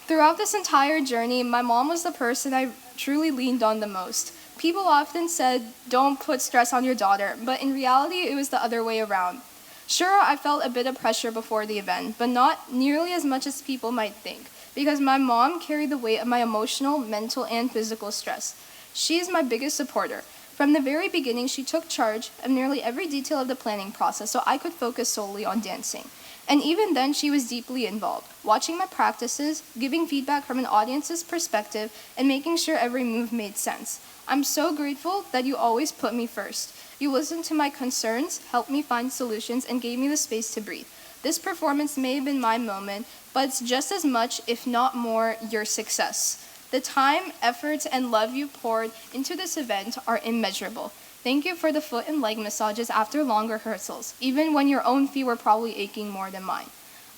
Throughout this entire journey, my mom was the person I truly leaned on the most. People often said, don't put stress on your daughter, but in reality, it was the other way around. Sure, I felt a bit of pressure before the event, but not nearly as much as people might think, because my mom carried the weight of my emotional, mental, and physical stress. She is my biggest supporter. From the very beginning, she took charge of nearly every detail of the planning process so I could focus solely on dancing. And even then, she was deeply involved, watching my practices, giving feedback from an audience's perspective, and making sure every move made sense. I'm so grateful that you always put me first. You listened to my concerns, helped me find solutions, and gave me the space to breathe. This performance may have been my moment, but it's just as much, if not more, your success. The time, effort, and love you poured into this event are immeasurable. Thank you for the foot and leg massages after long rehearsals, even when your own feet were probably aching more than mine.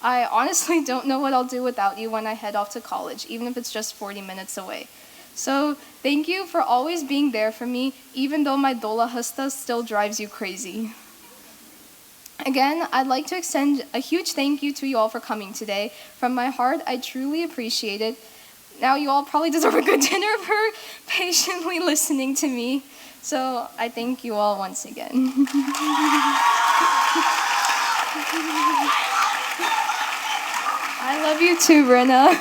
I honestly don't know what I'll do without you when I head off to college, even if it's just 40 minutes away. So thank you for always being there for me, even though my Dola Hasta still drives you crazy. Again, I'd like to extend a huge thank you to you all for coming today. From my heart, I truly appreciate it. Now you all probably deserve a good dinner for patiently listening to me. So I thank you all once again. I love you too, Brenna.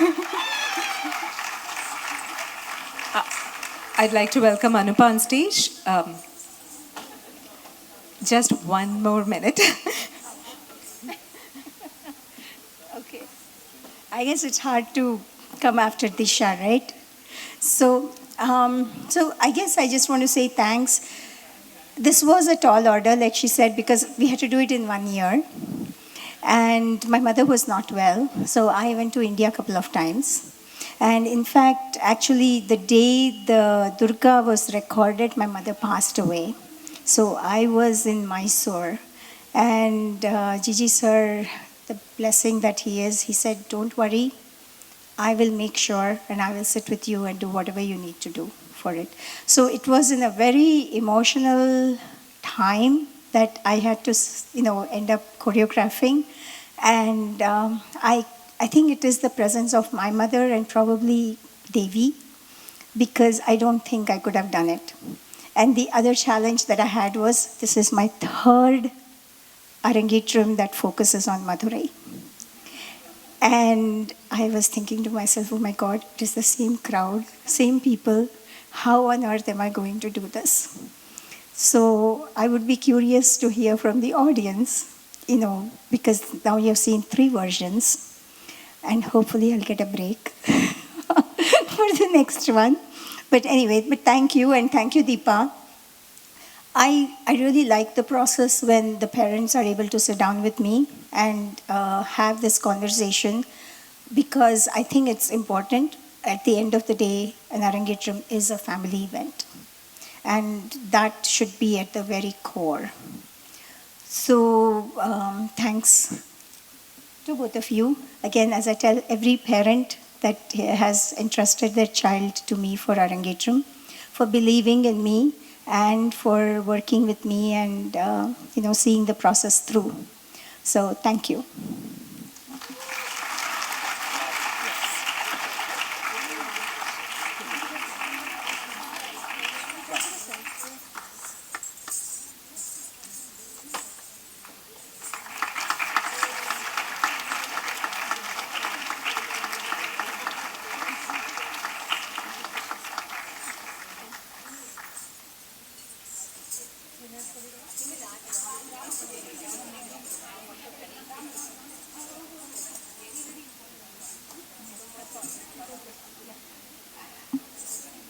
I'd like to welcome Anupa on stage. Just one more minute. Okay. I guess it's hard to come after Disha, right? So I guess I just want to say thanks. This was a tall order, like she said, because we had to do it in 1 year. And my mother was not well, so I went to India a couple of times. And in fact, actually, the day the Durga was recorded, my mother passed away. So I was in Mysore, and Gigi sir, the blessing that he is, he said, don't worry, I will make sure and I will sit with you and do whatever you need to do for it. So it was in a very emotional time that I had to, end up choreographing. And I think it is the presence of my mother and probably Devi, because I don't think I could have done it. And the other challenge that I had was, this is my third Arangetram that focuses on Madurai. And I was thinking to myself, oh my God, it is the same crowd, same people. How on earth am I going to do this? So I would be curious to hear from the audience, because now you've seen 3 versions, and hopefully I'll get a break for the next one. But anyway, thank you, and thank you, Deepa. I really like the process when the parents are able to sit down with me and have this conversation, because I think it's important. At the end of the day, an Arangetram is a family event, and that should be at the very core. So thanks to both of you. Again, as I tell every parent that has entrusted their child to me for Arangetram, for believing in me, and for working with me and seeing the process through. So thank you.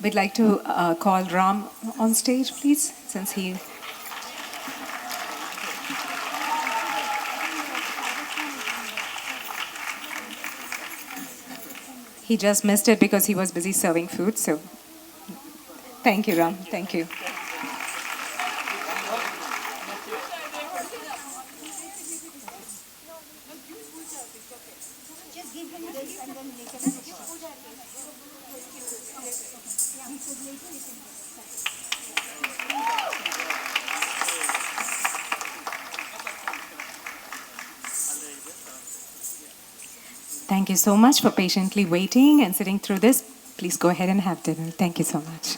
We'd like to call Ram on stage, please, since he... He just missed it because he was busy serving food, so thank you, Ram. Thank you. Thank you so much for patiently waiting and sitting through this. Please go ahead and have dinner. Thank you so much.